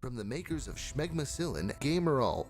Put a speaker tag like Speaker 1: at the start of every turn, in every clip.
Speaker 1: from the makers of Schmegmacillin Gamerol.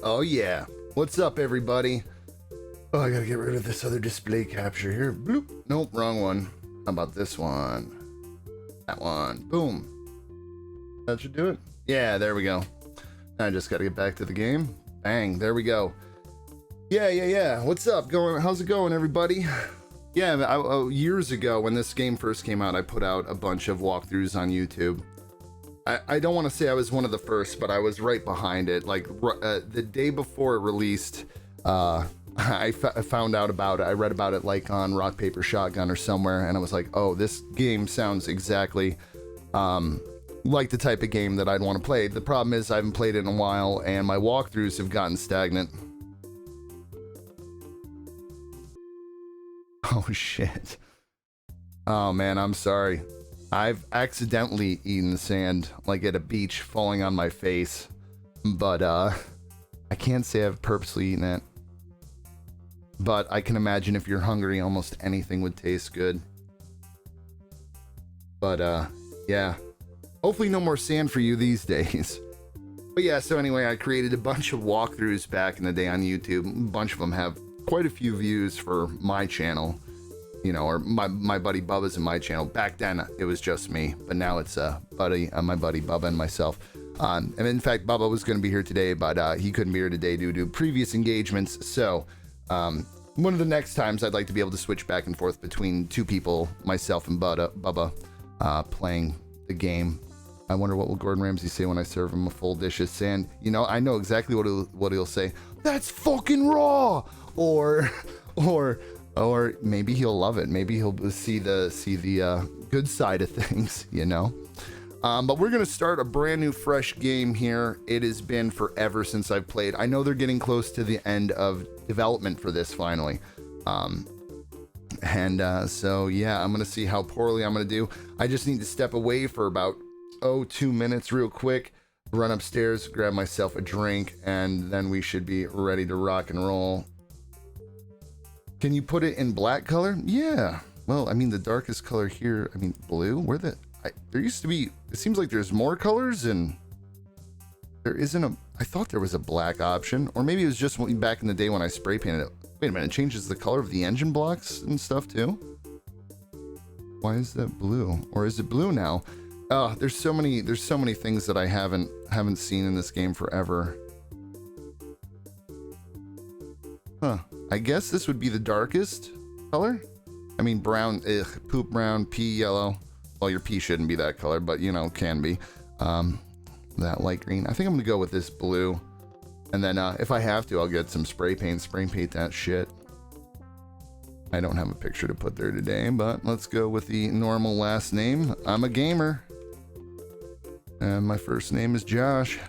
Speaker 2: Oh yeah. What's up, everybody? Oh, I gotta get rid of this other display capture here. Bloop. Nope, wrong one. How about this one? That one. Boom. That should do it. Yeah, there we go. I just gotta get back to the game. Bang, there we go. Yeah. What's up? How's it going, everybody? Yeah, years ago when this game first came out, I put out a bunch of walkthroughs on YouTube. I don't want to say I was one of the first, but I was right behind it. Like the day before it released, I found out about it. I read about it like on Rock Paper Shotgun or somewhere, and I was like, oh, this game sounds exactly like the type of game that I'd want to play. The problem is I haven't played it in a while, and my walkthroughs have gotten stagnant. Oh shit. Oh man, I'm sorry. I've accidentally eaten sand, like at a beach, falling on my face. But, I can't say I've purposely eaten it. But I can imagine if you're hungry, almost anything would taste good. But, yeah. Hopefully no more sand for you these days. But yeah, so anyway, I created a bunch of walkthroughs back in the day on YouTube. A bunch of them have quite a few views for my channel. You know, or my buddy Bubba's in my channel. Back then, it was just me, but now it's my buddy Bubba and myself. And in fact, Bubba was going to be here today, but he couldn't be here today due to previous engagements. So, one of the next times, I'd like to be able to switch back and forth between two people, myself and Bubba, playing the game. I wonder what will Gordon Ramsay say when I serve him a full dish of sand. You know, I know exactly what he'll say. That's fucking raw, or maybe he'll love it. Maybe he'll see the good side of things, you know. But we're gonna start a brand new, fresh game here. It has been forever since I've played. I know they're getting close to the end of development for this finally. So yeah, I'm gonna see how poorly I'm gonna do. I just need to step away for about 2 minutes real quick, run upstairs, grab myself a drink, and then we should be ready to rock and roll. Can you put it in black color? Yeah. Well, I mean, the darkest color here, I mean, blue? There used to be, it seems like there's more colors and there isn't I thought there was a black option, or maybe it was just back in the day when I spray painted it. Wait a minute, it changes the color of the engine blocks and stuff too? Why is that blue? Or is it blue now? Oh, there's so many things that I haven't seen in this game forever. Huh. I guess this would be the darkest color? I mean, brown, poop brown, pea yellow. Well, your pea shouldn't be that color, but you know, can be. That light green. I think I'm gonna go with this blue. And then if I have to, I'll get some spray paint that shit. I don't have a picture to put there today, but let's go with the normal last name. I'm a gamer. And my first name is Josh.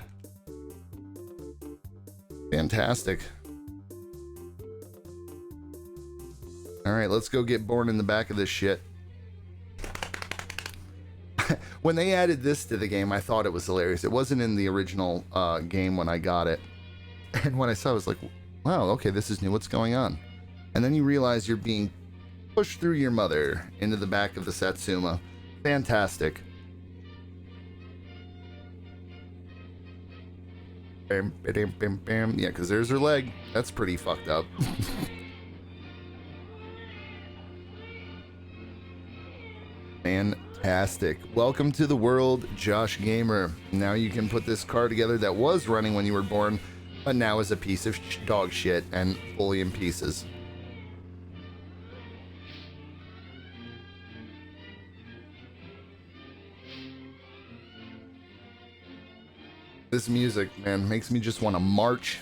Speaker 2: Fantastic. Alright, let's go get born in the back of this shit. When they added this to the game, I thought it was hilarious. It wasn't in the original game when I got it. And when I saw it, I was like, wow, okay, this is new. What's going on? And then you realize you're being pushed through your mother into the back of the Satsuma. Fantastic. Bam, bam, bam, bam. Yeah, because there's her leg. That's pretty fucked up. Fantastic. Welcome to the world, Josh Gamer. Now you can put this car together that was running when you were born, but now is a piece of dog shit and fully in pieces. This music, man, makes me just want to march.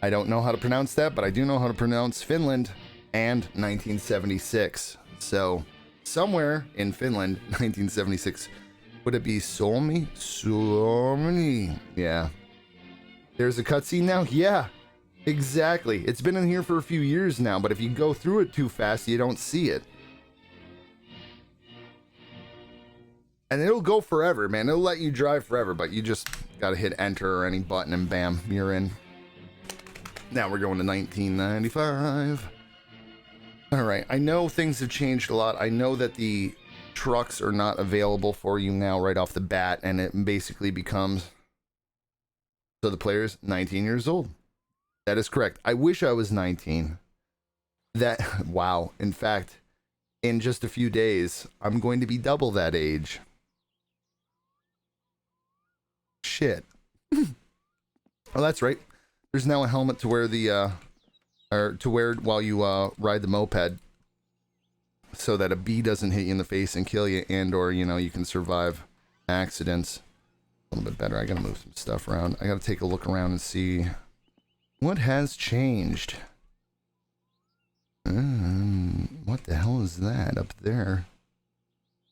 Speaker 2: I don't know how to pronounce that, but I do know how to pronounce Finland and 1976. So, somewhere in Finland, 1976, would it be Suomi? Suomi. Yeah. There's a cutscene now? Yeah, exactly. It's been in here for a few years now, but if you go through it too fast, you don't see it. And it'll go forever, man. It'll let you drive forever, but you just gotta hit enter or any button and bam, you're in. Now we're going to 1995. Alright, I know things have changed a lot. I know that the trucks are not available for you now right off the bat, and it basically becomes So the player's 19 years old. That is correct. I wish I was 19. That, wow. In fact, in just a few days, I'm going to be double that age. Shit. Oh, that's right. There's now a helmet to wear while you ride the moped, so that a bee doesn't hit you in the face and kill you, and or you can survive accidents. A little bit better. I gotta move some stuff around. I gotta take a look around and see what has changed. What the hell is that up there?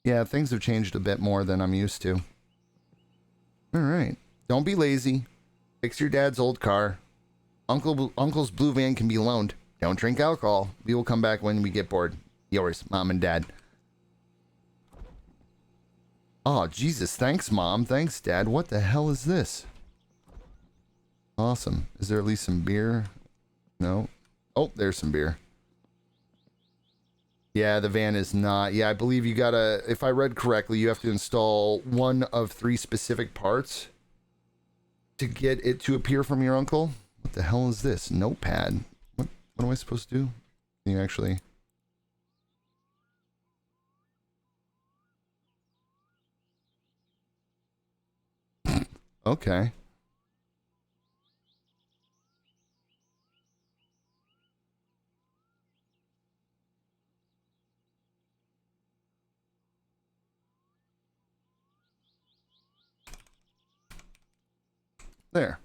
Speaker 2: Yeah, things have changed a bit more than I'm used to. Alright. Don't be lazy. Fix your dad's old car. Uncle's blue van can be loaned. Don't drink alcohol. We will come back when we get bored. Yours, Mom and Dad. Oh, Jesus. Thanks, Mom. Thanks, Dad. What the hell is this? Awesome. Is there at least some beer? No. Oh, there's some beer. Yeah, the van is not. Yeah, I believe you gotta, if I read correctly, you have to install one of 3 specific parts to get it to appear from your uncle. What the hell is this? Notepad. What am I supposed to do? Can you actually... Okay. There.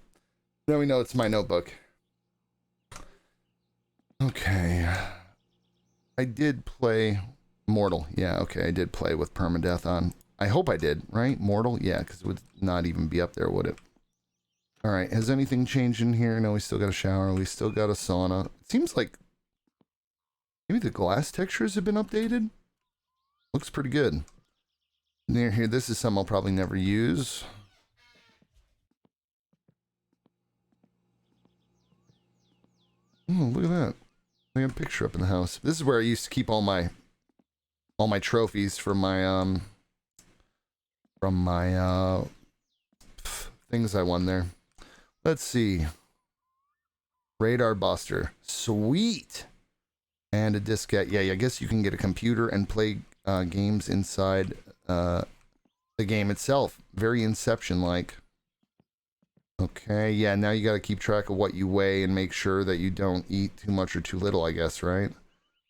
Speaker 2: Now we know it's my notebook. Okay. I did play Mortal. Yeah, okay, I did play with permadeath on. I hope I did, right? Mortal? Yeah, because it would not even be up there, would it? Alright, has anything changed in here? No, we still got a shower. We still got a sauna. It seems like maybe the glass textures have been updated. Looks pretty good. Near here, this is something I'll probably never use. Oh, look at that. I got a picture up in the house. This is where I used to keep all my trophies from my things I won there. Let's see. Radar Buster. Sweet. And a diskette. Yeah, I guess you can get a computer and play games inside the game itself. Very Inception-like. Okay, yeah, now you gotta keep track of what you weigh and make sure that you don't eat too much or too little, I guess, right?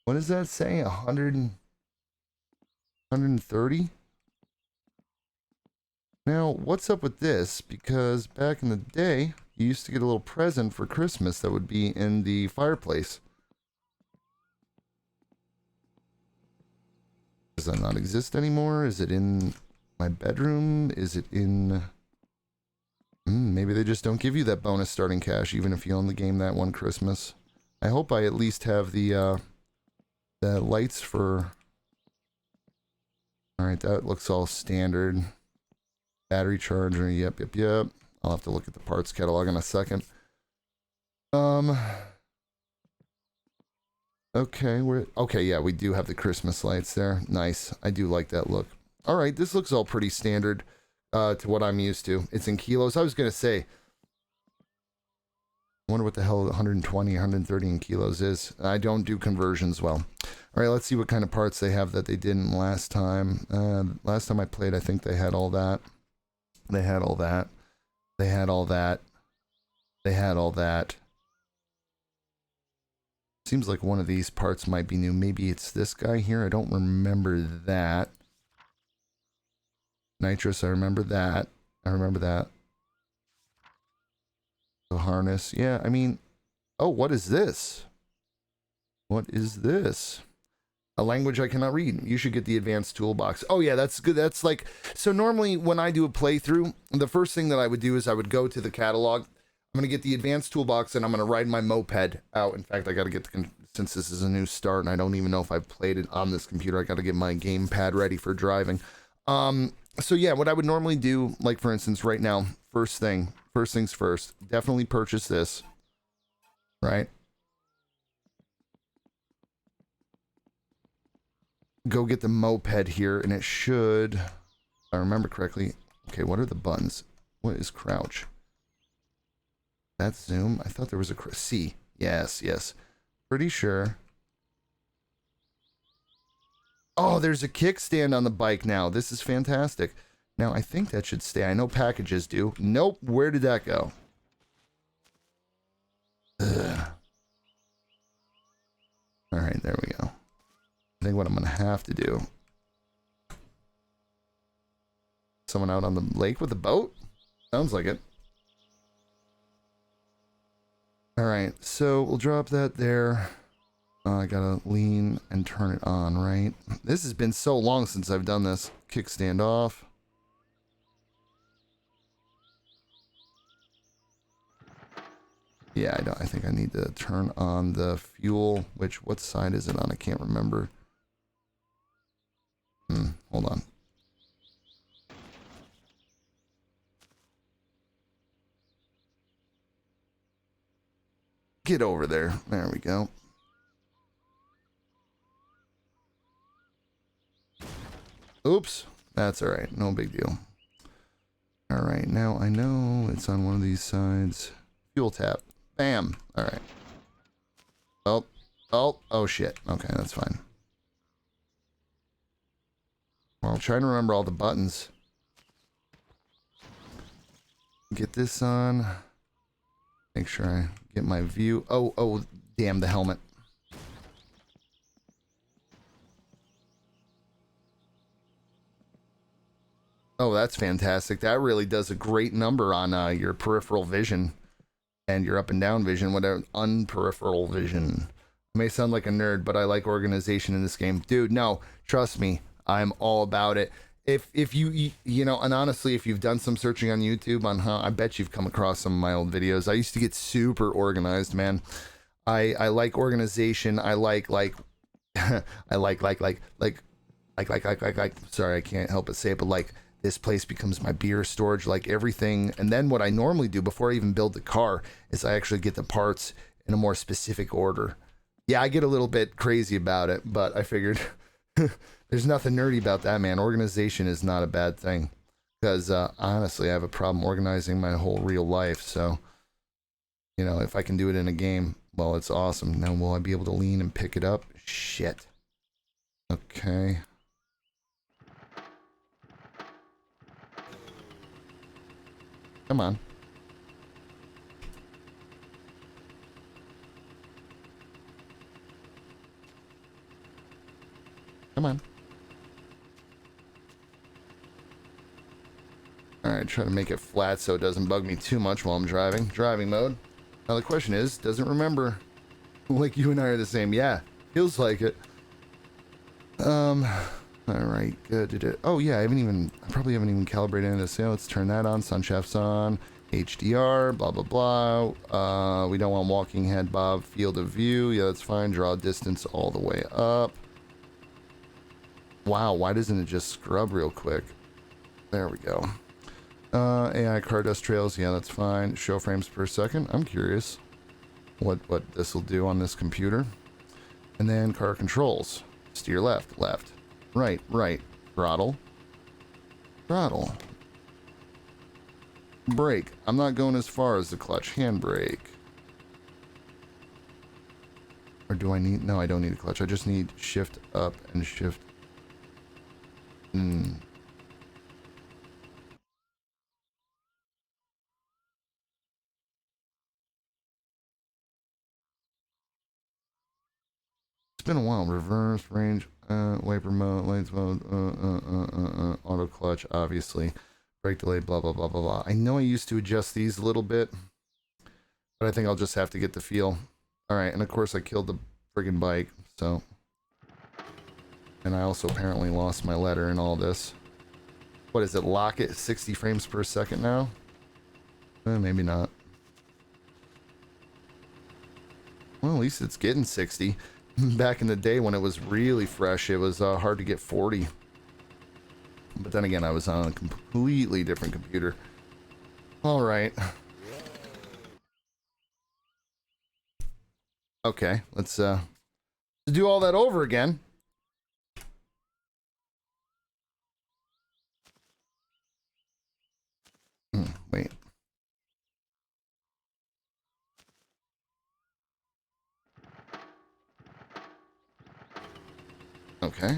Speaker 2: What does that say? 130? Now, what's up with this? Because back in the day, you used to get a little present for Christmas that would be in the fireplace. Does that not exist anymore? Is it in my bedroom? Is it in... maybe they just don't give you that bonus starting cash, even if you own the game that one Christmas. I hope I at least have the lights for... Alright, that looks all standard. Battery charger, yep. I'll have to look at the parts catalog in a second. Okay, okay, yeah, we do have the Christmas lights there. Nice. I do like that look. Alright, this looks all pretty standard to what I'm used to. It's in kilos. I was gonna say, I wonder what the hell 120, 130 in kilos is. I don't do conversions well. Alright, let's see what kind of parts they have that they didn't last time. Last time I played, I think they had all that. They had all that. They had all that. They had all that. Seems like one of these parts might be new. Maybe it's this guy here. I don't remember that. Nitrous, I remember that. I remember that. The harness. Yeah, I mean... Oh, what is this? What is this? A language I cannot read. You should get the advanced toolbox. Oh yeah, that's good. That's like... So normally when I do a playthrough, the first thing that I would do is I would go to the catalog. I'm going to get the advanced toolbox and I'm going to ride my moped out. In fact, I got to get the... Since this is a new start and I don't even know if I've played it on this computer, I got to get my gamepad ready for driving. So yeah, what I would normally do, like for instance, right now, first things first, definitely purchase this, right? Go get the moped here, and it should, if I remember correctly. Okay, what are the buttons? What is crouch? That's zoom. I thought there was a C. Yes, yes. Pretty sure. Oh, there's a kickstand on the bike now. This is fantastic. Now, I think that should stay. I know packages do. Nope. Where did that go? Ugh. All right, there we go. I think what I'm going to have to do. Someone out on the lake with a boat? Sounds like it. All right, so we'll drop that there. I gotta lean and turn it on, right? This has been so long since I've done this. Kickstand off. Yeah, I think I need to turn on the fuel, which, what side is it on? I can't remember. Hold on. Get over there. There we go. Oops. That's all right. No big deal. All right. Now I know it's on one of these sides. Fuel tap. Bam. All right. Oh, shit. Okay, that's fine. Well, I'm trying to remember all the buttons. Get this on. Make sure I get my view. Oh, damn the helmet. Oh, that's fantastic. That really does a great number on your peripheral vision and your up and down vision, whatever, unperipheral vision. I may sound like a nerd, but I like organization in this game. Dude, no, trust me, I'm all about it. If you know, and honestly, if you've done some searching on YouTube on how, I bet you've come across some of my old videos. I used to get super organized, man. I like organization. I like I like sorry, I can't help but say it, but like this place becomes my beer storage, like everything. And then what I normally do before I even build the car is I actually get the parts in a more specific order. Yeah, I get a little bit crazy about it, but I figured there's nothing nerdy about that, man. Organization is not a bad thing because honestly, I have a problem organizing my whole real life. So, you know, if I can do it in a game, well, it's awesome. Now, will I be able to lean and pick it up? Shit. Okay. Come on. Come on. Alright, try to make it flat so it doesn't bug me too much while I'm driving. Driving mode. Now the question is, does it remember? Like you and I are the same. Yeah, feels like it. Alright, good. Oh yeah, I probably haven't even calibrated any of this. Yeah, let's turn that on. Sunshafts on. HDR, blah, blah, blah. We don't want walking head bob, field of view. Yeah, that's fine. Draw distance all the way up. Wow, why doesn't it just scrub real quick? There we go. AI car dust trails. Yeah, that's fine. Show frames per second. I'm curious what this will do on this computer. And then car controls. Steer left, left. Right, right. Throttle. Throttle. Brake. I'm not going as far as the clutch. Handbrake. Or do I need... No, I don't need a clutch. I just need shift up and shift... It's been a while. Reverse, range, wiper mode, lights mode, auto clutch, obviously. Brake delay, blah, blah, blah, blah, blah. I know I used to adjust these a little bit, but I think I'll just have to get the feel. Alright, and of course I killed the friggin' bike, so... And I also apparently lost my letter in all this. What is it, lock it 60 frames per second now? Maybe not. Well, at least it's getting 60. Back in the day when it was really fresh, it was hard to get 40. But then again, I was on a completely different computer. Alright. Okay, let's do all that over again. Wait. Okay.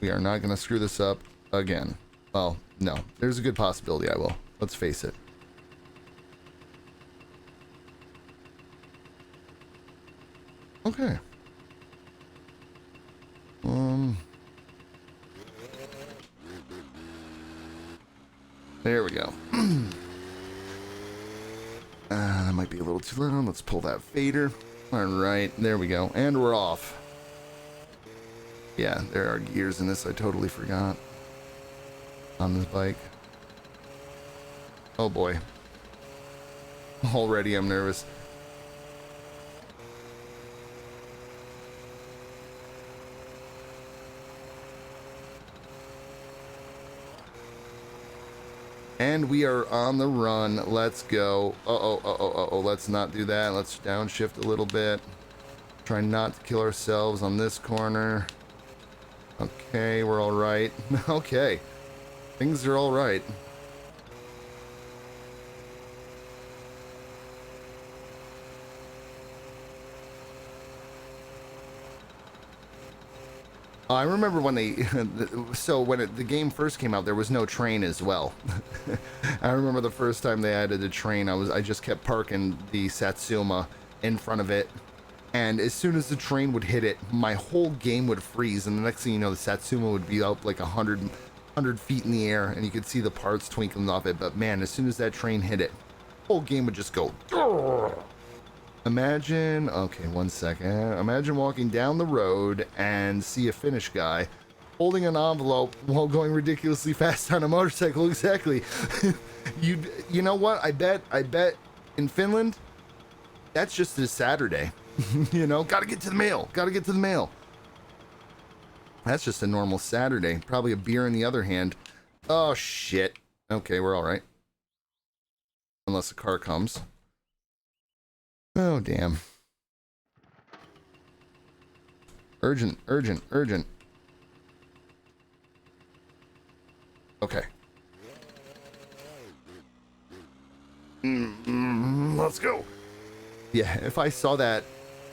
Speaker 2: We are not going to screw this up again. Well, no. There's a good possibility I will. Let's face it. Okay. There we go. That might be a little too loud. Let's pull that fader. All right, there we go. And we're off. Yeah, there are gears in this. I totally forgot. On this bike. Oh boy. Already I'm nervous. And we are on the run. Let's go. Uh-oh. Let's not do that. Let's downshift a little bit. Try not to kill ourselves on this corner. Okay, we're all right. Okay. Things are all right. I remember when they, so when the game first came out, there was no train as well. I remember the first time they added a train, I just kept parking the Satsuma in front of it, and as soon as the train would hit it, my whole game would freeze, and the next thing you know, the Satsuma would be up like 100 feet in the air, and you could see the parts twinkling off it, but man, as soon as that train hit it, the whole game would just go, "Grrr." Imagine, okay, 1 second. Imagine walking down the road and see a Finnish guy holding an envelope while going ridiculously fast on a motorcycle. Exactly. You know what? I bet in Finland, that's just a Saturday. You know, gotta get to the mail. That's just a normal Saturday. Probably a beer in the other hand. Oh, shit. Okay, we're all right. Unless a car comes. Oh, damn. Urgent. Okay. Let's go. Yeah, if I saw that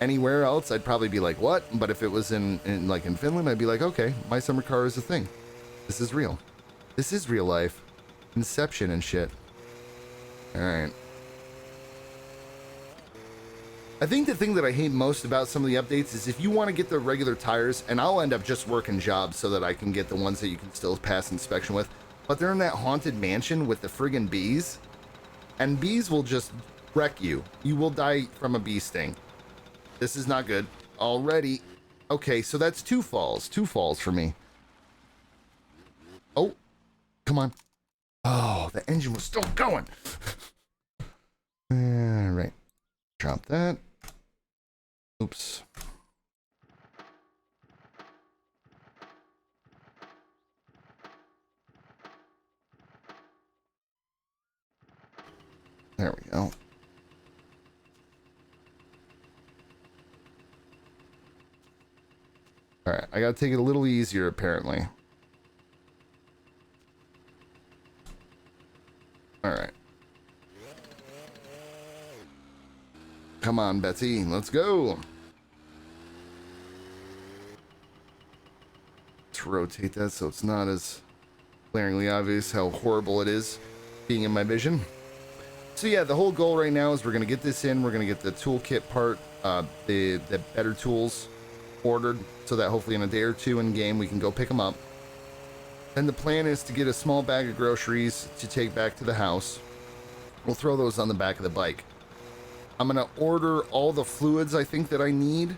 Speaker 2: anywhere else, I'd probably be like, what? But if it was in Finland, I'd be like, okay, my summer car is a thing. This is real. This is real life. Inception and shit. All right. I think the thing that I hate most about some of the updates is if you want to get the regular tires, and I'll end up just working jobs so that I can get the ones that you can still pass inspection with, but they're in that haunted mansion with the friggin' bees, and bees will just wreck you. You will die from a bee sting. This is not good. Already. Okay, so that's 2 falls. 2 falls for me. Oh, come on. Oh, the engine was still going. All right. Drop that. Oops. There we go. All right, I gotta take it a little easier apparently. All right. Come on, Betsy, let's go. Let's rotate that so it's not as glaringly obvious how horrible it is being in my vision. So yeah, the whole goal right now is we're gonna get this in. We're gonna get the toolkit part, the better tools ordered, so that hopefully in a day or two in game we can go pick them up. And the plan is to get a small bag of groceries to take back to the house. We'll throw those on the back of the bike. I'm gonna order all the fluids I think that I need.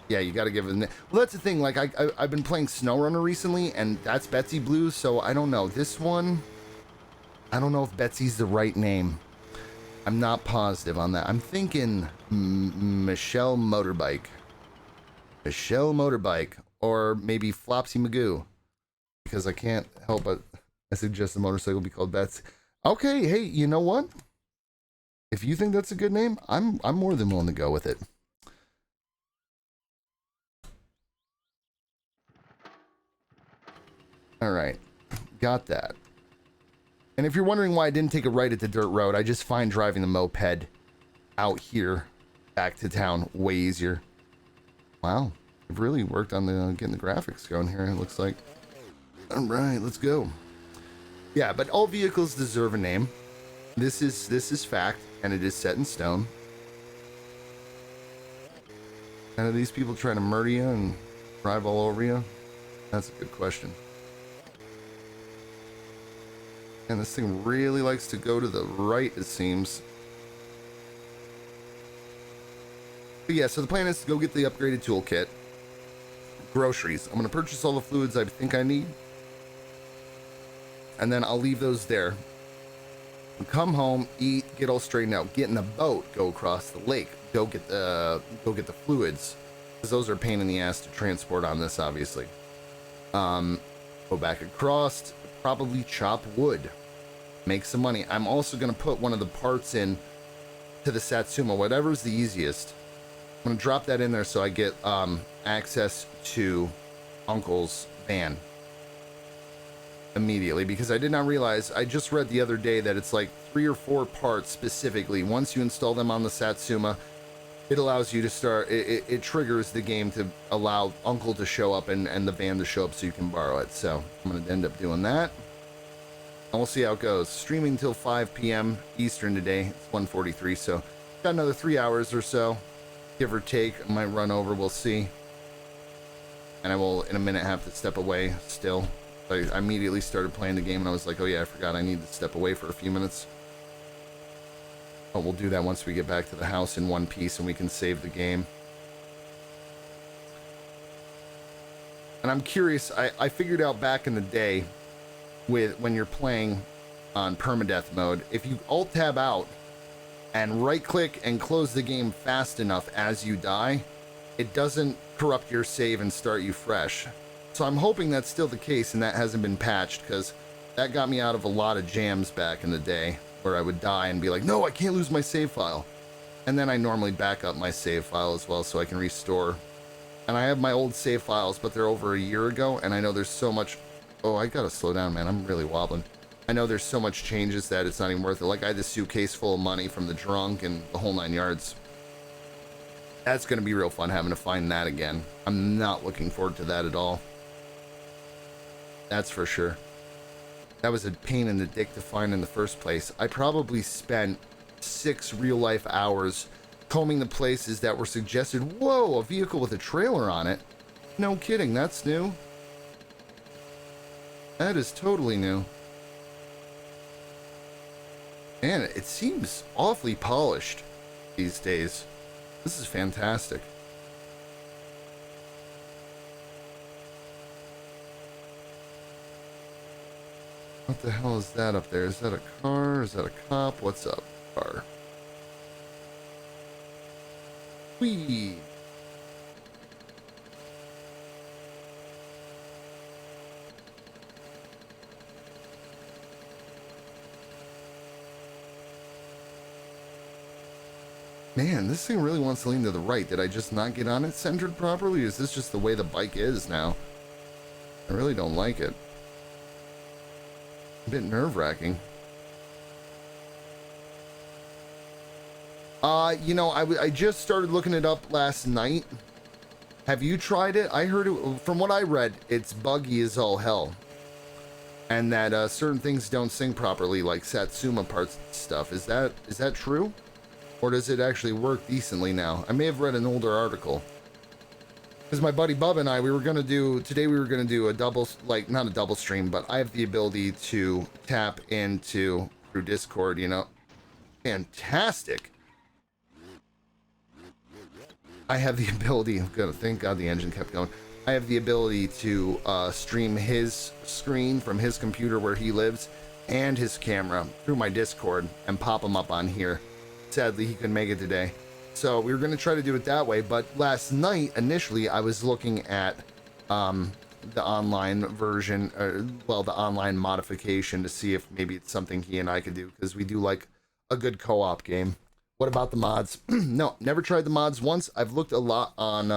Speaker 2: Yeah, you gotta give it. Well, that's the thing. Like I've been playing SnowRunner recently, and that's Betsy Blue. So I don't know this one. I don't know if Betsy's the right name. I'm not positive on that. I'm thinking Michelle Motorbike. Michelle Motorbike, or maybe Flopsy Magoo, because I can't help but I suggest the motorcycle be called Betsy. Okay, hey, you know what? If you think that's a good name, I'm more than willing to go with it. All right, got that. And if you're wondering why I didn't take a right at the dirt road, I just find driving the moped out here back to town way easier. Wow, I've really worked on getting the graphics going here, it looks like. All right, let's go. Yeah, but all vehicles deserve a name. This is fact, and it is set in stone. And are these people trying to murder you and drive all over you? That's a good question. And this thing really likes to go to the right, it seems. But yeah, so the plan is to go get the upgraded toolkit. Groceries. I'm going to purchase all the fluids I think I need. And then I'll leave those there. Come home, eat, get all straightened out. Get in a boat, go across the lake. Go get the fluids. Because those are a pain in the ass to transport on this, obviously. Go back across. Probably chop wood. Make some money. I'm also going to put one of the parts in to the Satsuma. Whatever's the easiest. I'm going to drop that in there so I get access to Uncle's van immediately, because I did not realize, I just read the other day that it's like 3 or 4 parts specifically. Once you install them on the Satsuma, it allows you to start, it triggers the game to allow Uncle to show up and the van to show up so you can borrow it. So I'm going to end up doing that. And we'll see how it goes. Streaming till 5 p.m. Eastern today. It's 1:43, so got another 3 hours or so, give or take. I might run over, we'll see. And I will, in a minute, have to step away still. I immediately started playing the game and I was like, oh yeah, I forgot I need to step away for a few minutes. But we'll do that once we get back to the house in one piece and we can save the game. And I'm curious, I figured out back in the day when you're playing on permadeath mode, if you alt tab out and right click and close the game fast enough as you die, it doesn't corrupt your save and start you fresh. So I'm hoping that's still the case and that hasn't been patched, because that got me out of a lot of jams back in the day where I would die and be like, no, I can't lose my save file. And then I normally back up my save file as well so I can restore. And I have my old save files, but they're over a year ago, and I know there's so much... Oh, I gotta slow down, man. I'm really wobbling. I know there's so much changes that it's not even worth it. Like, I had this suitcase full of money from the drunk and the whole 9 yards. That's gonna be real fun having to find that again. I'm not looking forward to that at all. That's for sure. That was a pain in the dick to find in the first place. I probably spent 6 real-life hours combing the places that were suggested. Whoa, a vehicle with a trailer on it. No kidding, that's new. That is totally new. Man, it seems awfully polished these days. This is fantastic. What the hell is that up there? Is that a car? Is that a cop? What's up, car? Whee! Man, this thing really wants to lean to the right. Did I just not get on it centered properly? Or is this just the way the bike is now? I really don't like it. A bit nerve-wracking. You know, I just started looking it up last night. Have you tried it? I heard it, from what I read, it's buggy as all hell. And that certain things don't sync properly, like Satsuma parts and stuff. Is that true? Or does it actually work decently now? I may have read an older article. Because my buddy Bubba and I, today we were going to do a double, like, not a double stream, but I have the ability to tap into, through Discord, you know. Fantastic. I have the ability, thank God the engine kept going. I have the ability to stream his screen from his computer where he lives and his camera through my Discord and pop them up on here. Sadly, he couldn't make it today. So we were going to try to do it that way, but last night, initially, I was looking at the online version, the online modification to see if maybe it's something he and I could do, because we do like a good co-op game. What about the mods? No, never tried the mods once. I've looked a lot on,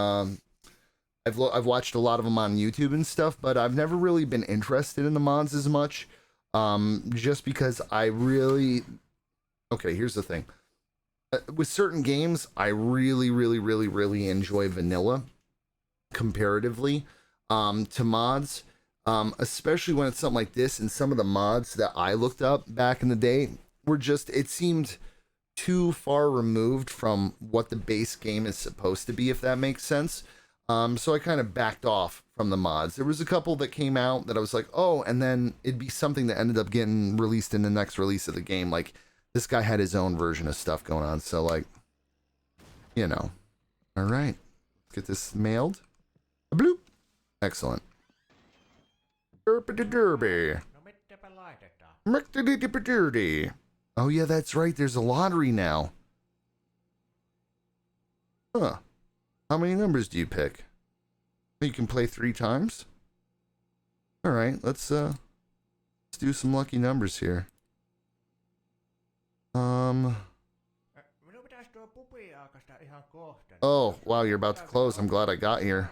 Speaker 2: I've watched a lot of them on YouTube and stuff, but I've never really been interested in the mods as much, just because I really... Okay, here's the thing. With certain games, I really enjoy vanilla. comparatively to mods, especially when it's something like this. And some of the mods that I looked up back in the day were just, it seemed too far removed from what the base game is supposed to be, if that makes sense. So I kind of backed off from the mods. There was a couple that came out that I was like, oh, and then it'd be something that ended up getting released in the next release of the game. Like this guy had his own version of stuff going on. So like, you know, all right, let's get this mailed. Bloop. Excellent. Derpy derby. Dirty. Oh yeah, that's right. There's a lottery now. Huh. How many numbers do you pick? You can play 3 times? Alright, let's do some lucky numbers here. Oh, wow, you're about to close. I'm glad I got here.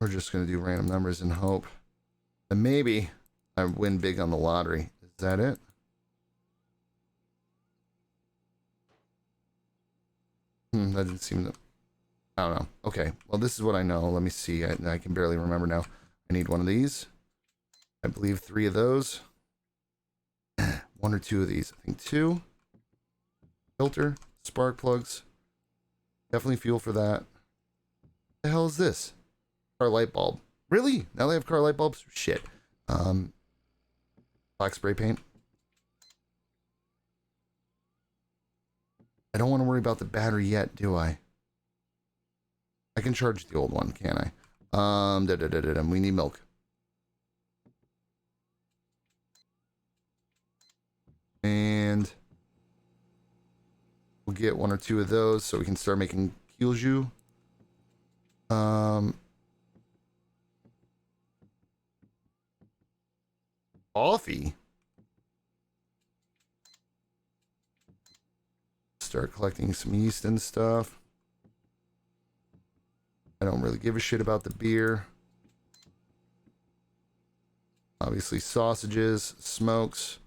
Speaker 2: We're just going to do random numbers and hope that maybe I win big on the lottery. Is that it? That didn't seem to... I don't know. Okay, well, this is what I know. Let me see. I can barely remember now. I need one of these. I believe 3 of those. 1 or 2 of these. I think 2. Filter, spark plugs. Definitely fuel for that. What the hell is this? Car light bulb. Really? Now they have car light bulbs? Shit. Black spray paint. I don't want to worry about the battery yet, do I? I can charge the old one, can't I? We need milk. And we'll get 1 or 2 of those so we can start making Kyuju. Coffee. Start collecting some yeast and stuff. I don't really give a shit about the beer. Obviously sausages, smokes.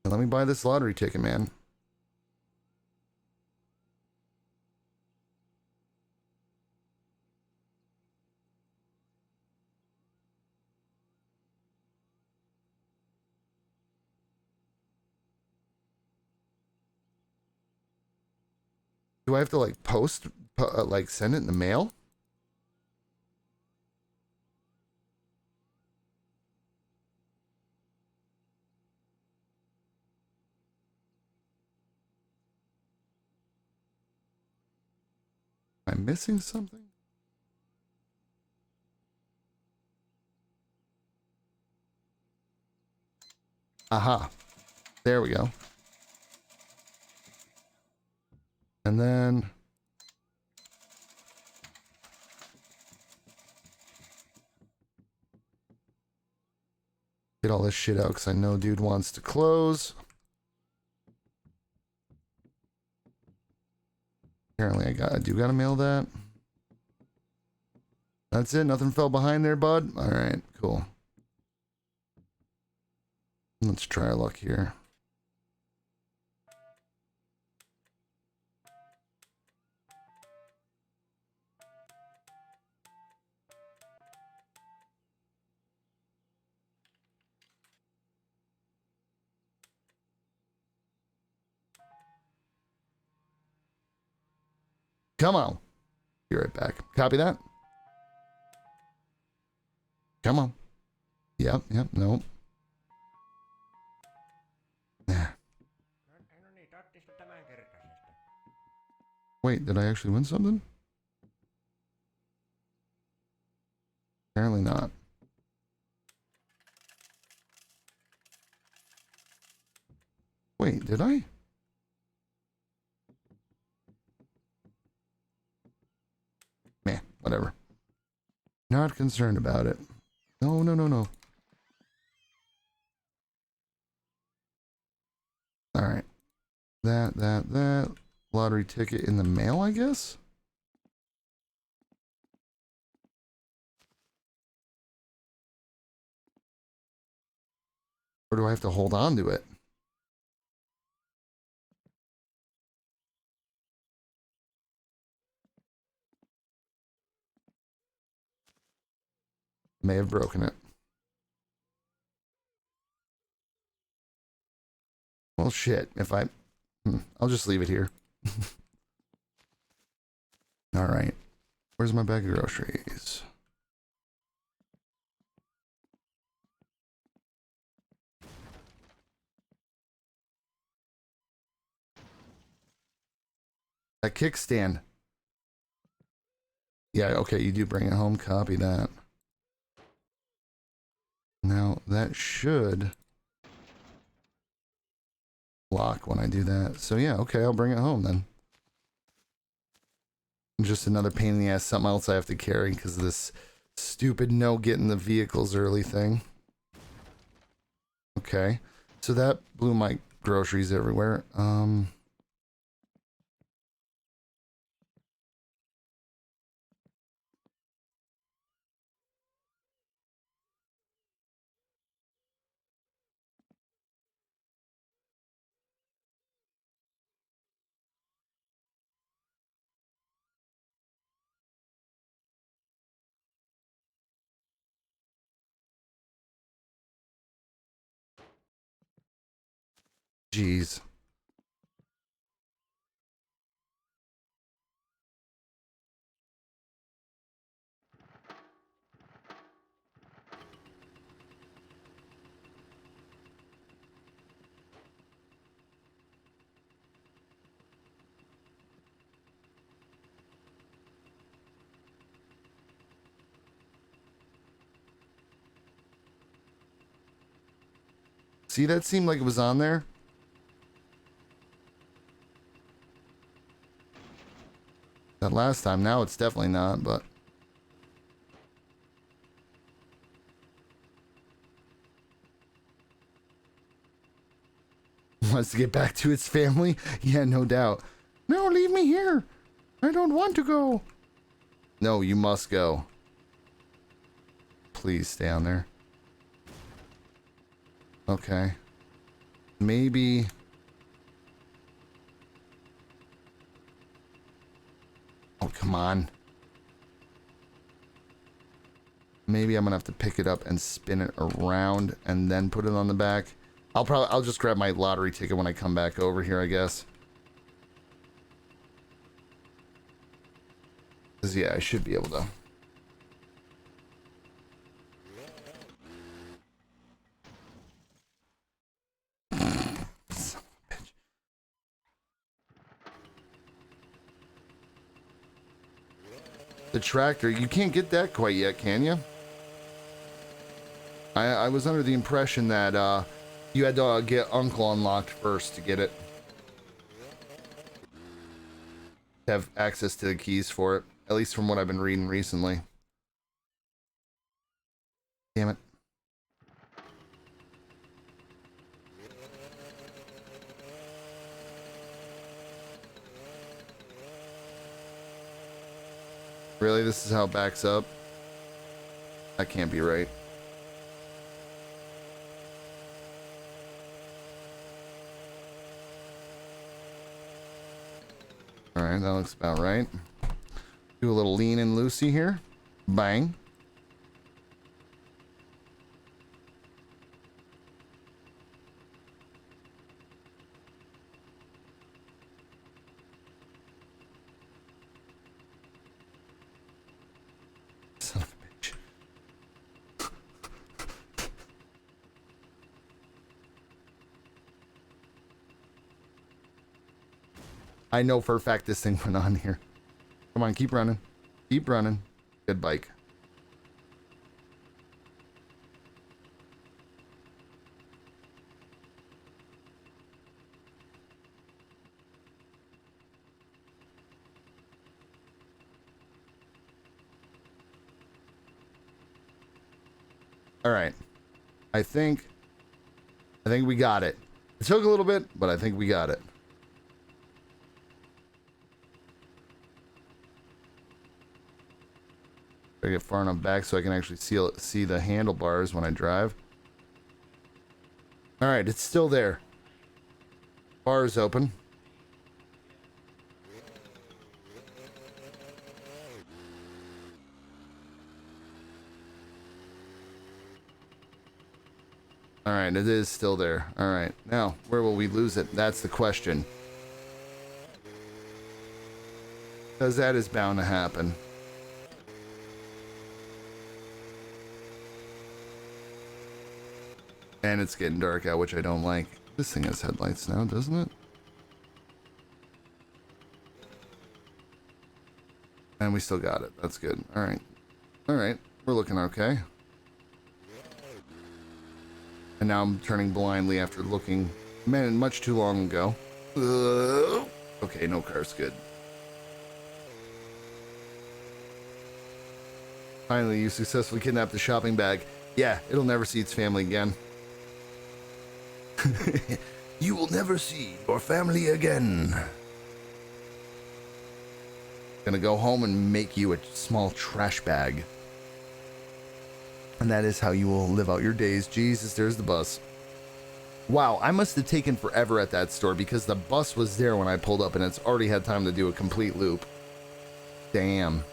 Speaker 2: And let me buy this lottery ticket, man. Do I have to like like send it in the mail? Am I missing something? Aha. There we go. And then get all this shit out because I know dude wants to close. Apparently I do gotta mail that. That's it. Nothing fell behind there, bud. All right, cool. Let's try our luck here. Come on. Be right back. Copy that. Come on. Yep, nope. Wait, did I actually win something? Apparently not. Wait, did I? Meh, whatever. Not concerned about it. No. Alright. That. Lottery ticket in the mail, I guess? Or do I have to hold on to it? May have broken it. Well, shit. If I... I'll just leave it here. All right. Where's my bag of groceries? A kickstand. Yeah, okay, you do bring it home. Copy that. Now, that should lock when I do that. So yeah, okay, I'll bring it home then. Just another pain in the ass, something else I have to carry because of this stupid no getting the vehicles early thing. Okay, so that blew my groceries everywhere. Jeez. See, that seemed like it was on there. That last time, now it's definitely not, but... Wants to get back to its family? Yeah, no doubt. No, leave me here. I don't want to go. No, you must go. Please stay on there. Okay. Maybe... Oh, come on. Maybe I'm gonna have to pick it up and spin it around and then put it on the back. I'll just grab my lottery ticket when I come back over here, I guess. 'Cause yeah, I should be able to. Son of a bitch. The tractor, you can't get that quite yet, can you? I was under the impression that you had to get Uncle unlocked first to get it. Have access to the keys for it, at least from what I've been reading recently. Damn it. Really? This is how it backs up? That can't be right. Alright, that looks about right. Do a little lean and loosey here. Bang. Son of a bitch. I know for a fact this thing went on here. Come on, keep running. Keep running. Good bike. All right. I think we got it. It took a little bit, but I think we got it. I get far enough back so I can actually see the handlebars when I drive. All right, it's still there. Bar is open. All right, it is still there. All right, now, where will we lose it? That's the question. Because that is bound to happen. And it's getting dark out, which I don't like. This thing has headlights now, doesn't it? And we still got it. That's good. All right. All right. We're looking okay. And now I'm turning blindly after looking, man, much too long ago. Okay, no car's good. Finally, you successfully kidnapped the shopping bag. Yeah, it'll never see its family again. You will never see your family again. Gonna go home and make you a small trash bag. And that is how you will live out your days. Jesus, there's the bus. Wow, I must have taken forever at that store because the bus was there when I pulled up and it's already had time to do a complete loop. Damn.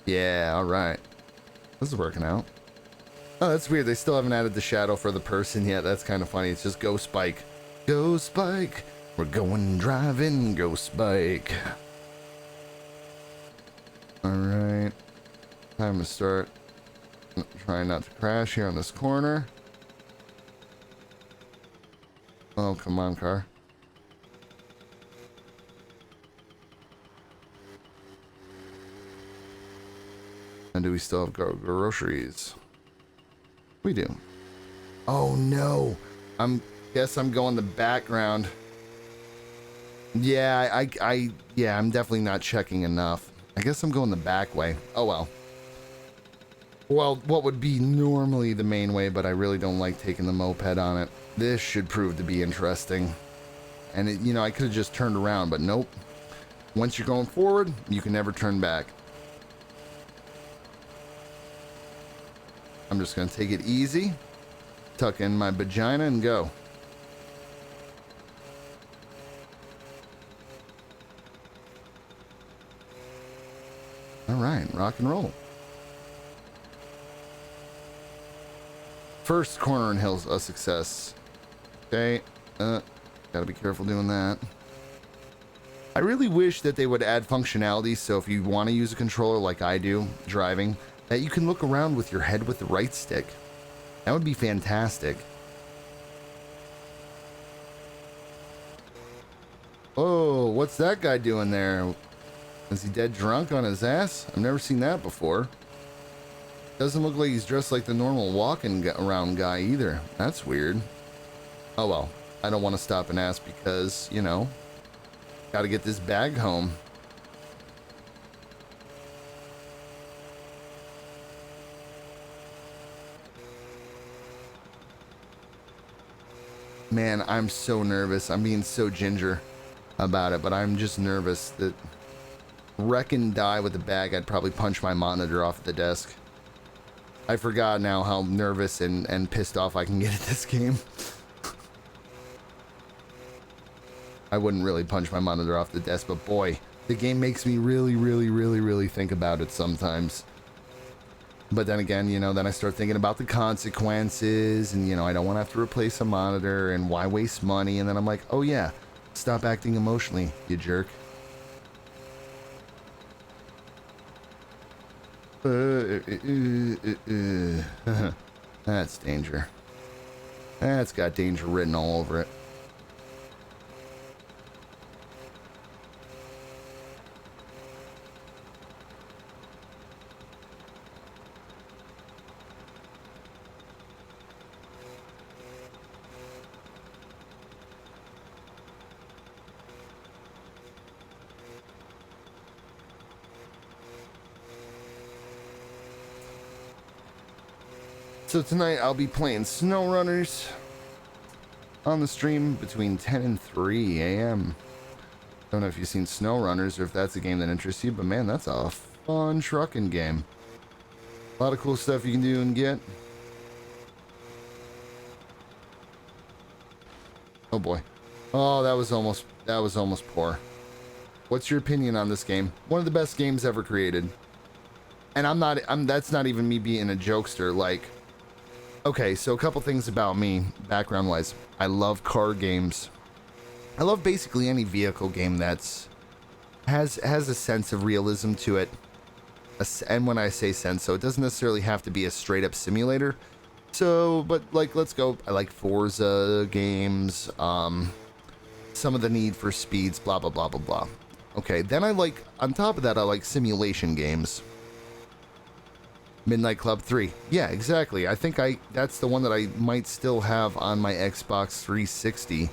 Speaker 2: Yeah, alright. This is working out. Oh, that's weird. They still haven't added the shadow for the person yet. That's kind of funny. It's just Go Spike. Go Spike. We're going driving. Go Spike. Alright. Time to start. Trying not to crash here on this corner. Oh, come on, car. And do we still have groceries? We do. Oh no. Guess I'm going the background. Yeah, yeah, I'm definitely not checking enough. I guess I'm going the back way. Oh well. Well, what would be normally the main way, but I really don't like taking the moped on it. This should prove to be interesting. And it, you know, I could have just turned around, but nope. Once you're going forward, you can never turn back. I'm just going to take it easy, tuck in my vagina, and go. All right, rock and roll. First corner and hills, a success. Okay, gotta be careful doing that. I really wish that they would add functionality so if you want to use a controller like I do, driving, that you can look around with your head with the right stick. That would be fantastic. Oh, what's that guy doing there? Is he dead drunk on his ass? I've never seen that before. Doesn't look like he's dressed like the normal walking around guy either. That's weird. Oh well, I don't want to stop and ask because, you know, gotta get this bag home. Man, I'm so nervous. I'm being so ginger about it, but I'm just nervous that wreck and die with the bag. I'd probably punch my monitor off the desk. I forgot now how nervous and pissed off I can get at this game. I wouldn't really punch my monitor off the desk, but boy, the game makes me really think about it sometimes. But then again, you know, then I start thinking about the consequences and, you know, I don't want to have to replace a monitor and why waste money? And then I'm like, oh yeah, stop acting emotionally, you jerk. That's danger. That's got danger written all over it. So tonight I'll be playing SnowRunners. on the stream between 10 and 3 a.m. Don't know if you've seen SnowRunners or if that's a game that interests you, but man, that's a fun trucking game. A lot of cool stuff you can do and get. Oh boy. Oh, that was almost poor. What's your opinion on this game? One of the best games ever created. And that's not even me being a jokester. Like, okay, so a couple things about me, background wise. I love car games. I love basically any vehicle game that's has a sense of realism to it. And when I say sense, so it doesn't necessarily have to be a straight up simulator. So, but like, let's go. I like Forza games, some of the Need for Speeds, blah, blah, blah, blah, blah. Okay, then on top of that, I like simulation games. Midnight Club 3. Yeah, exactly. I think that's the one that I might still have on my Xbox 360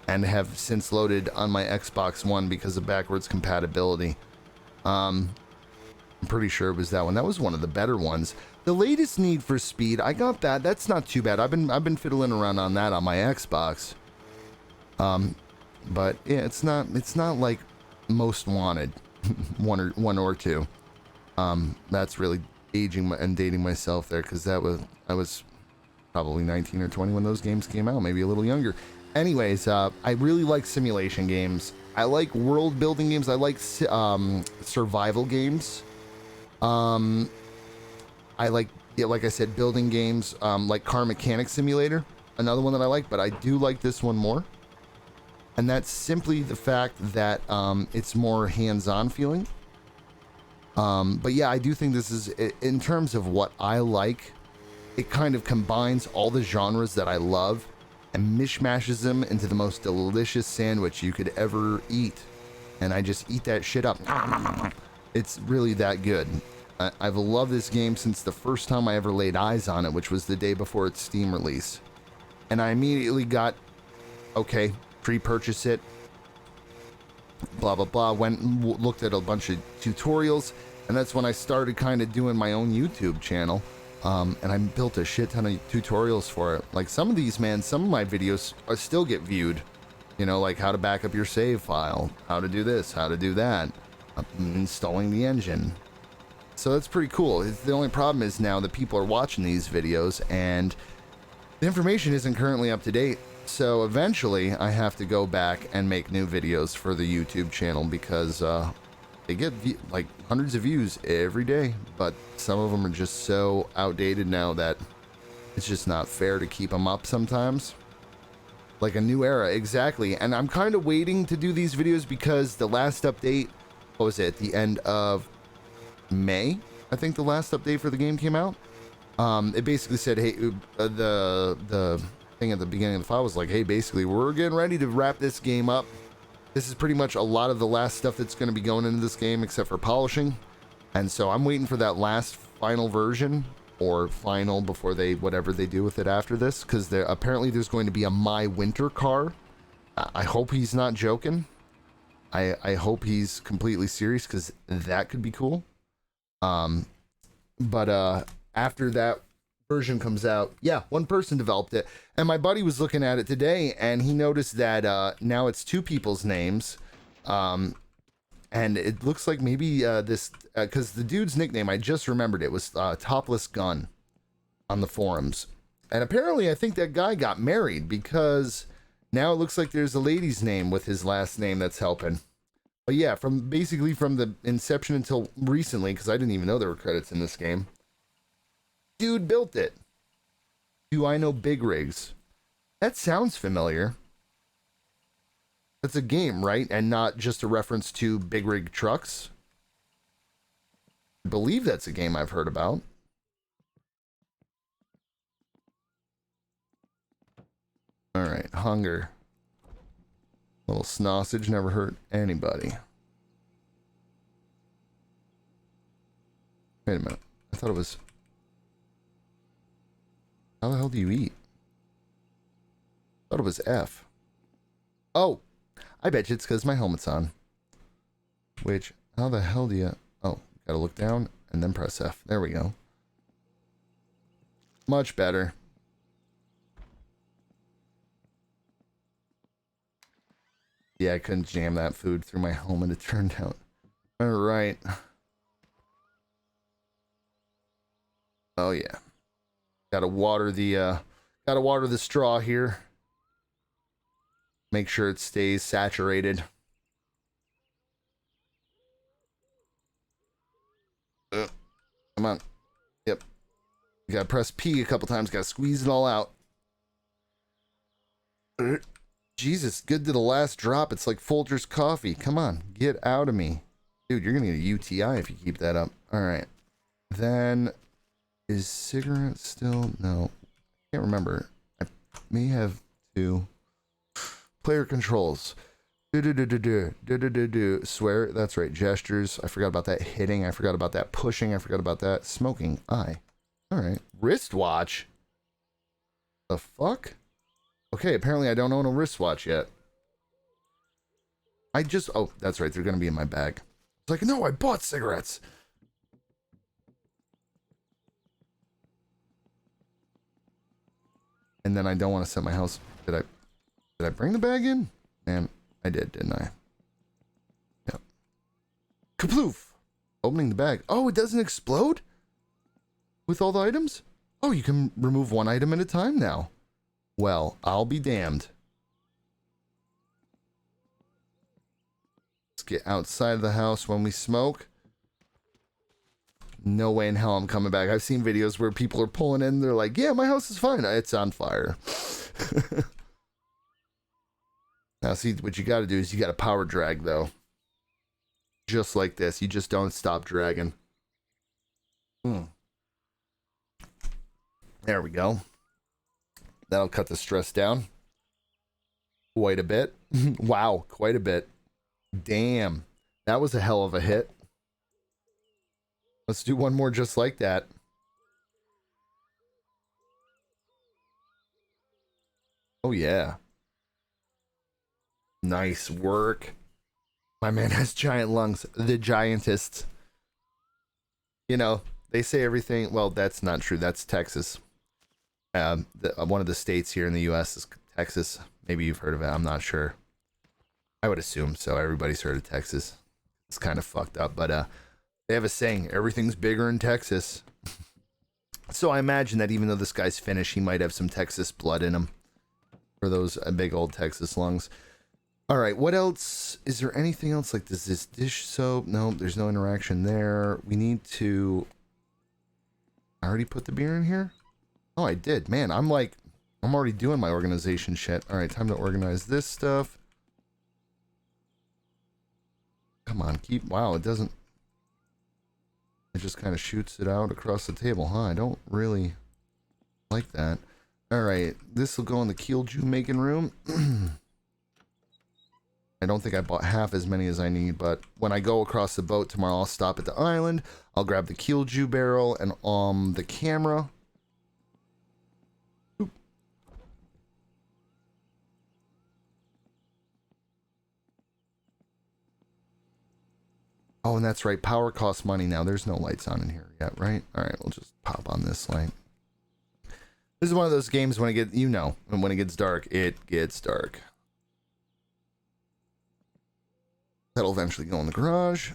Speaker 2: and have since loaded on my Xbox One because of backwards compatibility. I'm pretty sure it was that one. That was one of the better ones. The latest Need for Speed, I got that. That's not too bad. I've been fiddling around on that on my Xbox. But yeah, it's not like Most Wanted, one or two. That's really aging and dating myself there, because I was probably 19 or 20 when those games came out, maybe a little younger. Anyways, I really like simulation games. I like world building games. I like survival games. I like, yeah, like I said, building games, like Car Mechanic Simulator, another one that I like, but I do like this one more. And that's simply the fact that it's more hands-on feeling. But yeah, I do think this is, in terms of what I like, it kind of combines all the genres that I love and mishmashes them into the most delicious sandwich you could ever eat. And I just eat that shit up. It's really that good. I've loved this game since the first time I ever laid eyes on it, which was the day before its Steam release. And I immediately got, okay, pre-purchase it, blah, blah, blah. Went and looked at a bunch of tutorials, and that's when I started kind of doing my own YouTube channel. And I built a shit ton of tutorials for it. Like some of these, man, some of my videos still get viewed. You know, like how to back up your save file, how to do this, how to do that, installing the engine. So that's pretty cool. The only problem is now that people are watching these videos and the information isn't currently up to date. So eventually I have to go back and make new videos for the YouTube channel because they get like hundreds of views every day, but some of them are just so outdated now that it's just not fair to keep them up sometimes. Like a new era, exactly. And I'm kind of waiting to do these videos because the last update, what was it, at the end of May? I think the last update for the game came out. It basically said, hey, the thing at the beginning of the file was like, hey, basically, we're getting ready to wrap this game up. This is pretty much a lot of the last stuff that's going to be going into this game, except for polishing. And so I'm waiting for that last final version, or final before they, whatever they do with it after this, because apparently there's going to be a My Winter car. I hope he's not joking. I hope he's completely serious, because that could be cool. But after that version comes out, yeah, one person developed it, and my buddy was looking at it today, and he noticed that now it's two people's names, and it looks like maybe this, because the dude's nickname, I just remembered it, was Topless Gun on the forums, and apparently I think that guy got married, because now it looks like there's a lady's name with his last name that's helping. But yeah, from the inception until recently, because I didn't even know there were credits in this game, dude built it. Do I know Big Rigs? That sounds familiar. That's a game, right? And not just a reference to Big Rig trucks. I believe that's a game I've heard about. Alright, hunger. Little sausage never hurt anybody. Wait a minute. I thought it was... How the hell do you eat? I thought it was F. Oh! I bet you it's because my helmet's on. Which, how the hell do you... Oh, gotta look down and then press F. There we go. Much better. Yeah, I couldn't jam that food through my helmet, it turned out. Alright. Oh yeah. Gotta water the straw here. Make sure it stays saturated. Come on. Yep. You gotta press P a couple times, gotta squeeze it all out. Jesus, good to the last drop. It's like Folgers coffee. Come on, get out of me. Dude, you're gonna get a UTI if you keep that up. Alright. Then, is cigarette still? No. Can't remember. I may have to. Player controls. Swear, that's right. Gestures. I forgot about that. Hitting. I forgot about that. Pushing. I forgot about that. Smoking. Aye. Alright. Wristwatch. The fuck? Okay, apparently I don't own a wristwatch yet. Oh, that's right. They're gonna be in my bag. It's like, no, I bought cigarettes. And then I don't want to set my house. Did I bring the bag in? Man, I did, didn't I? Yep. Kaploof! Opening the bag. Oh, it doesn't explode? With all the items? Oh, you can remove one item at a time now. Well, I'll be damned. Let's get outside of the house when we smoke. No way in hell I'm coming back. I've seen videos where people are pulling in. They're like, yeah, my house is fine. It's on fire. Now, see, what you got to do is you got to power drag, though. Just like this. You just don't stop dragging. There we go. That'll cut the stress down. Quite a bit. Wow, quite a bit. Damn. That was a hell of a hit. Let's do one more just like that. Oh, yeah. Nice work. My man has giant lungs. The giantest. You know, they say everything. Well, that's not true. That's Texas. One of the states here in the U.S. is Texas. Maybe you've heard of it. I'm not sure. I would assume so. Everybody's heard of Texas. It's kind of fucked up, but they have a saying, everything's bigger in Texas. So I imagine that even though this guy's Finnish, he might have some Texas blood in him. For those big old Texas lungs. All right, what else? Is there anything else? Like, does this dish soap? No, there's no interaction there. We need to... I already put the beer in here? Oh, I did. Man, I'm already doing my organization shit. All right, time to organize this stuff. Come on, wow, it doesn't... It just kind of shoots it out across the table, huh? I don't really like that. All right, this will go in the Keelju making room. I don't think I bought half as many as I need, but when I go across the boat tomorrow, I'll stop at the island. I'll grab the Keelju barrel and the camera. Oop. Oh, and that's right. Power costs money now. There's no lights on in here yet, right? All right, we'll just pop on this light. This is one of those games when when it gets dark, it gets dark. That'll eventually go in the garage.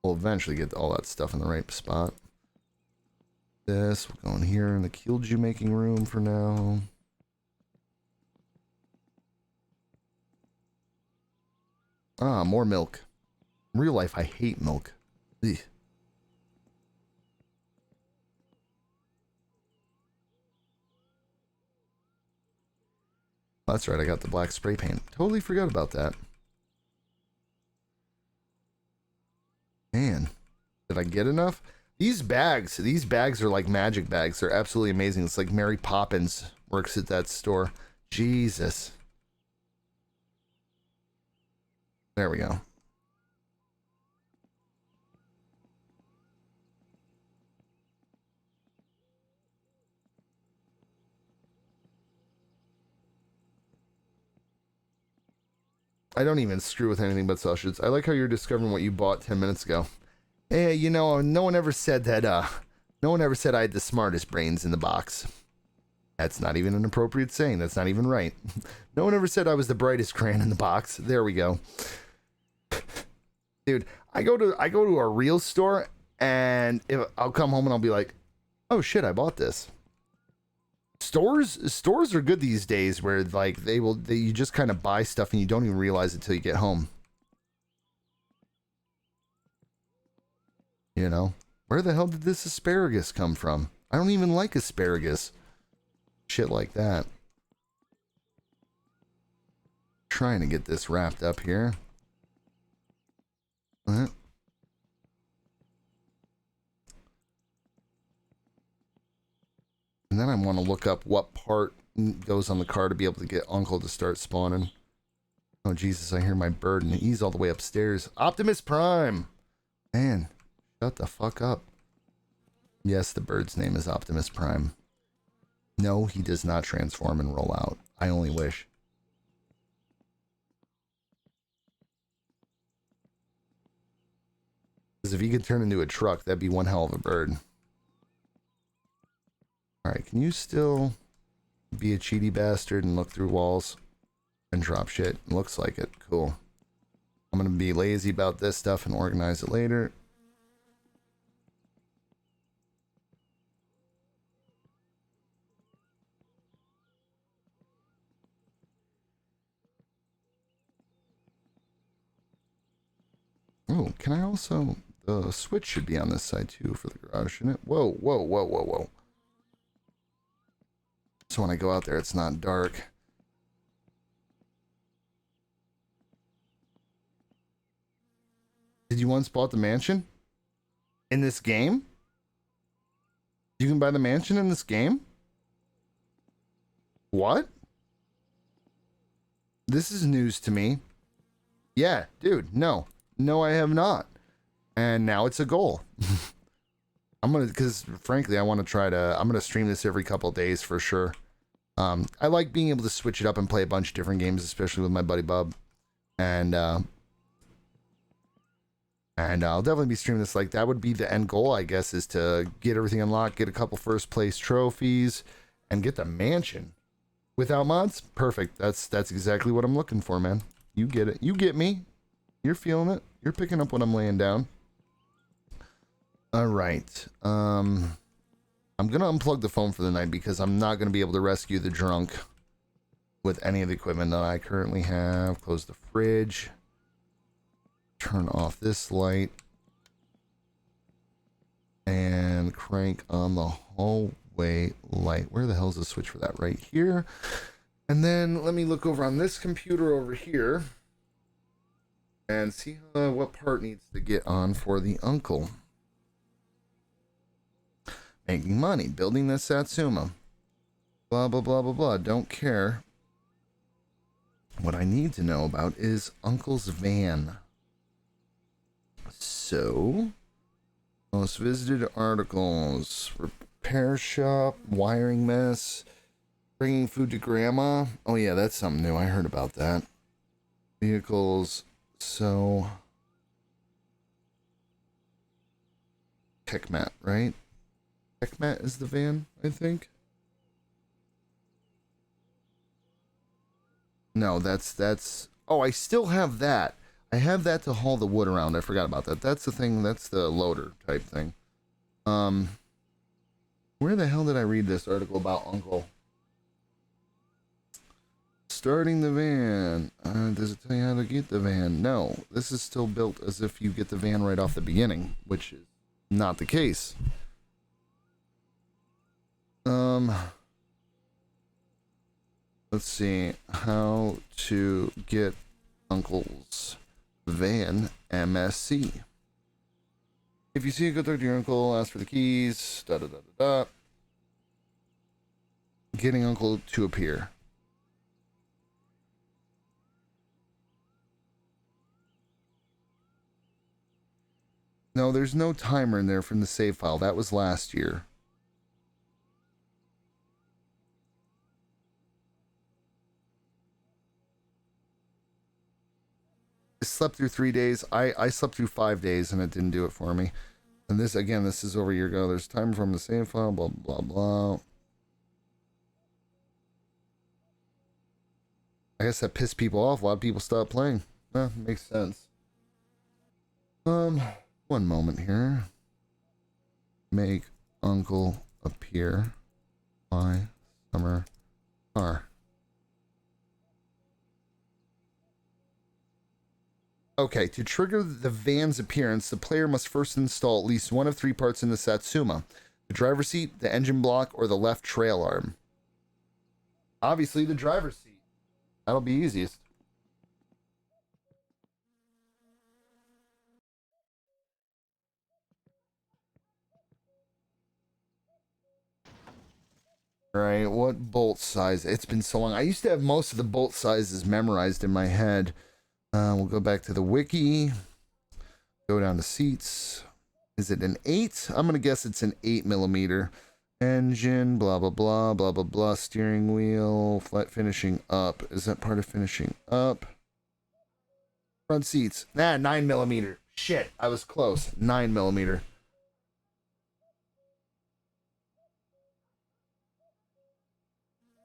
Speaker 2: We'll eventually get all that stuff in the right spot. This will go in here in the Keelju making room for now. Ah, more milk. In real life, I hate milk. Ugh. That's right, I got the black spray paint. Totally forgot about that. Man, did I get enough? These bags are like magic bags. They're absolutely amazing. It's like Mary Poppins works at that store. Jesus. There we go. I don't even screw with anything but sausage. I like how you're discovering what you bought 10 minutes ago. Hey, you know, no one ever said that, no one ever said I had the smartest brains in the box. That's not even an appropriate saying. That's not even right. No one ever said I was the brightest crayon in the box. There we go. Dude, I go to a real store, and if I'll come home and I'll be like, oh shit, I bought this. Stores are good these days, where like you just kind of buy stuff and you don't even realize it till you get home. You know, where the hell did this asparagus come from? I don't even like asparagus. Shit like that. Trying to get this wrapped up here. And then I want to look up what part goes on the car to be able to get Uncle to start spawning. Oh, Jesus, I hear my bird, and he's all the way upstairs. Optimus Prime! Man, shut the fuck up. Yes, the bird's name is Optimus Prime. No, he does not transform and roll out. I only wish. Because if he could turn into a truck, that'd be one hell of a bird. Alright, can you still be a cheaty bastard and look through walls and drop shit? Looks like it. Cool. I'm gonna be lazy about this stuff and organize it later. Oh, can I also... The switch should be on this side too for the garage, shouldn't it? Whoa, whoa, whoa, whoa, whoa. So when I go out there, it's not dark. Did you once bought the mansion? In this game? You can buy the mansion in this game? What? This is news to me. Yeah, dude, no. No, I have not. And now it's a goal. I'm gonna, because frankly, I want to try to, I'm gonna stream this every couple of days for sure. I like being able to switch it up and play a bunch of different games, especially with my buddy Bub. And I'll definitely be streaming this. Like, that would be the end goal, I guess, is to get everything unlocked, get a couple first place trophies, and get the mansion. Without mods? Perfect. That's exactly what I'm looking for, man. You get it. You get me. You're feeling it. You're picking up what I'm laying down. All right. I'm going to unplug the phone for the night because I'm not going to be able to rescue the drunk with any of the equipment that I currently have. Close the fridge. Turn off this light. And crank on the hallway light. Where the hell is the switch for that? Right here. And then let me look over on this computer over here. And see what part needs to get on for the uncle. Making money, building the Satsuma. Blah, blah, blah, blah, blah. Don't care. What I need to know about is Uncle's van. So, most visited articles. Repair shop, wiring mess, bringing food to grandma. Oh yeah, that's something new. I heard about that. Vehicles. So, TechMat, right? TechMat is the van, I think. No, that's. Oh, I still have that. I have that to haul the wood around. I forgot about that. That's the thing. That's the loader type thing. Where the hell did I read this article about Uncle? Starting the van. Does it tell you how to get the van? No. This is still built as if you get the van right off the beginning, which is not the case. Let's see. How to get Uncle's van MSC. If you see a good talk to your uncle, ask for the keys. Da da da da da. Getting Uncle to appear. No, there's no timer in there from the save file. That was last year. slept through 3 days. I slept through 5 days and it didn't do it for me. And this, again, this is over a year ago. There's time from the same file, blah, blah, blah. I guess that pissed people off. A lot of people stopped playing. Makes sense. One moment here. Make uncle appear. My summer car. Okay, to trigger the van's appearance, the player must first install at least one of 3 parts in the Satsuma: the driver's seat, the engine block, or the left trail arm. Obviously, the driver's seat. That'll be easiest. All right, what bolt size? It's been so long. I used to have most of the bolt sizes memorized in my head. We'll go back to the wiki. Go down to seats. Is it an 8? I'm going to guess it's an 8mm. Engine, blah, blah, blah, blah, blah, blah. Steering wheel, flat finishing up. Is that part of finishing up? Front seats. 9mm. Shit, I was close. 9mm.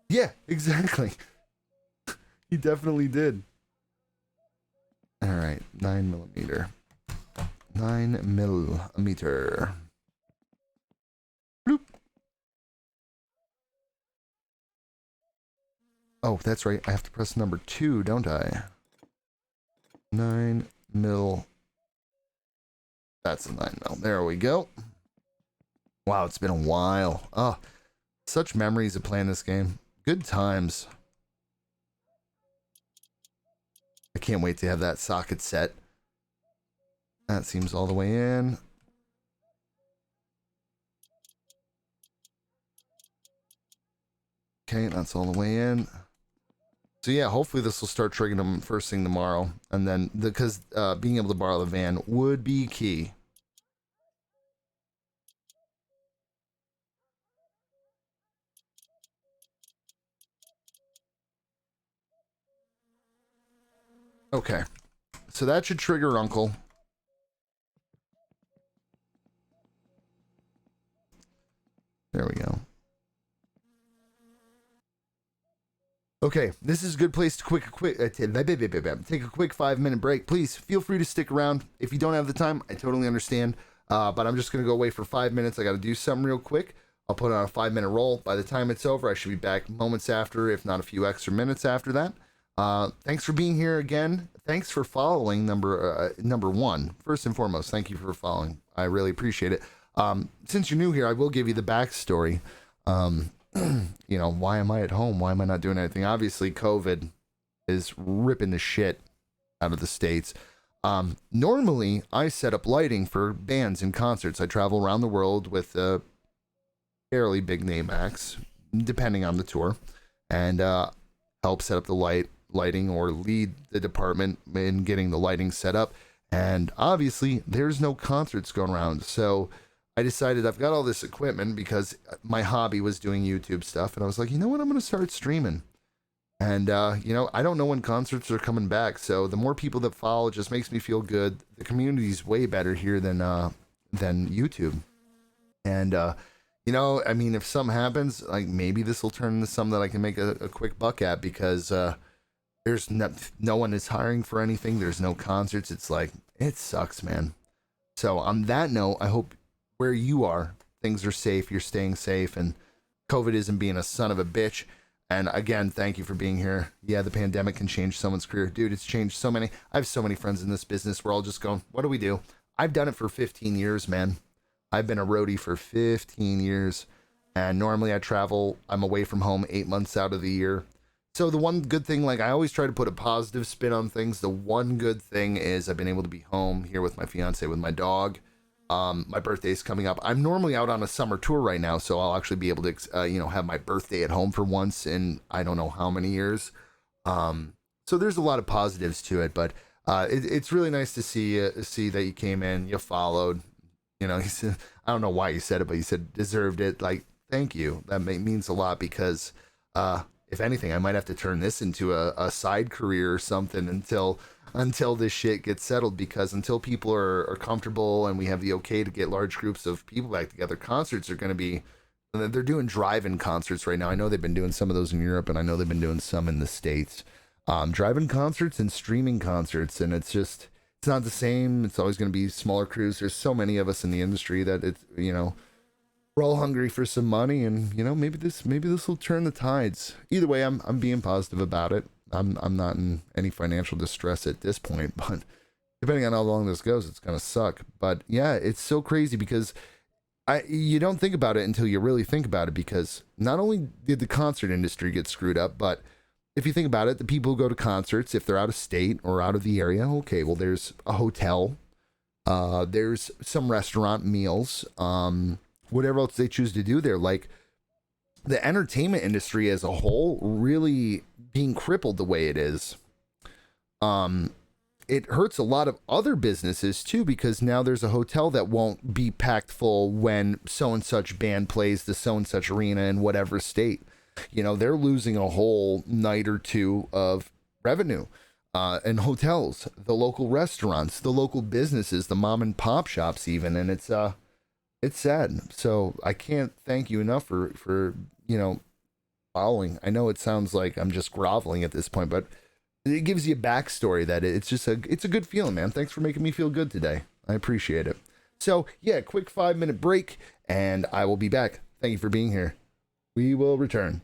Speaker 2: Yeah, exactly. He definitely did. All right, 9mm. 9mm. Bloop. Oh, that's right. I have to press number 2, don't I? 9mm. That's a 9mm. There we go. Wow, it's been a while. Oh, such memories of playing this game. Good times. I can't wait to have that socket set. That seems all the way in. Okay, that's all the way in. So yeah, hopefully this will start triggering them first thing tomorrow. And then, because being able to borrow the van would be key. Okay. So that should trigger Uncle. There we go. Okay, this is a good place to take a quick 5-minute break. Please feel free to stick around. If you don't have the time, I totally understand. But I'm just going to go away for 5 minutes. I got to do something real quick. I'll put on a 5-minute roll. By the time it's over, I should be back moments after, if not a few extra minutes after that. Thanks for being here again. Thanks for following number 1. First and foremost, thank you for following. I really appreciate it. Since you're new here, I will give you the backstory. You know, why am I at home? Why am I not doing anything? Obviously, COVID is ripping the shit out of the States. Normally, I set up lighting for bands and concerts. I travel around the world with fairly big name acts, depending on the tour, and help set up the lighting or lead the department in getting the lighting set up. And obviously, there's no concerts going around, so I decided I've got all this equipment because my hobby was doing YouTube stuff, and I was like, you know what, I'm going to start streaming. And, you know, I don't know when concerts are coming back, so the more people that follow just makes me feel good. The community's way better here than YouTube. And, you know, I mean, if something happens, like, maybe this will turn into something that I can make a quick buck at, because there's no one is hiring for anything. There's no concerts. It's like, it sucks, man. So on that note, I hope where you are, things are safe, you're staying safe, and COVID isn't being a son of a bitch. And again, thank you for being here. Yeah, the pandemic can change someone's career. Dude, it's changed so many. I have so many friends in this business. We're all just going, what do we do? I've done it for 15 years, man. I've been a roadie for 15 years. And normally I travel, I'm away from home 8 months out of the year. So the one good thing, like, I always try to put a positive spin on things. The one good thing is I've been able to be home here with my fiance, with my dog. My birthday's coming up. I'm normally out on a summer tour right now, so I'll actually be able to, you know, have my birthday at home for once in I don't know how many years. So there's a lot of positives to it, but it's really nice to see that you came in, you followed. You know, he said, I don't know why you said it, but you said deserved it. Like, thank you. That means a lot, because if anything, I might have to turn this into a side career or something until this shit gets settled, because until people are comfortable and we have the okay to get large groups of people back together, concerts are going to be, they're doing drive-in concerts right now. I know they've been doing some of those in Europe, and I know they've been doing some in the States. Drive-in concerts and streaming concerts, and it's not the same. It's always going to be smaller crews. There's so many of us in the industry that it's, we're all hungry for some money, and maybe this will turn the tides. Either way, I'm being positive about it. I'm not in any financial distress at this point, but depending on how long this goes, it's gonna suck. But yeah, it's so crazy because you don't think about it until you really think about it, because not only did the concert industry get screwed up, but if you think about it, the people who go to concerts, if they're out of state or out of the area, okay, well, there's a hotel, there's some restaurant meals, whatever else they choose to do there. Like, the entertainment industry as a whole really being crippled the way it is, it hurts a lot of other businesses too, because now there's a hotel that won't be packed full when so and such band plays the so and such arena in whatever state. They're losing a whole night or two of revenue. And hotels, the local restaurants, the local businesses, the mom and pop shops even, and it's sad. So I can't thank you enough for following. I know it sounds like I'm just groveling at this point, but it gives you a backstory that it's a good feeling, man. Thanks for making me feel good today. I appreciate it. So yeah, quick 5-minute break, and I will be back. Thank you for being here. We will return.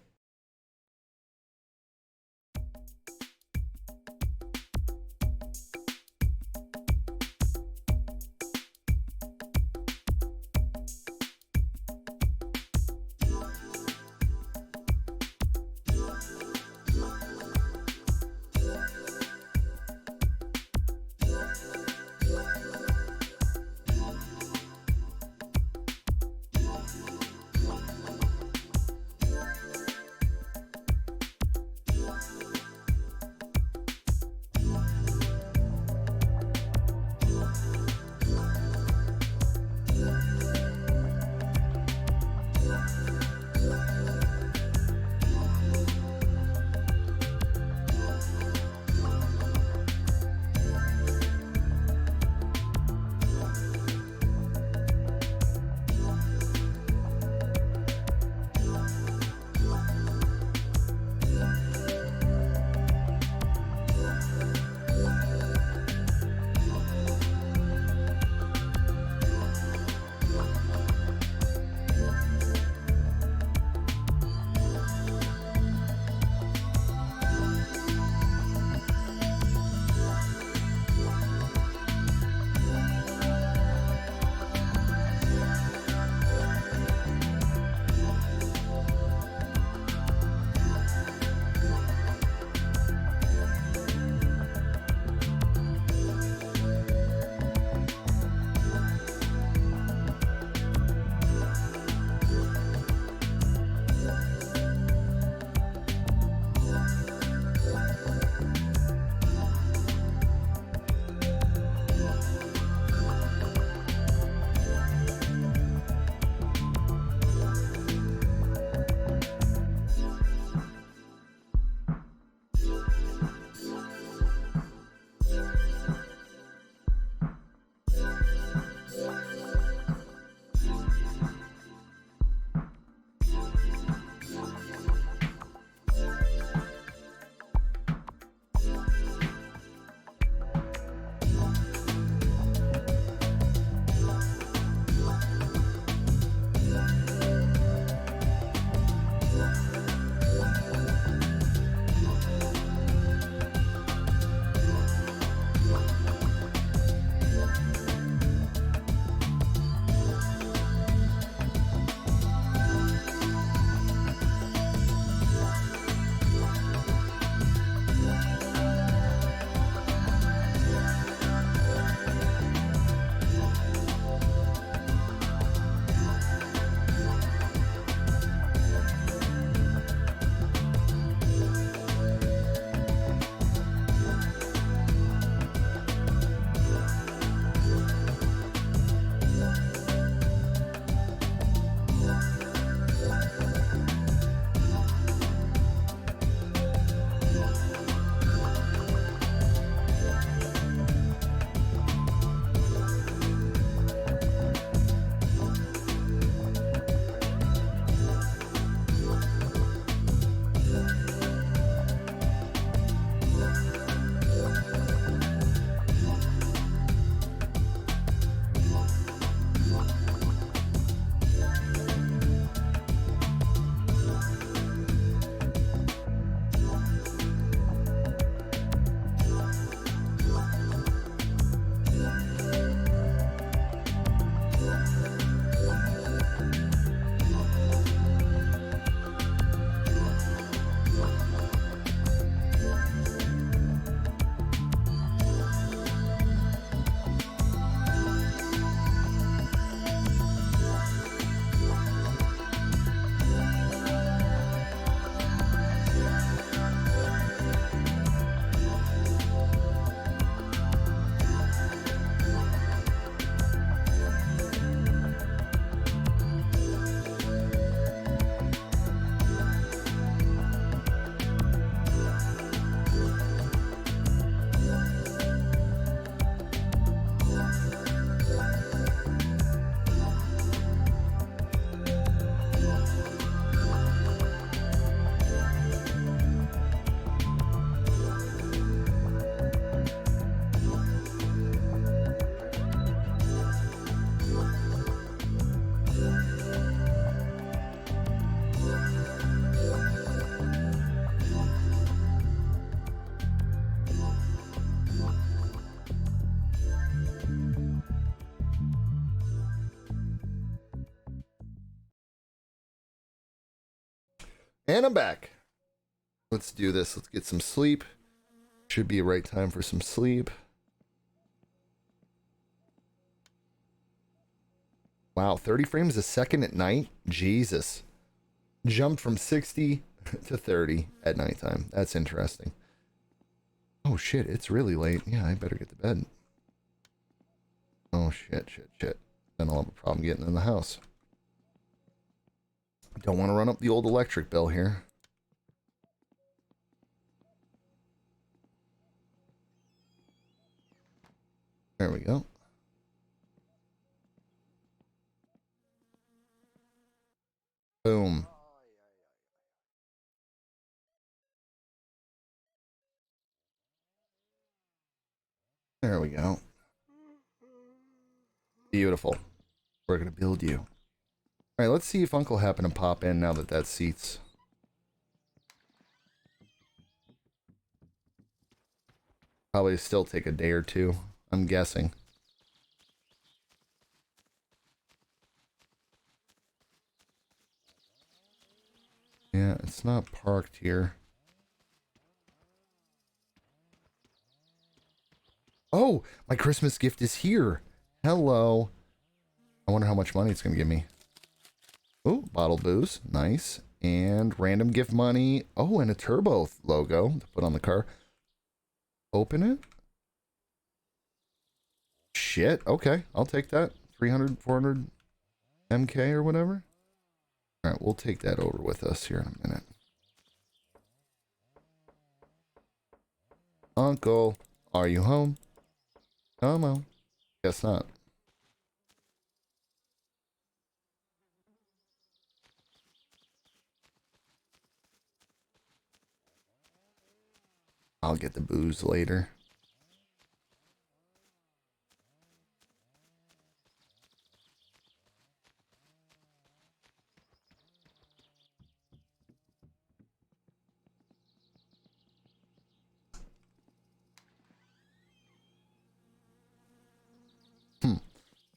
Speaker 2: And I'm back. Let's do this. Let's get some sleep. Should be a right time for some sleep. Wow, 30 frames a second at night? Jesus. Jumped from 60 to 30 at nighttime. That's interesting. Oh shit, it's really late. Yeah, I better get to bed. Oh shit. Then I'll have a problem getting in the house. Don't want to run up the old electric bill here. There we go. Boom. There we go. Beautiful. We're going to build you. Alright, let's see if Uncle happened to pop in now that that seat's... Probably still take a day or two, I'm guessing. Yeah, it's not parked here. Oh, my Christmas gift is here. Hello. I wonder how much money it's going to give me. Oh, bottled booze. Nice. And random gift money. Oh, and a turbo logo to put on the car. Open it. Shit. Okay, I'll take that. 300, 400 MK or whatever. All right, we'll take that over with us here in a minute. Uncle, are you home? Come on. Guess not. I'll get the booze later.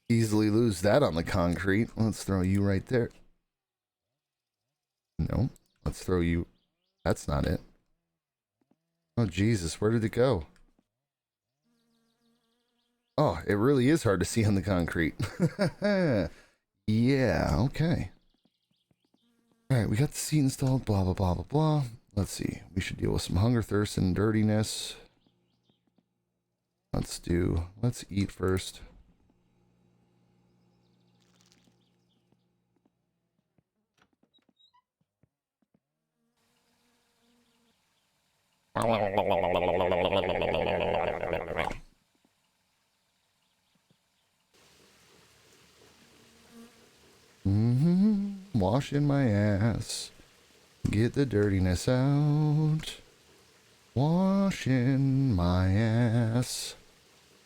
Speaker 2: Easily lose that on the concrete. Let's throw you right there. No, let's throw you. That's not it. Oh, Jesus, where did it go? Oh, it really is hard to see on the concrete. Yeah, okay. Alright, we got the seat installed, blah, blah, blah, blah, blah. Let's see. We should deal with some hunger, thirst, and dirtiness. Let's eat first. Washing my ass. Get the dirtiness out. Washing my ass.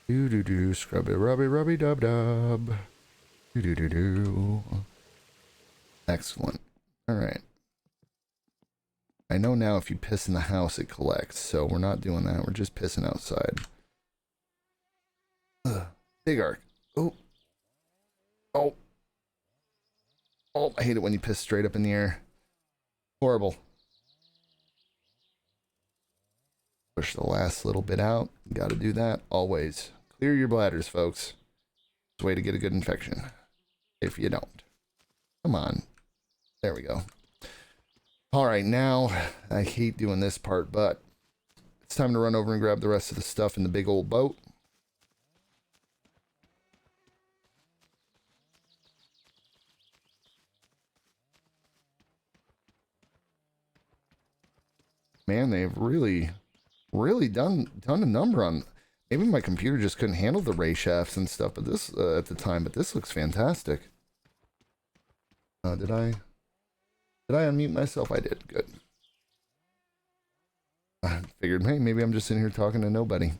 Speaker 2: Do do do. Scrubby rubby rubby dub dub. Do do do do. Excellent. Alright. I know now if you piss in the house it collects, so we're not doing that. We're just pissing outside. Ugh. Big arc. Oh. Oh. Oh, I hate it when you piss straight up in the air. Horrible. Push the last little bit out. Gotta do that, always. Clear your bladders, folks. It's a way to get a good infection. If you don't. Come on. There we go. Alright, now, I hate doing this part, but it's time to run over and grab the rest of the stuff in the big old boat. Man, they've really done a number on. Maybe my computer just couldn't handle the ray shafts and stuff, but this at the time. But this looks fantastic. Did I unmute myself? I did. Good. I figured, hey, maybe I'm just sitting here talking to nobody.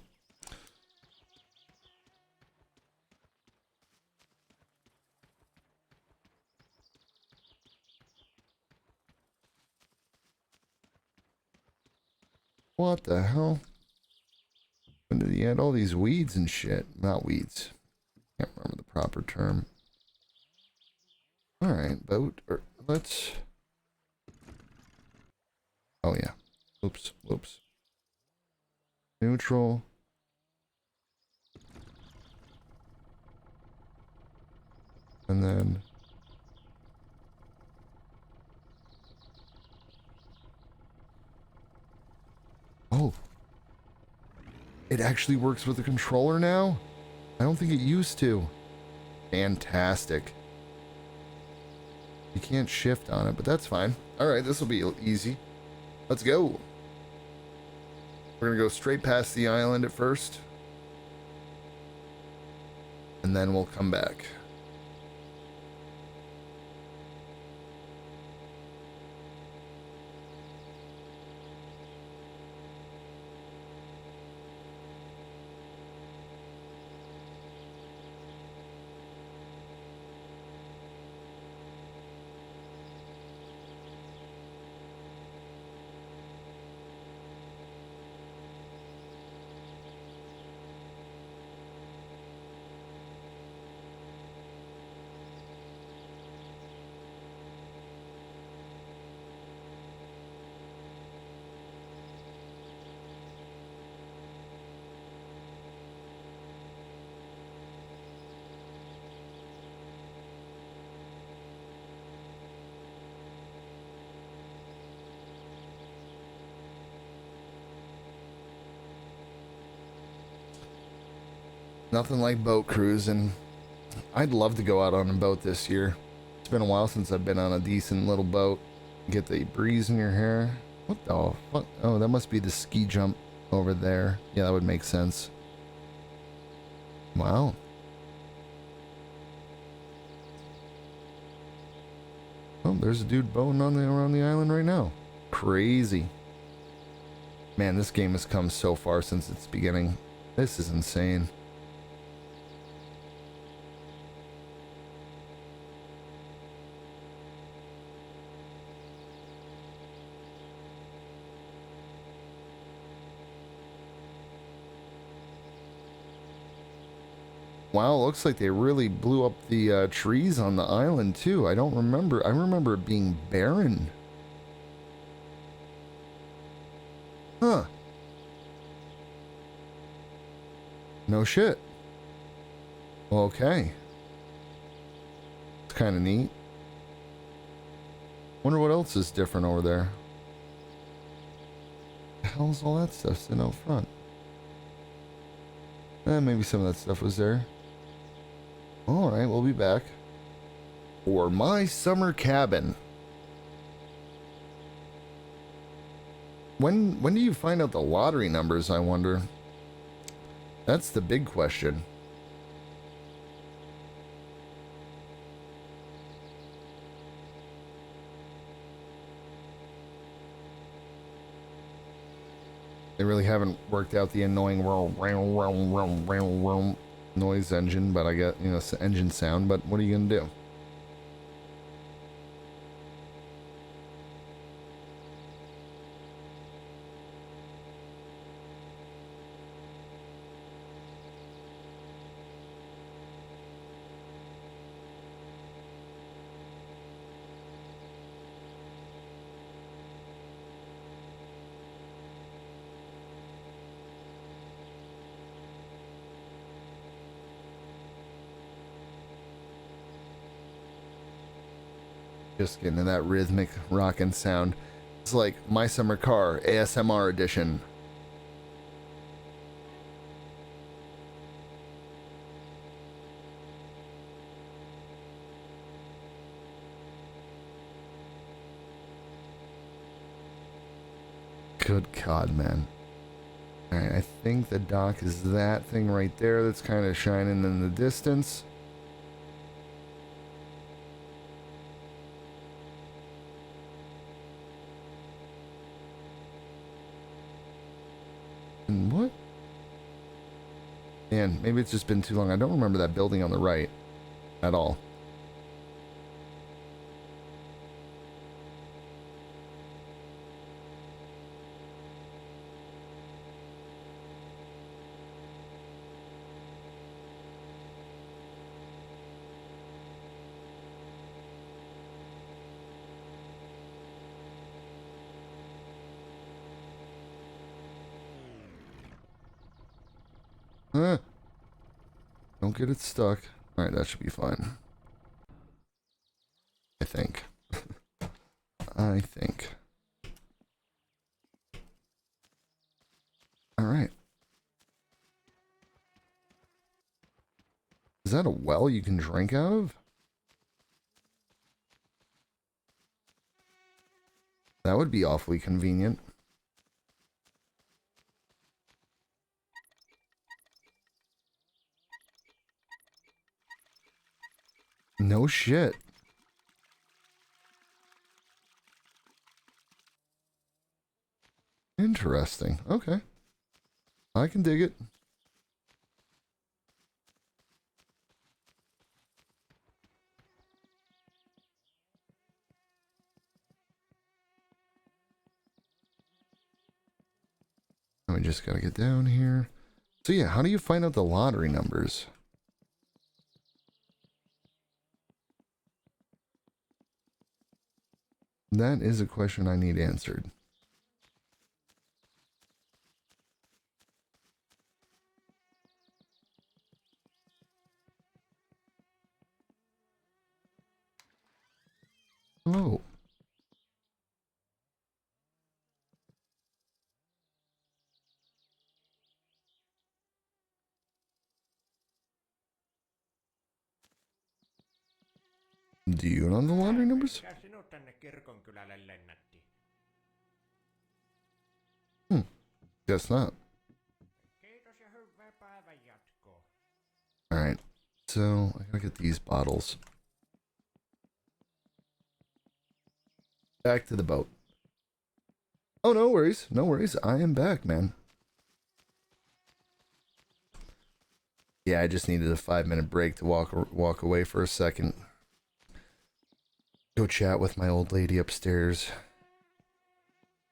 Speaker 2: What the hell? When did he add all these weeds and shit? Not weeds. Can't remember the proper term. Alright, boat. Let's... Oh yeah. Oops. Whoops. Neutral. And then oh, it actually works with the controller now? I don't think it used to. Fantastic. You can't shift on it, but that's fine. Alright, this will be easy. Let's go. We're gonna go straight past the island at first. And then we'll come back. Nothing like boat cruising. I'd love to go out on a boat this year. It's been a while since I've been on a decent little boat. Get the breeze in your hair. What the fuck? Oh, that must be the ski jump over there. Yeah, that would make sense. Wow. Oh, there's a dude boating on around the island right now. Crazy. Man, this game has come so far since its beginning. This is insane. Wow, looks like they really blew up the trees on the island too. I don't remember. I remember it being barren. Huh. No shit. Okay. It's kind of neat. Wonder what else is different over there. The hell's all that stuff sitting out front? Maybe some of that stuff was there. Alright, we'll be back. For my summer cabin. When do you find out the lottery numbers, I wonder? That's the big question. They really haven't worked out the annoying noise engine, but I get, you know, engine sound, but what are you gonna do? Just getting to that rhythmic rockin' sound. It's like My Summer Car ASMR edition. Good God, man. Alright, I think the dock is that thing right there that's kind of shining in the distance. And what? Man, maybe it's just been too long. I don't remember that building on the right at all. Don't get it stuck. Alright, that should be fine. I think. I think. Alright. Is that a well you can drink out of? That would be awfully convenient. No shit. Interesting. Okay. I can dig it. We just gotta get down here. So yeah, how do you find out the lottery numbers? That is a question I need answered. Hello. Do you know the lottery numbers? Guess not. Alright. So, I gotta get these bottles. Back to the boat. Oh, no worries. No worries. I am back, man. Yeah, I just needed a 5-minute break to walk away for a second. Go chat with my old lady upstairs.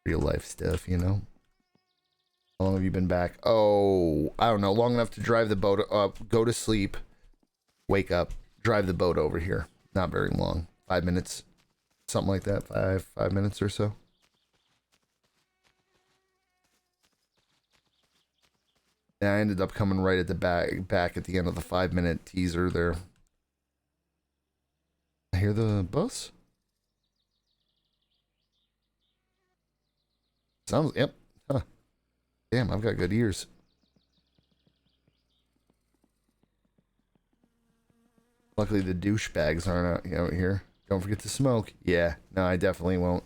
Speaker 2: Real life stuff, you know? How long have you been back? Oh, I don't know. Long enough to drive the boat up, go to sleep, wake up, drive the boat over here. Not very long. 5 minutes. Something like that. Five minutes or so. Yeah, I ended up coming right at the back at the end of the 5-minute teaser there. I hear the bus? Sounds, yep. Huh. Damn, I've got good ears. Luckily the douchebags aren't out here. Don't forget to smoke. Yeah, no, I definitely won't.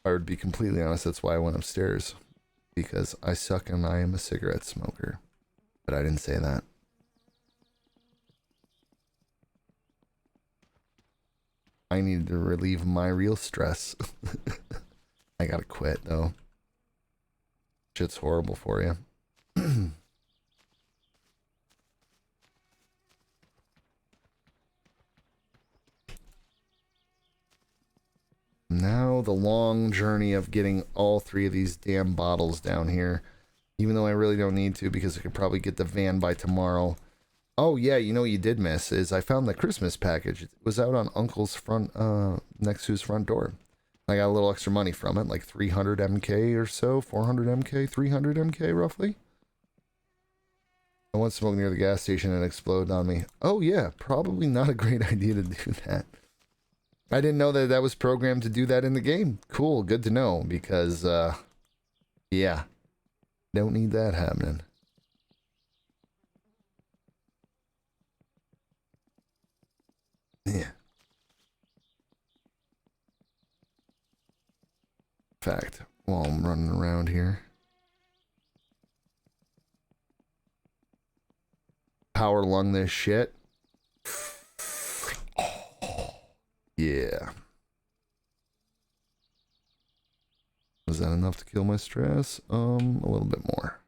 Speaker 2: I would be completely honest, that's why I went upstairs. Because I suck and I am a cigarette smoker. But I didn't say that. I needed to relieve my real stress. I gotta quit, though. Shit's horrible for you. Now the long journey of getting all 3 of these damn bottles down here. Even though I really don't need to because I could probably get the van by tomorrow. Oh yeah, you know what you did miss is I found the Christmas package. It was out on Uncle's front, next to his front door. I got a little extra money from it, like 300 MK or so, 400 MK, 300 MK roughly. I once smoked near the gas station and exploded on me. Oh yeah, probably not a great idea to do that. I didn't know that that was programmed to do that in the game. Cool, good to know, because, yeah. Don't need that happening. Yeah. Fact, while I'm running around here. Power lung this shit. Yeah. Was that enough to kill my stress? A little bit more.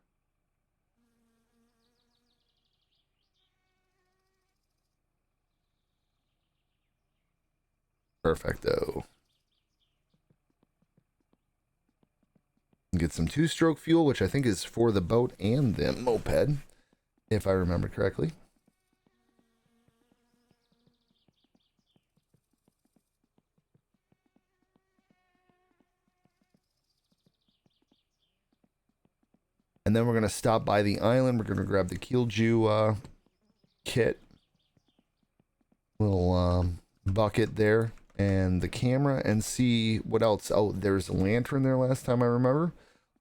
Speaker 2: Perfecto. Get some 2-stroke fuel, which I think is for the boat and the moped, if I remember correctly. And then we're going to stop by the island. We're going to grab the Keelju kit. Little bucket there. And the camera and see what else. Oh, there's a lantern there last time I remember.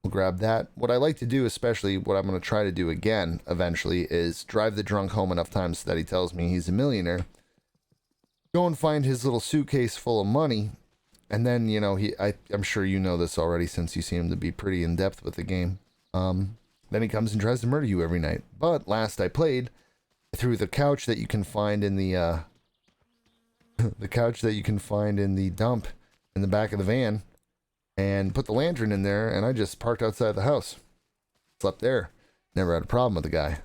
Speaker 2: We'll grab that. What I like to do, especially what I'm going to try to do again eventually, is drive the drunk home enough times so that he tells me he's a millionaire. Go and find his little suitcase full of money. And then, you know, I'm sure you know this already since you seem to be pretty in depth with the game. Then he comes and tries to murder you every night. But last I played, I threw the couch that you can find in the the couch that you can find in the dump in the back of the van and put the lantern in there, and I just parked outside the house. Slept there. Never had a problem with the guy.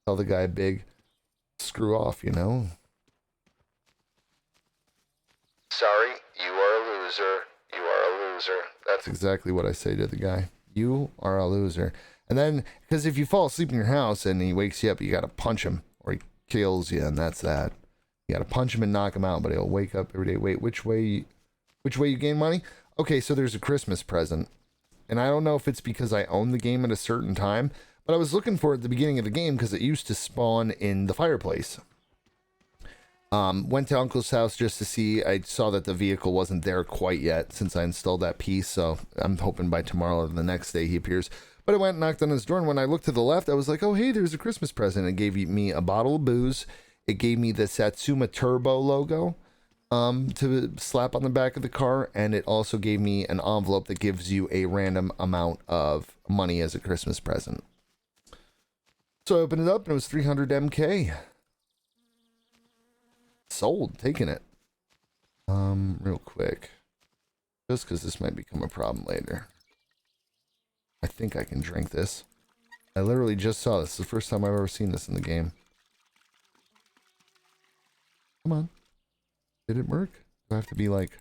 Speaker 2: Tell the guy big screw off, you know. Sorry, you are a loser. You are a loser. That's exactly what I say to the guy. You are a loser. And then, because if you fall asleep in your house and he wakes you up, you got to punch him or he kills you, and that's that. You got to punch him and knock him out, but he'll wake up every day. Wait, which way you gain money? Okay, so there's a Christmas present. And I don't know if it's because I own the game at a certain time, but I was looking for it at the beginning of the game because it used to spawn in the fireplace. Went to Uncle's house just to see. I saw that the vehicle wasn't there quite yet since I installed that piece, so I'm hoping by tomorrow or the next day he appears. But I went and knocked on his door, and when I looked to the left, I was like, oh, hey, there's a Christmas present. It gave me a bottle of booze. It gave me the Satsuma Turbo logo to slap on the back of the car, and it also gave me an envelope that gives you a random amount of money as a Christmas present. So I opened it up, and it was 300 MK. Sold, taking it. Real quick. Just because this might become a problem later. I think I can drink this. I literally just saw this. It's the first time I've ever seen this in the game. Come on. Did it work? Do I have to be like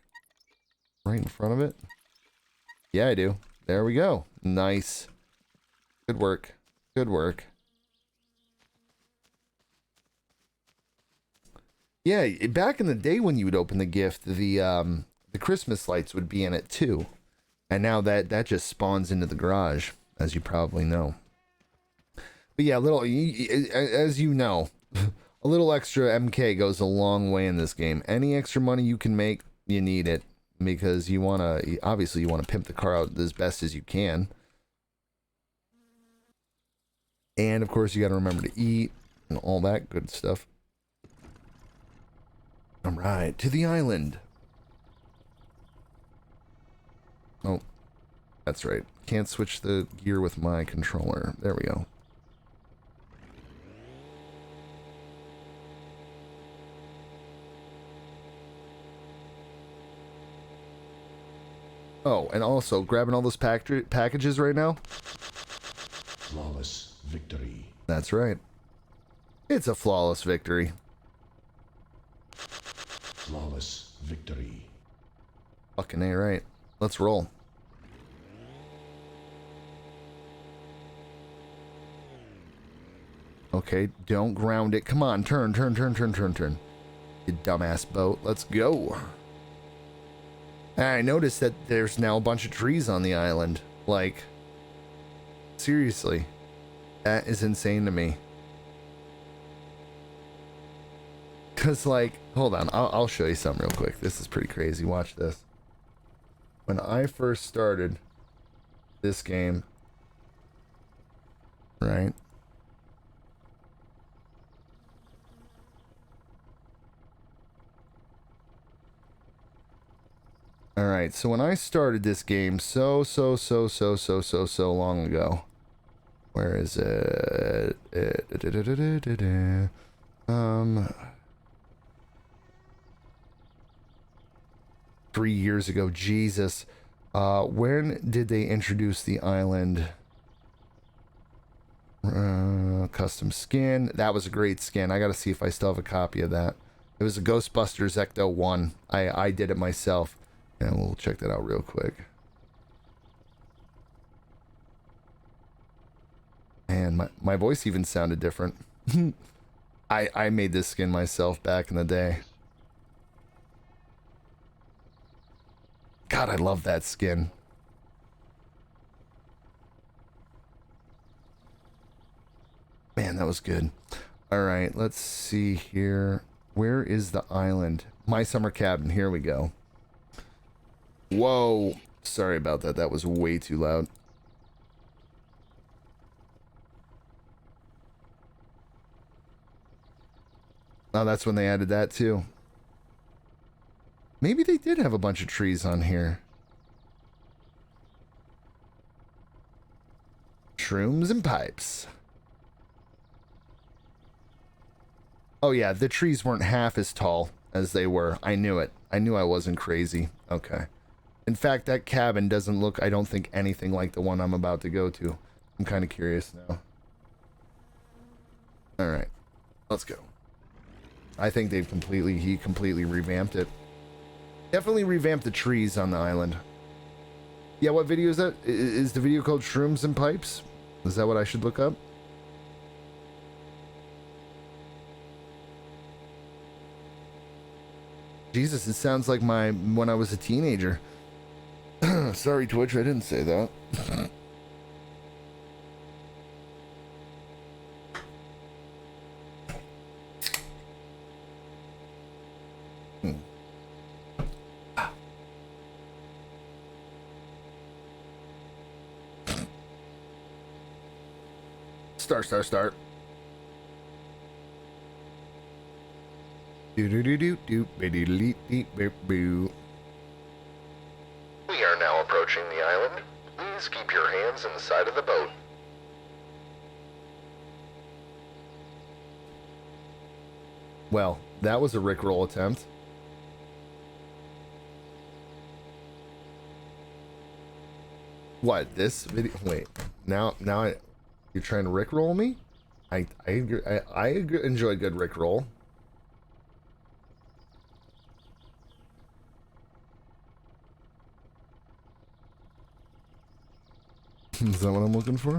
Speaker 2: right in front of it? Yeah, I do. There we go. Nice. Good work. Good work. Yeah, back in the day when you would open the gift, the Christmas lights would be in it too. And now that just spawns into the garage, as you probably know. But yeah, as you know, a little extra MK goes a long way in this game. Any extra money you can make, you need it. Because obviously you want to pimp the car out as best as you can. And of course you got to remember to eat and all that good stuff. Alright, to the island. Oh, that's right. Can't switch the gear with my controller. There we go. Oh, and also grabbing all those packages right now.
Speaker 3: Flawless victory.
Speaker 2: That's right. It's a flawless victory.
Speaker 3: Flawless victory.
Speaker 2: Fucking A, right. Let's roll. Okay, don't ground it. Come on, turn. You dumbass boat. Let's go. And I noticed that there's now a bunch of trees on the island. Like, seriously. That is insane to me. Because, like, hold on. I'll show you something real quick. This is pretty crazy. Watch this. When I first started this game, right? Alright, so when I started this game so long ago, where is it? 3 years ago, Jesus. When did they introduce the island? Custom skin. That was a great skin. I gotta see if I still have a copy of that. It was a Ghostbusters Ecto 1. I did it myself. And we'll check that out real quick. And my voice even sounded different. I made this skin myself back in the day. God, I love that skin. Man, that was good. All right, let's see here. Where is the island? My summer cabin. Here we go. Whoa. Sorry about that. That was way too loud. Oh, that's when they added that too. Maybe they did have a bunch of trees on here. Shrooms and pipes. Oh yeah, the trees weren't half as tall as they were. I knew it. I knew I wasn't crazy. Okay. In fact, that cabin doesn't look, I don't think, anything like the one I'm about to go to. I'm kind of curious now. Alright. Let's go. I think he completely revamped it. Definitely revamped the trees on the island. Yeah, what video is that? Is the video called Shrooms and Pipes? Is that what I should look up? Jesus, it sounds like when I was a teenager. Sorry, Twitch, I didn't say that. Start. We are now approaching the island. Please keep your hands inside of the boat. Well, that was a Rickroll attempt. What, this video? Wait, now you're trying to Rickroll me? I enjoy a good Rickroll. Is that what I'm looking for?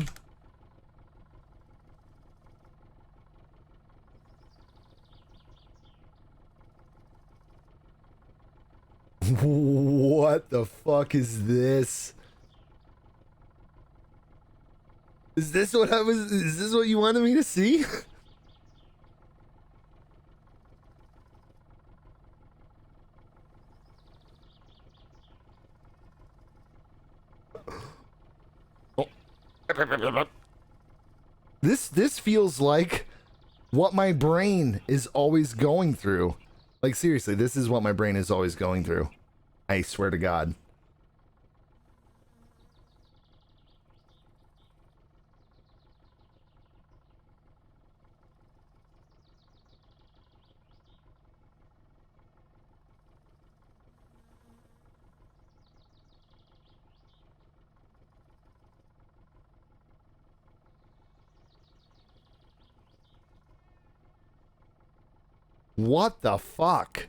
Speaker 2: What the fuck is this? Is this what is this what you wanted me to see? This feels like what my brain is always going through. Like, seriously, this is what my brain is always going through. I swear to God. What the fuck?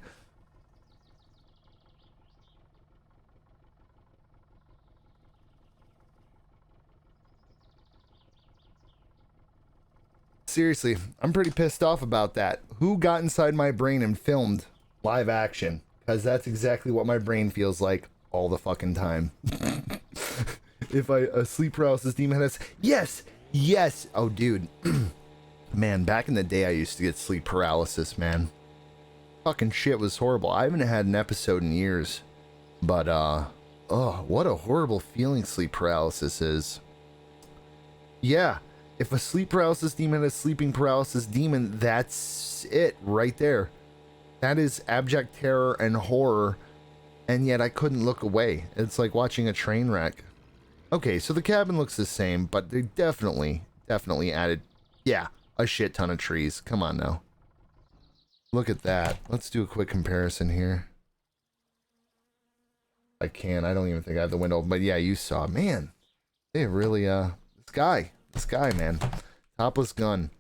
Speaker 2: Seriously, I'm pretty pissed off about that. Who got inside my brain and filmed live action? Because that's exactly what my brain feels like all the fucking time. If a sleep paralysis demon has... Yes! Yes! Oh, dude. Man, back in the day, I used to get sleep paralysis, man. Fucking shit was horrible. I haven't had an episode in years. But, oh, what a horrible feeling sleep paralysis is. Yeah, if a sleep paralysis demon has sleeping paralysis demon, that's it right there. That is abject terror and horror, and yet I couldn't look away. It's like watching a train wreck. Okay, so the cabin looks the same, but they definitely added, yeah, a shit ton of trees. Come on now. Look at that. Let's do a quick comparison here. I don't even think I have the window, but yeah, you saw, man. They really, this guy, man. Topless gun.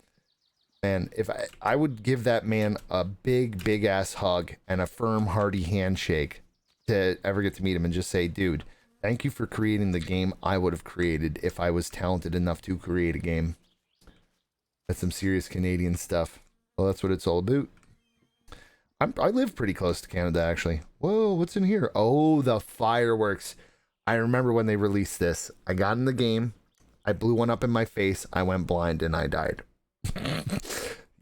Speaker 2: Man, if I would give that man a big ass hug and a firm, hearty handshake to ever get to meet him and just say, dude, thank you for creating the game I would have created if I was talented enough to create a game. That's some serious Canadian stuff. Well, that's what it's all about. I live pretty close to Canada, actually. Whoa, what's in here? Oh, the fireworks. I remember when they released this. I got in the game. I blew one up in my face. I went blind and I died.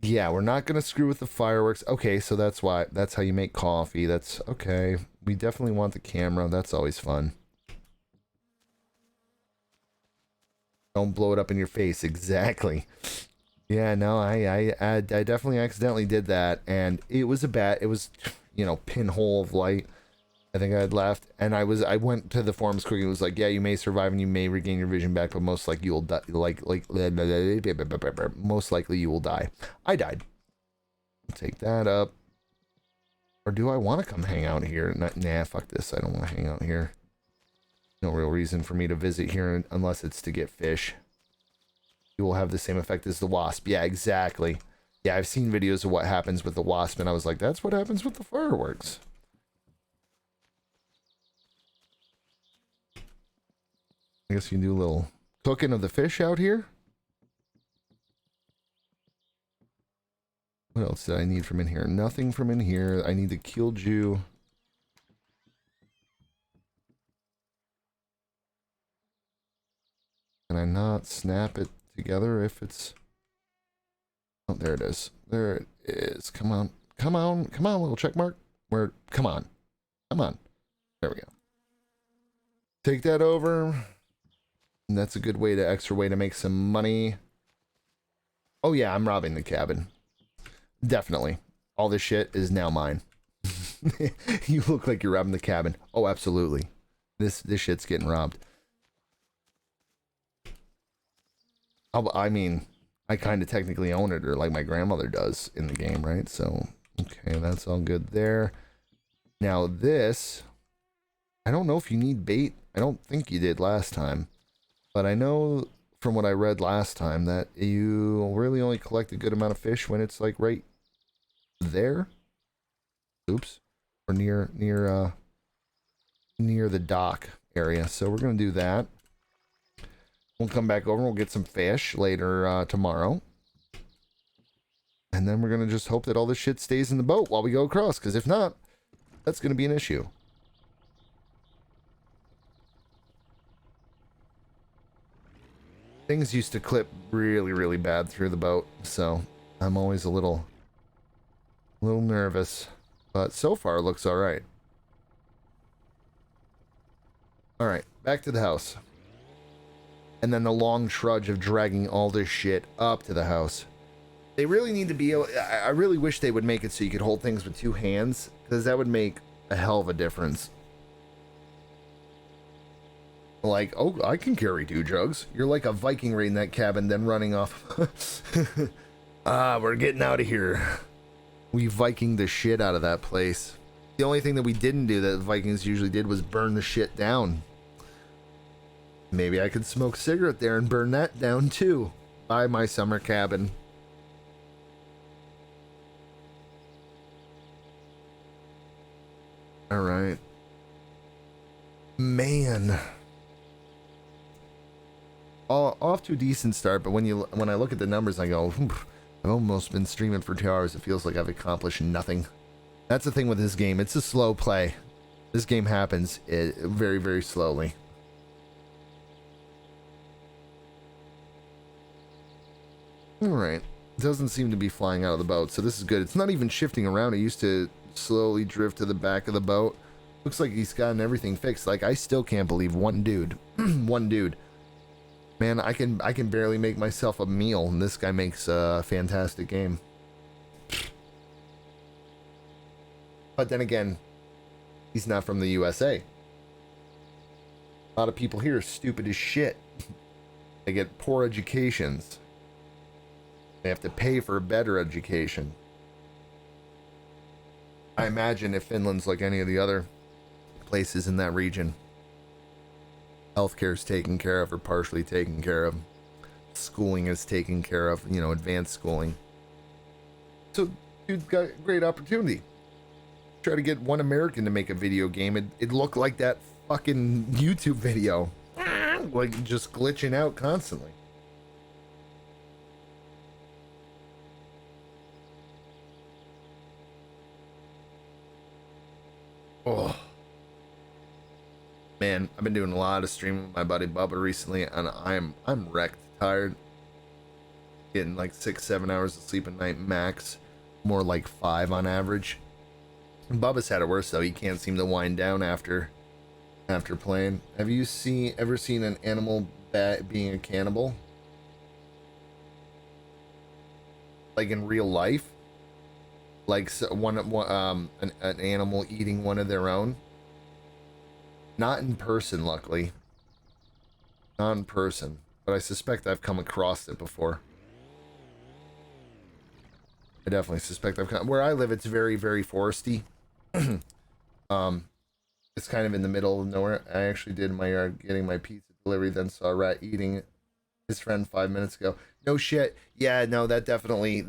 Speaker 2: Yeah, we're not gonna screw with the fireworks. Okay, so that's why. That's how you make coffee. That's okay. We definitely want the camera. That's always fun. Don't blow it up in your face. Exactly. Yeah, no, I definitely accidentally did that, and it was you know, pinhole of light. I think I had left, and I went to the forums quickly. It was like, yeah, you may survive and you may regain your vision back, but most likely you will die. Most likely you will die. I died. Take that up. Or do I want to come hang out here? Nah, fuck this. I don't want to hang out here. No real reason for me to visit here unless it's to get fish. You will have the same effect as the wasp. Yeah, exactly. Yeah, I've seen videos of what happens with the wasp, and I was like, that's what happens with the fireworks. I guess you can do a little cooking of the fish out here. What else did I need from in here? Nothing from in here. I need the Keelju. Can I not snap it together if it's... Oh, there it is. There it is. Come on. Come on. Come on, little check mark. Where? Come on. Come on. There we go. Take that over. And that's a good way to extra way to make some money. Oh yeah, I'm robbing the cabin. Definitely. All this shit is now mine. You look like you're robbing the cabin. Oh, absolutely. This shit's getting robbed. I mean, I kind of technically own it, or like my grandmother does in the game, right? So, okay, that's all good there. Now this, I don't know if you need bait. I don't think you did last time. But I know from what I read last time that you really only collect a good amount of fish when it's like right there. Oops. Or near the dock area. So we're going to do that. We'll come back over and we'll get some fish later tomorrow. And then we're going to just hope that all this shit stays in the boat while we go across. Because if not, that's going to be an issue. Things used to clip really, really bad through the boat, so I'm always a little nervous. But so far, it looks all right. All right, back to the house. And then the long trudge of dragging all this shit up to the house. They really need to be able... I really wish they would make it so you could hold things with two hands, because that would make a hell of a difference. Like, oh, I can carry 2 jugs. You're like a Viking raiding that cabin, then running off. We're getting out of here. We Vikinged the shit out of that place. The only thing that we didn't do that the Vikings usually did was burn the shit down. Maybe I could smoke a cigarette there and burn that down too. By my summer cabin. Alright. Man. Off to a decent start, but when I look at the numbers, I go, I've almost been streaming for 2 hours. It feels like I've accomplished nothing. That's the thing with this game. It's a slow play. This game happens very, very slowly. Alright. Doesn't seem to be flying out of the boat, so this is good. It's not even shifting around. It used to slowly drift to the back of the boat. Looks like he's gotten everything fixed. Like, I still can't believe one dude. One dude. Man, I can barely make myself a meal, and this guy makes a fantastic game. But then again, he's not from the USA. A lot of people here are stupid as shit. They get poor educations. They have to pay for a better education. I imagine if Finland's like any of the other places in that region, healthcare is taken care of or partially taken care of. Schooling is taken care of, you know, advanced schooling. So, dude's got a great opportunity. Try to get one American to make a video game. It looked like that fucking YouTube video. Like, just glitching out constantly. Oh. Man, I've been doing a lot of streaming with my buddy Bubba recently, and I'm wrecked, tired. getting like 6-7 hours of sleep a night max, more like 5 on average. Bubba's had it worse though. He can't seem to wind down after playing. Have you ever seen an animal being a cannibal? Like in real life? Like an animal eating one of their own? Not in person, luckily. Not in person, but I suspect I've come across it before. I definitely suspect where I live, it's very, very foresty. It's kind of in the middle of nowhere. I actually did in my yard getting my pizza delivery, then saw a rat eating his friend 5 minutes ago. No shit. Yeah, no, that definitely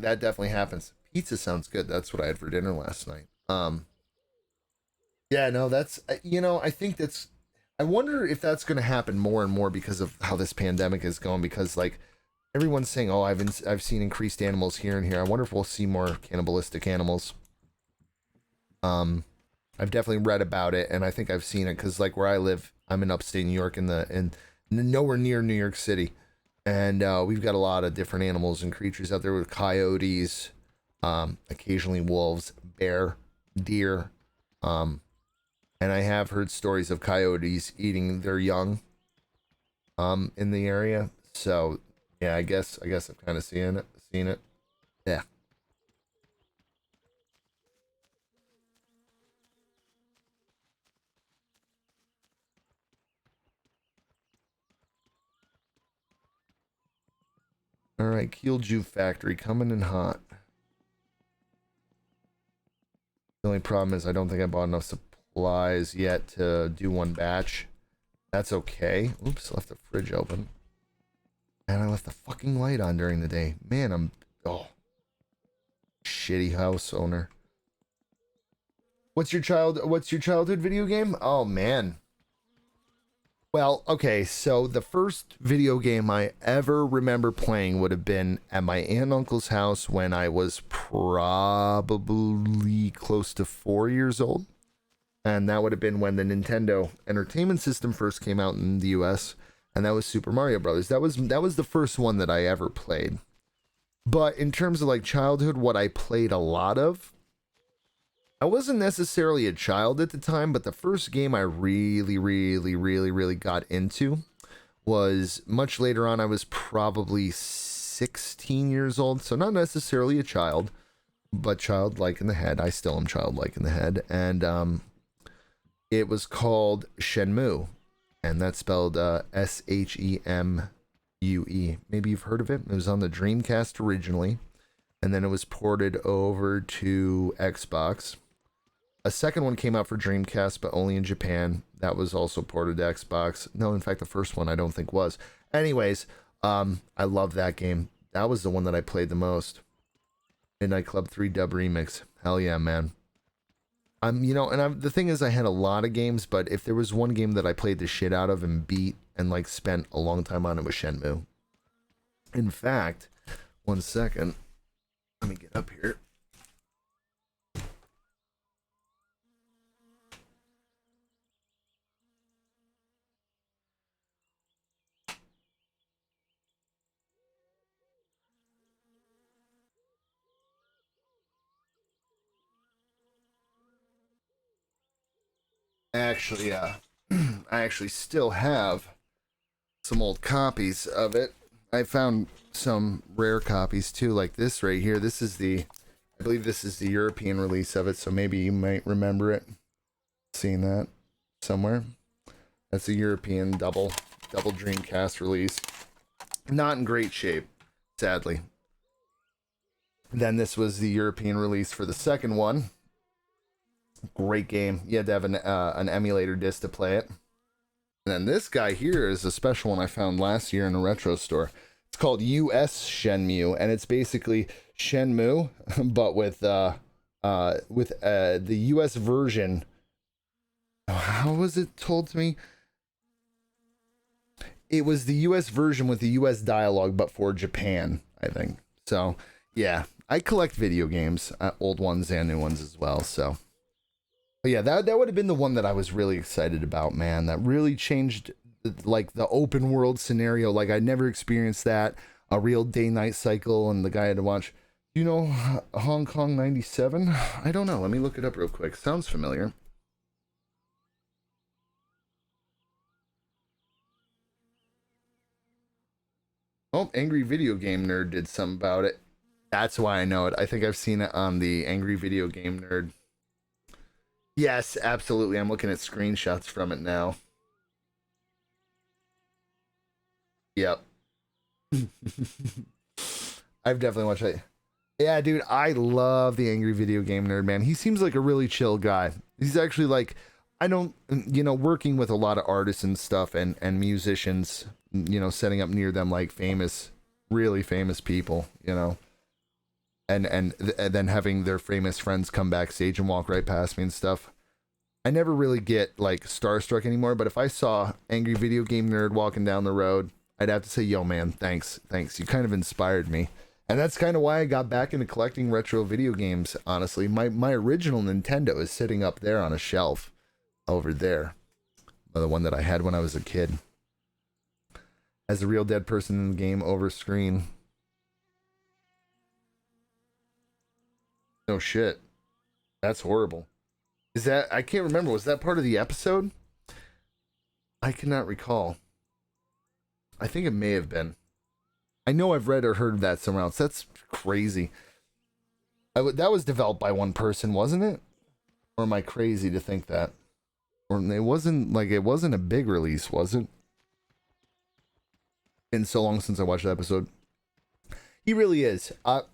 Speaker 2: happens. Pizza sounds good. That's what I had for dinner last night. Yeah, no, that's, I think I wonder if that's going to happen more and more because of how this pandemic is going, because like everyone's saying, oh, I've seen increased animals here and here. I wonder if we'll see more cannibalistic animals. I've definitely read about it, and I think I've seen it because, like, where I live, I'm in upstate New York, and nowhere near New York City, and we've got a lot of different animals and creatures out there with coyotes, occasionally wolves, bear, deer, and I have heard stories of coyotes eating their young, in the area. So yeah, I guess I've kind of seen it. Yeah. All right, Keelju Factory coming in hot. The only problem is I don't think I bought enough supplies yet to do one batch. That's okay. Oops, left the fridge open. And I left the fucking light on during the day. Man, shitty house owner. What's your childhood video game? Oh man. Well, okay, so the first video game I ever remember playing would have been at my aunt and uncle's house when I was probably close to 4 years old. And that would have been when the Nintendo Entertainment System first came out in the US, and that was Super Mario Brothers. That was the first one that I ever played. But in terms of like childhood, what I played a lot of, I wasn't necessarily a child at the time, but the first game I really got into was much later on. I was probably 16 years old, so not necessarily a child, but childlike in the head. I still am childlike in the head, and it was called Shenmue, and that's spelled Shemue. Maybe you've heard of it. It was on the Dreamcast originally, and then it was ported over to Xbox. A second one came out for Dreamcast, but only in Japan. That was also ported to Xbox. No, in fact, the first one I don't think was. Anyways, I love that game. That was the one that I played the most. Midnight Club 3 dub remix. Hell yeah, man. The thing is, I had a lot of games, but if there was one game that I played the shit out of and beat and like spent a long time on, it was Shenmue. In fact, one second. Let me get up here. I actually still have some old copies of it. I found some rare copies too, like this right here. I believe this is the European release of it, so maybe you might remember it. Seen that somewhere. That's a European double Dreamcast release. Not in great shape, sadly. Then this was the European release for the second one. Great game. You had to have an emulator disc to play it. And then this guy here is a special one I found last year in a retro store. It's called US Shenmue, and it's basically Shenmue, but with the US version. How was it told to me? It was the US version with the US dialogue, but for Japan, I think. So, yeah, I collect video games, old ones and new ones as well, so. But yeah, that would have been the one that I was really excited about, man. That really changed, like, the open world scenario. Like, I'd never experienced that. a real day-night cycle, and the guy had to watch. You know, Hong Kong 97? I don't know. Let me look it up real quick. Sounds familiar. Oh, Angry Video Game Nerd did something about it. That's why I know it. I think I've seen it on the Angry Video Game Nerd. Yes, absolutely. I'm looking at screenshots from it now. Yep. I've definitely watched it. Yeah, dude, I love the Angry Video Game Nerd, man. He seems like a really chill guy. He's actually like, I don't, working with a lot of artists and stuff and musicians, setting up near them like famous, really famous people, and then having their famous friends come backstage and walk right past me and stuff. I never really get like starstruck anymore, but if I saw Angry Video Game Nerd walking down the road, I'd have to say, yo, man, thanks. You kind of inspired me. And that's kind of why I got back into collecting retro video games, honestly. My original Nintendo is sitting up there on a shelf over there. The one that I had when I was a kid. As a real dead person in the game over screen. No shit. That's horrible. Is that... I can't remember. Was that part of the episode? I cannot recall. I think it may have been. I know I've read or heard of that somewhere else. That's crazy. That was developed by one person, wasn't it? Or am I crazy to think that? Or it wasn't a big release, was it? Been so long since I watched the episode. He really is. And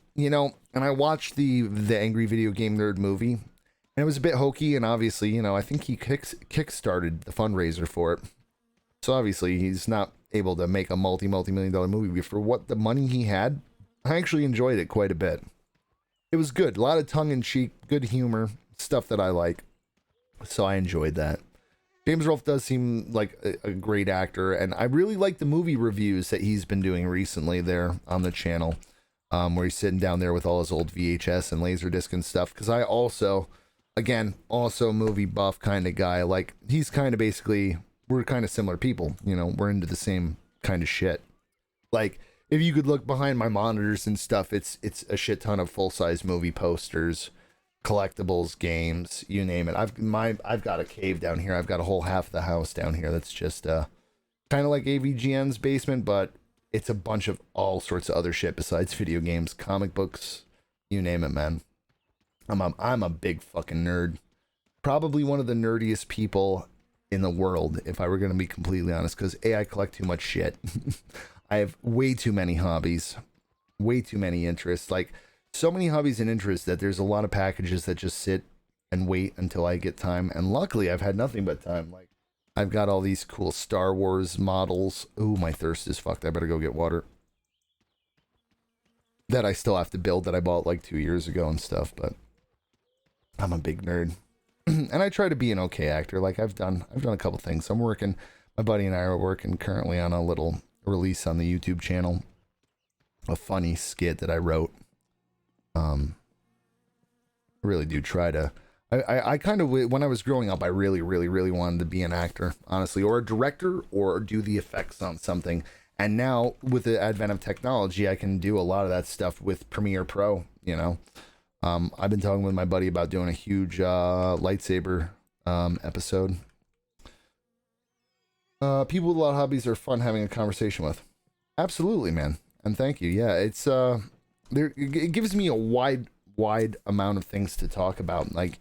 Speaker 2: I watched the Angry Video Game Nerd movie, and it was a bit hokey, and obviously, I think he kick-started the fundraiser for it. So obviously, he's not able to make a multi-million dollar movie, but for what the money he had, I actually enjoyed it quite a bit. It was good. A lot of tongue-in-cheek, good humor, stuff that I like. So I enjoyed that. James Rolfe does seem like a great actor, and I really like the movie reviews that he's been doing recently there on the channel, where he's sitting down there with all his old VHS and Laserdisc and stuff, because I also movie buff kind of guy. Like, he's kind of basically... We're kind of similar people, we're into the same kind of shit. Like, if you could look behind my monitors and stuff, it's a shit ton of full-size movie posters, collectibles, games, you name it. I've got a cave down here. I've got a whole half of the house down here that's just kind of like AVGN's basement, but it's a bunch of all sorts of other shit besides video games, comic books, you name it, man. I'm a big fucking nerd. Probably one of the nerdiest people in the world, if I were going to be completely honest, because I collect too much shit. I have way too many hobbies, way too many interests, like so many hobbies and interests that there's a lot of packages that just sit and wait until I get time. And luckily I've had nothing but time. Like, I've got all these cool Star Wars models. Ooh, my thirst is fucked. I better go get water. That I still have to build, that I bought like 2 years ago and stuff, but I'm a big nerd. And I try to be an okay actor. Like, I've done a couple things. My buddy and I are working currently on a little release on the YouTube channel, a funny skit that I wrote. I really do try to, I kind of, when I was growing up, I really wanted to be an actor, honestly, or a director, or do the effects on something. And now with the advent of technology, I can do a lot of that stuff with Premiere Pro, I've been talking with my buddy about doing a huge lightsaber episode. People with a lot of hobbies are fun having a conversation with. Absolutely, man. And thank you. Yeah, it's it gives me a wide amount of things to talk about. Like,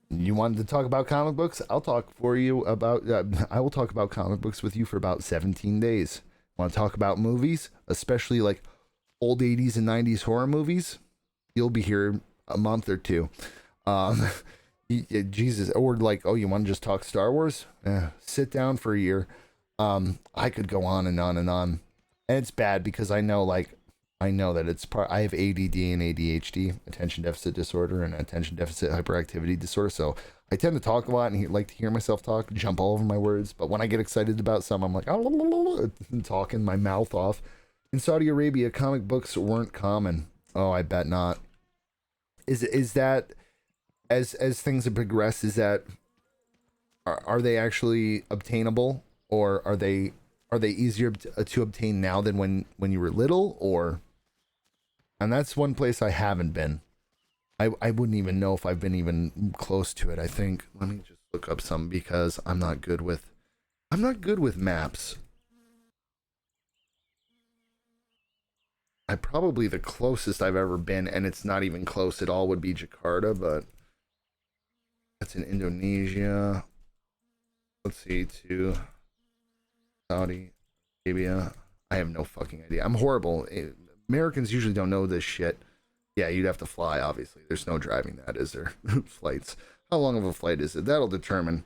Speaker 2: you wanted to talk about comic books? I'll talk for you about I will talk about comic books with you for about 17 days. Want to talk about movies, especially like old 80s and 90s horror movies? You'll be here a month or two. Jesus. Or like, oh, you want to just talk Star Wars? Sit down for a year. I could go on and on and on. And it's bad because I know that it's I have ADD and ADHD, attention deficit disorder, and attention deficit hyperactivity disorder. So I tend to talk a lot and like to hear myself talk, jump all over my words. But when I get excited about something, I'm like, oh, talking my mouth off. In Saudi Arabia, comic books weren't common. Oh, I bet not. Is that as things have progressed? Is that are they actually obtainable, or are they are they easier to obtain now than when you were little, or? And that's one place I haven't been. I wouldn't even know if I've been even close to it. I think, let me just look up some, because I'm not good with maps. Probably the closest I've ever been, and it's not even close at all, would be Jakarta, but that's in Indonesia. Let's see, to Saudi Arabia. I have no fucking idea. I'm horrible. Americans usually don't know this shit. Yeah, you'd have to fly, obviously. There's no driving that, is there? Flights. How long of a flight is it? That'll determine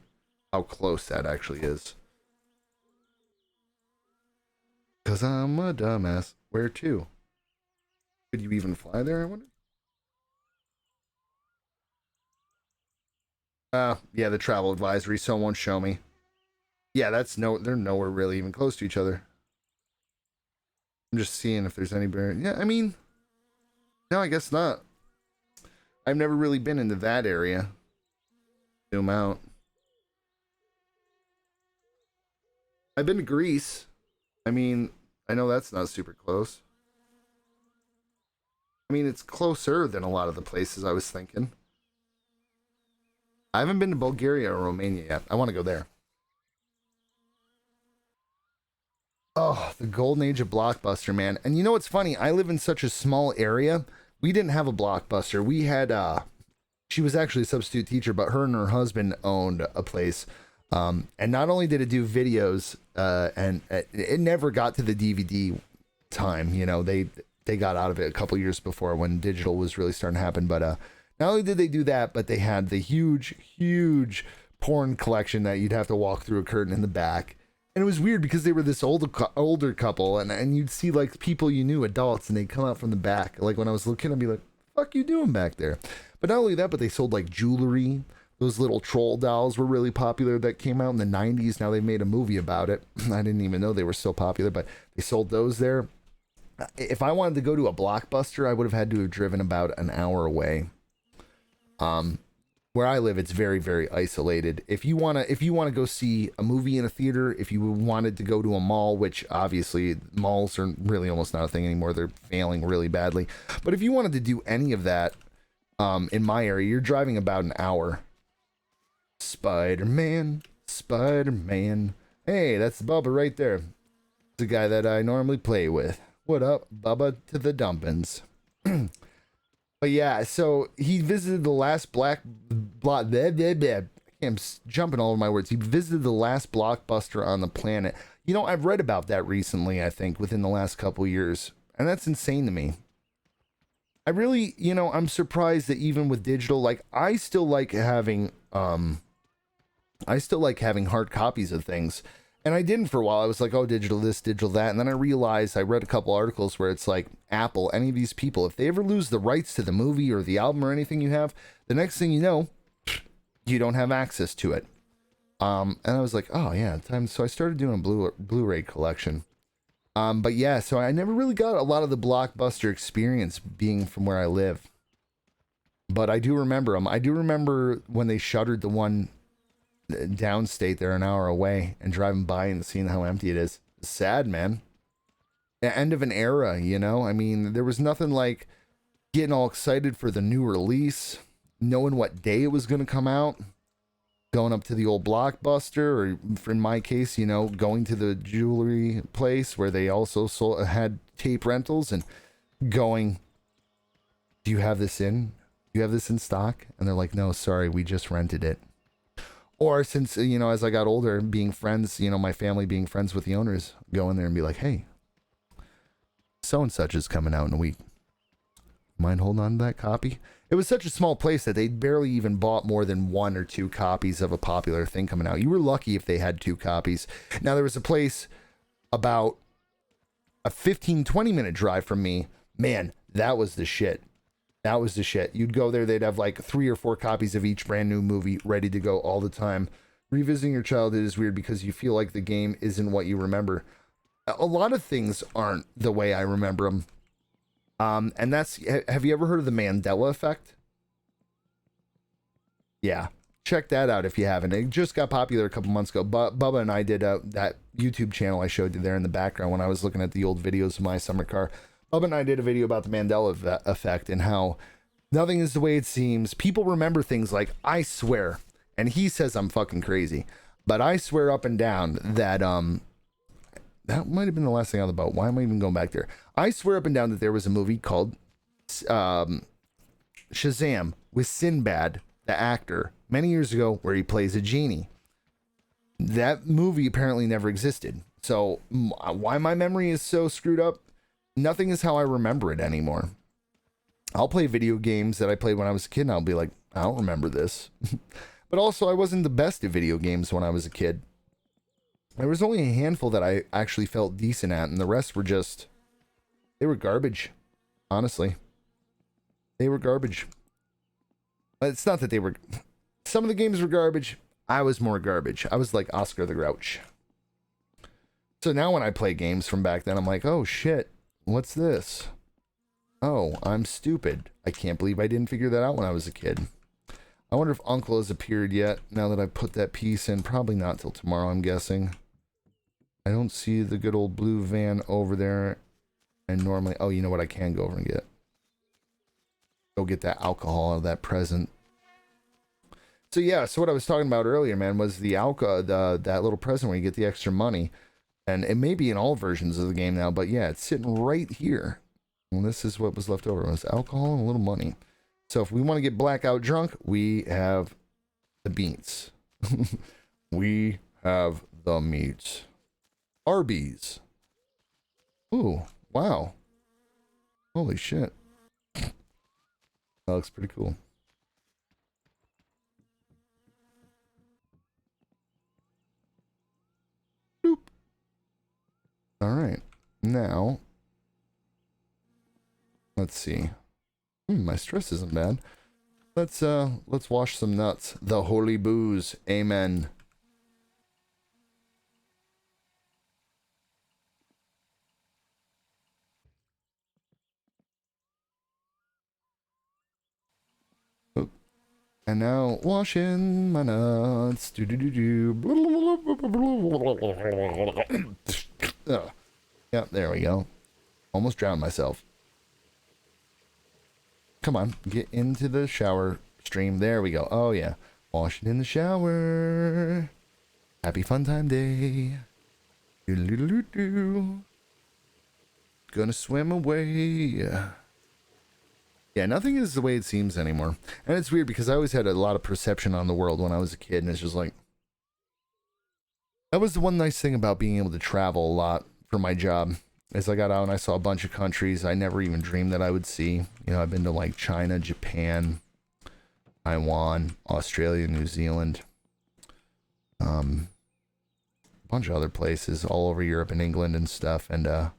Speaker 2: how close that actually is. Because I'm a dumbass. Where to? Could you even fly there, I wonder? Yeah, the travel advisory, so it won't show me. Yeah, they're nowhere really even close to each other. I'm just seeing if there's any barrier. Yeah, I mean, no, I guess not. I've never really been into that area. Zoom out. I've been to Greece. I mean, I know that's not super close. I mean, it's closer than a lot of the places I was thinking. I haven't been to Bulgaria or Romania yet. I want to go there. Oh, the golden age of Blockbuster, man. And you know what's funny? I live in such a small area. We didn't have a Blockbuster. We had, she was actually a substitute teacher, but her and her husband owned a place. And not only did it do videos, and it never got to the DVD time. You know, they got out of it a couple years before when digital was really starting to happen. But not only did they do that, but they had the huge porn collection that you'd have to walk through a curtain in the back. And it was weird because they were this older couple, and you'd see like people you knew, adults, and they'd come out from the back. Like when I was looking, I'd be like, "Fuck you doing back there?" But not only that, but they sold like jewelry. Those little troll dolls were really popular that came out in the 90s. Now they've made a movie about it. I didn't even know they were so popular, but they sold those there. If I wanted to go to a Blockbuster, I would have had to have driven about an hour away. Where I live, it's very, very isolated. If you wanna go see a movie in a theater, if you wanted to go to a mall, which obviously malls are really almost not a thing anymore, they're failing really badly. But if you wanted to do any of that, in my area, you're driving about an hour. Spider-Man. Hey, that's Bubba right there. It's the guy that I normally play with. What up, Bubba to the dumpins. But yeah, so he visited the last I'm jumping all over my words. He visited the last Blockbuster on the planet. You know, I've read about that recently, I think, within the last couple years. And that's insane to me. I really, you know, I'm surprised that even with digital, like, I still like having hard copies of things. And I didn't for a while. I was like, oh, digital this, digital that. And then I realized, I read a couple articles where it's like, Apple, any of these people, if they ever lose the rights to the movie or the album or anything you have, the next thing you know, you don't have access to it. And I was like, oh yeah, time. So I started doing a Blu-ray collection. But yeah, so I never really got a lot of the Blockbuster experience being from where I live. But I do remember them. I do remember when they shuttered the one downstate there an hour away and driving by and seeing how empty it is. It's sad, man. The end of an era, you know? I mean, there was nothing like getting all excited for the new release, knowing what day it was going to come out, going up to the old Blockbuster, or in my case, you know, going to the jewelry place where they also had tape rentals and going, do you have this in? Do you have this in stock? And they're like, no, sorry, we just rented it. Or since, you know, as I got older, being friends, you know, my family being friends with the owners, go in there and be like, hey, so-and-such is coming out in a week. Mind holding on to that copy? It was such a small place that they barely even bought more than 1 or 2 copies of a popular thing coming out. You were lucky if they had 2 copies. Now, there was a place about a 15-20 minute drive from me. Man, that was the shit. That was the shit. You'd go there, they'd have like 3 or 4 copies of each brand new movie ready to go all the time. Revisiting your childhood is weird because you feel like the game isn't what you remember. A lot of things aren't the way I remember them. And that's, have you ever heard of the Mandela effect? Yeah. check that out if you haven't. It just got popular a couple months ago. But Bubba and I did that YouTube channel I showed you there in the background when I was looking at the old videos of my summer car. Bubba and I did a video about the Mandela effect and how nothing is the way it seems. People remember things like, I swear, and he says I'm fucking crazy, but I swear up and down that that might have been the last thing on the boat. Why am I even going back there? I swear up and down that there was a movie called Shazam with Sinbad, the actor, many years ago, where he plays a genie. That movie apparently never existed. So why my memory is so screwed up? Nothing is how I remember it anymore. I'll play video games that I played when I was a kid and I'll be like, I don't remember this. But also I wasn't the best at video games when I was a kid. There was only a handful that I actually felt decent at, and the rest were just, they were garbage. Honestly. They were garbage. It's not that they were, some of the games were garbage. I was more garbage. I was like Oscar the Grouch. So now when I play games from back then, I'm like, oh shit, what's this? Oh, I'm stupid. I can't believe I didn't figure that out when I was a kid. I wonder if Uncle has appeared yet, now that I put that piece in. Probably not till tomorrow, I'm guessing. I don't see the good old blue van over there. And normally, oh, you know what I can go over and get? Go get that alcohol out of that present. So yeah, so what I was talking about earlier, man, was the alcohol, that little present where you get the extra money. And it may be in all versions of the game now, but yeah, it's sitting right here. And this is what was left over. It was alcohol and a little money. So if we want to get blackout drunk, we have the beans. We have the meats. Arby's. Ooh, wow. Holy shit. That looks pretty cool. Boop. All right. Now, let's see. My stress isn't bad. Let's wash some nuts. The holy booze. Amen. Oh. And now washing my nuts. Do do do do. Oh. Yep, there we go. Almost drowned myself. Come on, get into the shower stream. There we go. Oh, yeah. Washing in the shower. Happy fun time day. Doo-doo-doo-doo-doo. Gonna swim away. Yeah, nothing is the way it seems anymore. And it's weird because I always had a lot of perception on the world when I was a kid. And it's just like, that was the one nice thing about being able to travel a lot for my job. As I got out and I saw a bunch of countries I never even dreamed that I would see. You know, I've been to like China, Japan, Taiwan, Australia, New Zealand. A bunch of other places all over Europe and England and stuff. And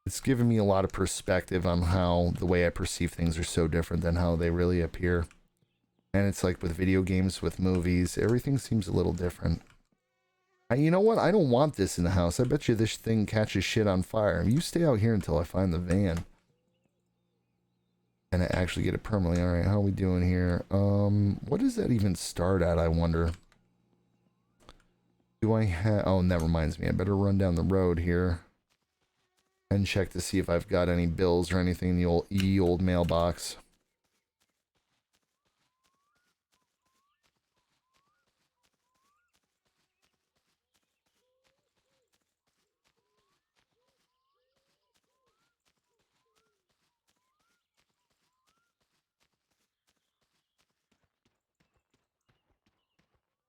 Speaker 2: it's given me a lot of perspective on how the way I perceive things are so different than how they really appear. And it's like with video games, with movies, everything seems a little different. You know what? I don't want this in the house. I bet you this thing catches shit on fire. You stay out here until I find the van. And I actually get it permanently. Alright, how are we doing here? What does that even start at, I wonder? Do I have... Oh, and that reminds me. I better run down the road here. And check to see if I've got any bills or anything in the old mailbox.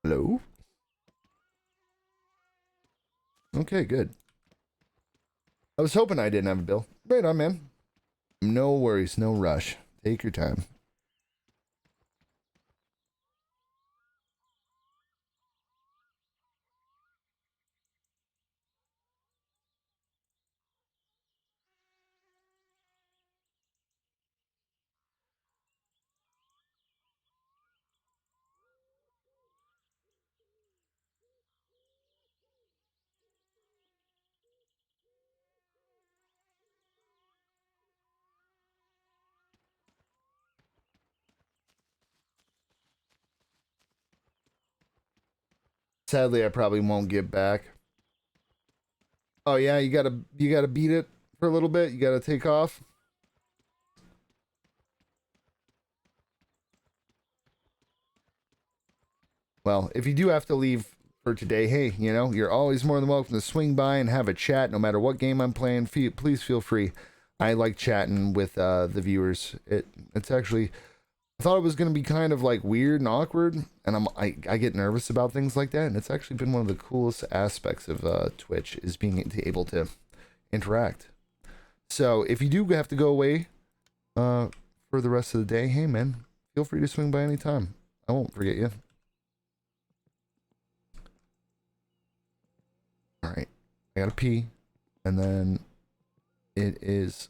Speaker 2: Hello? Okay, good. I was hoping I didn't have a bill. Right on, man. No worries, no rush. Take your time. Sadly, I probably won't get back. Oh yeah, you gotta beat it for a little bit. You gotta take off. Well, if you do have to leave for today, hey, you know, you're always more than welcome to swing by and have a chat no matter what game I'm playing. Please feel free. I like chatting with the viewers. It's actually, I thought it was going to be kind of like weird and awkward, and I get nervous about things like that, and it's actually been one of the coolest aspects of Twitch is being able to interact. So if you do have to go away for the rest of the day, hey man, feel free to swing by anytime. I won't forget you. All right, I gotta pee, and then it's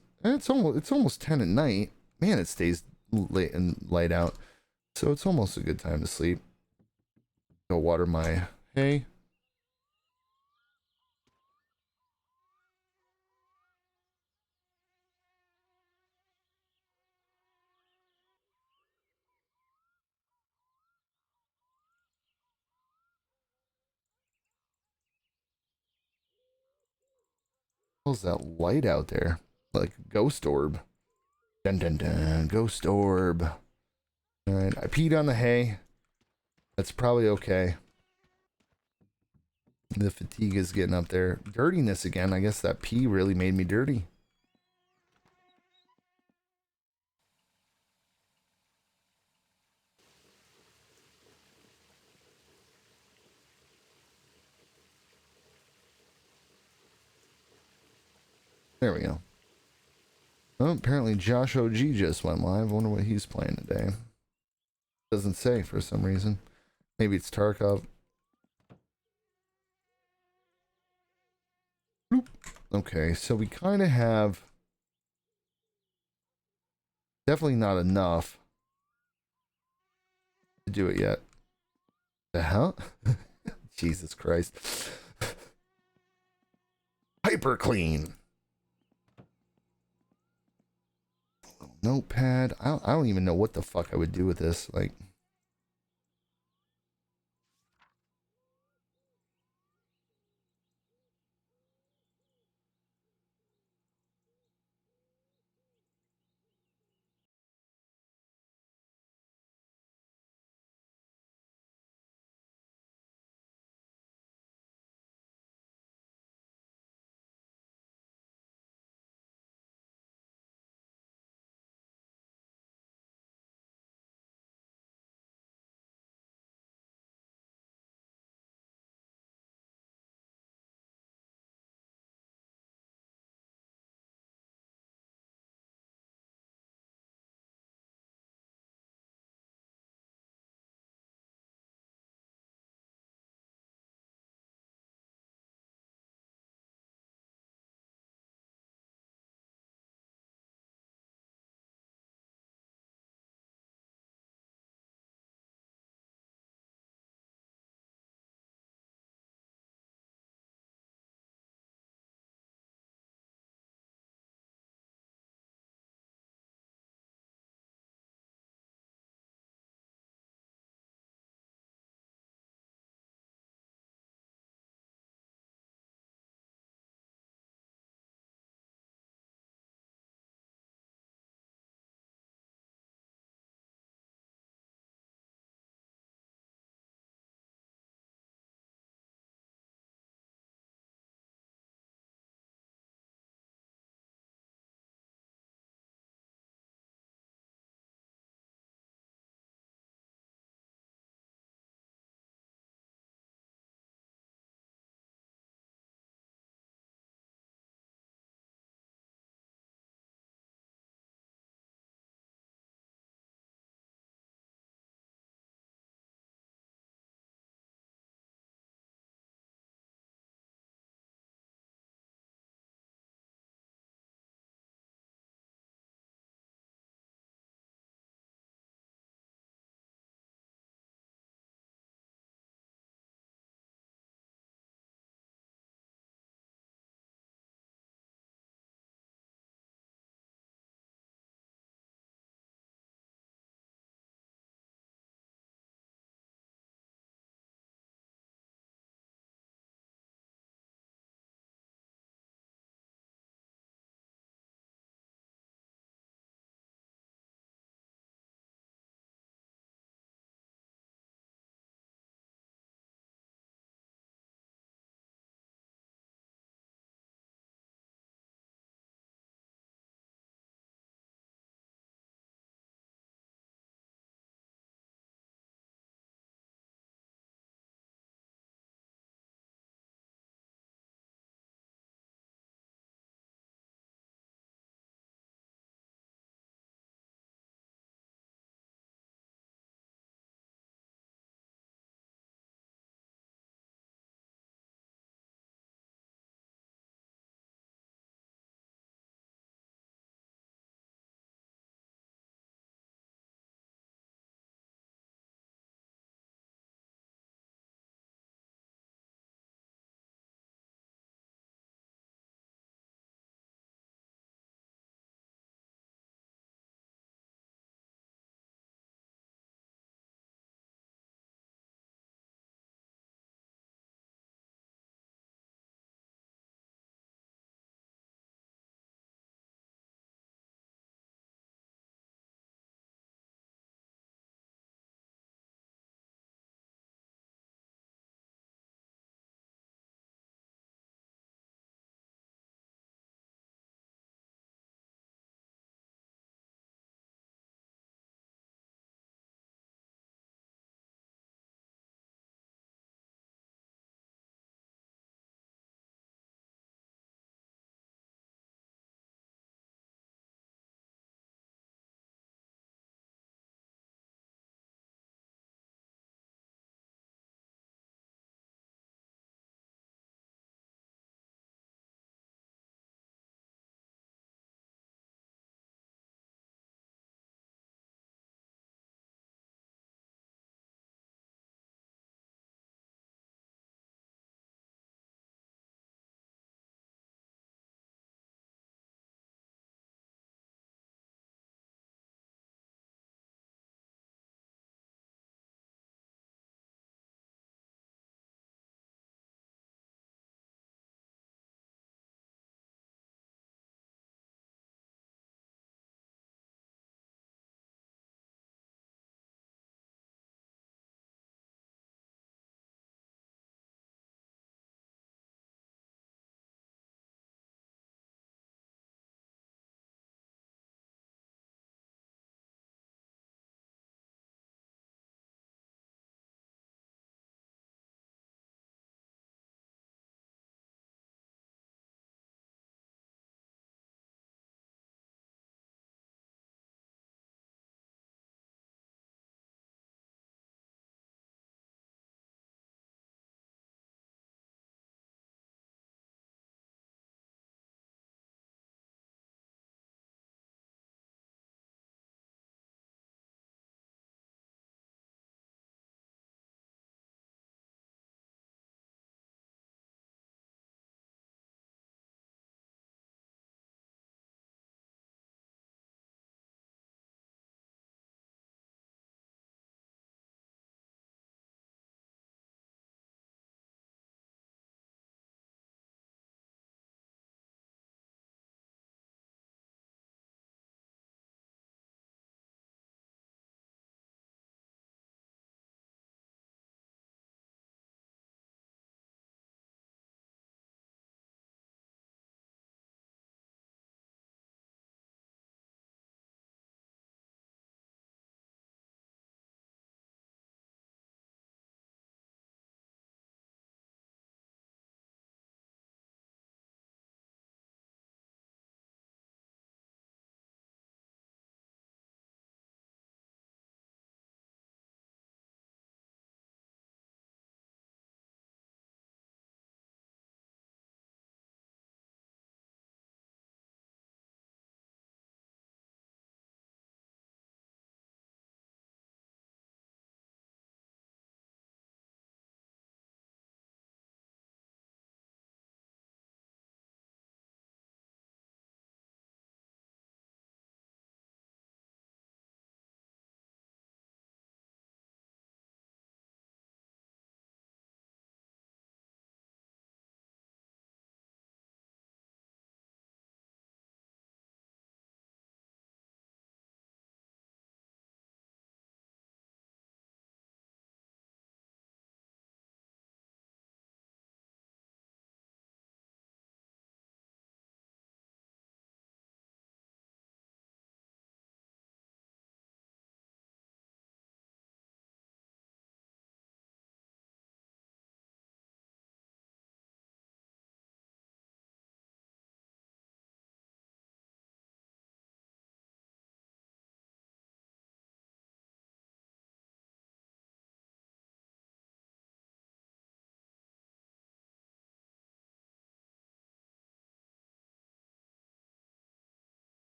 Speaker 2: almost 10 at night. Man, it stays late and light out, so it's almost a good time to sleep. Go water my hay. What's that light out there? Like a ghost orb. Dun dun dun, ghost orb. All right, I peed on the hay. That's probably okay. The fatigue is getting up there. Dirtiness again. I guess that pee really made me dirty. There we go. Oh, apparently Josh OG just went live. I wonder what he's playing today. Doesn't say for some reason. Maybe it's Tarkov. Bloop. Okay, so we kind of have... Definitely not enough to do it yet. The hell? Jesus Christ. Hyper clean. Notepad. I don't even know what the fuck I would do with this. Like...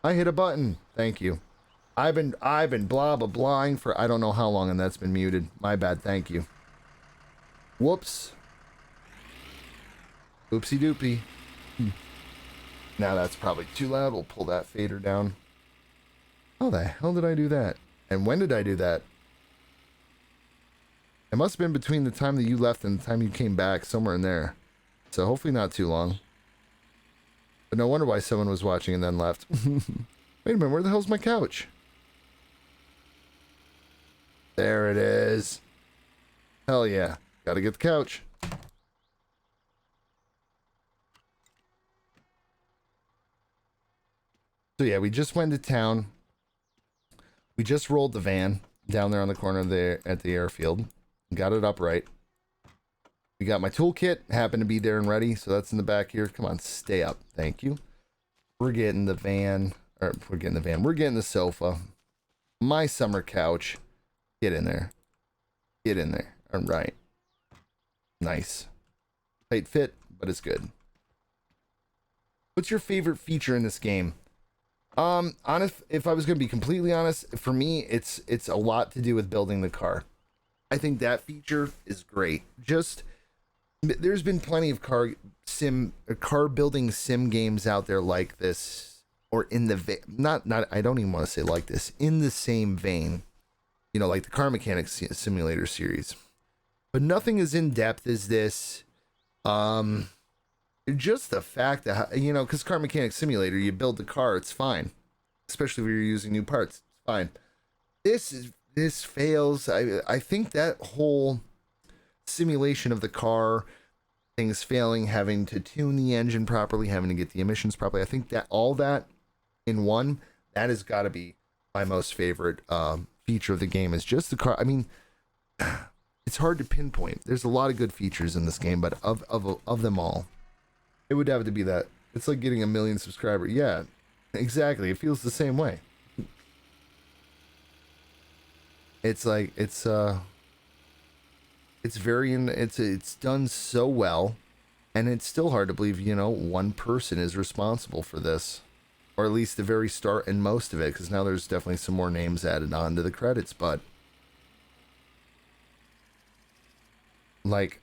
Speaker 2: I hit a button. Thank you. I've been blah blah blahing for I don't know how long, and that's been muted. My bad. Thank you. Whoops. Oopsie doopie. Now that's probably too loud. We'll pull that fader down. How the hell did I do that? And when did I do that? It must have been between the time that you left and the time you came back, somewhere in there. So hopefully not too long. But no wonder why someone was watching and then left. Wait a minute, where the hell's my couch? There it is. Hell yeah. Gotta get the couch. So yeah, we just went to town. We just rolled the van down there on the corner there at the airfield. Got it upright. We got my toolkit, happened to be there and ready, so that's in the back here. Come on, stay up. Thank you. We're getting the van, or we're getting the van. We're getting the sofa. My summer couch. Get in there. Get in there. All right. Nice. Tight fit, but it's good. What's your favorite feature in this game? Honest, if I was going to be completely honest, for me, it's a lot to do with building the car. I think that feature is great. Just, there's been plenty of car building sim games out there like this, or in the not I don't even want to say like this, in the same vein, you know, like the Car Mechanics Simulator series, but nothing as in depth as this. Just the fact that, you know, because Car Mechanics Simulator, you build the car, it's fine, especially if you're using new parts, it's fine. This fails. I think that whole simulation of the car, things failing, having to tune the engine properly, having to get the emissions properly, I think that all that in one, that has got to be my most favorite feature of the game, is just the car. I mean, it's hard to pinpoint. There's a lot of good features in this game, but of them all, it would have to be that. It's like getting 1 million subscribers. Yeah, exactly. It feels the same way. It's like it's done so well, and it's still hard to believe, you know, one person is responsible for this, or at least the very start and most of it, because now there's definitely some more names added on to the credits. But like,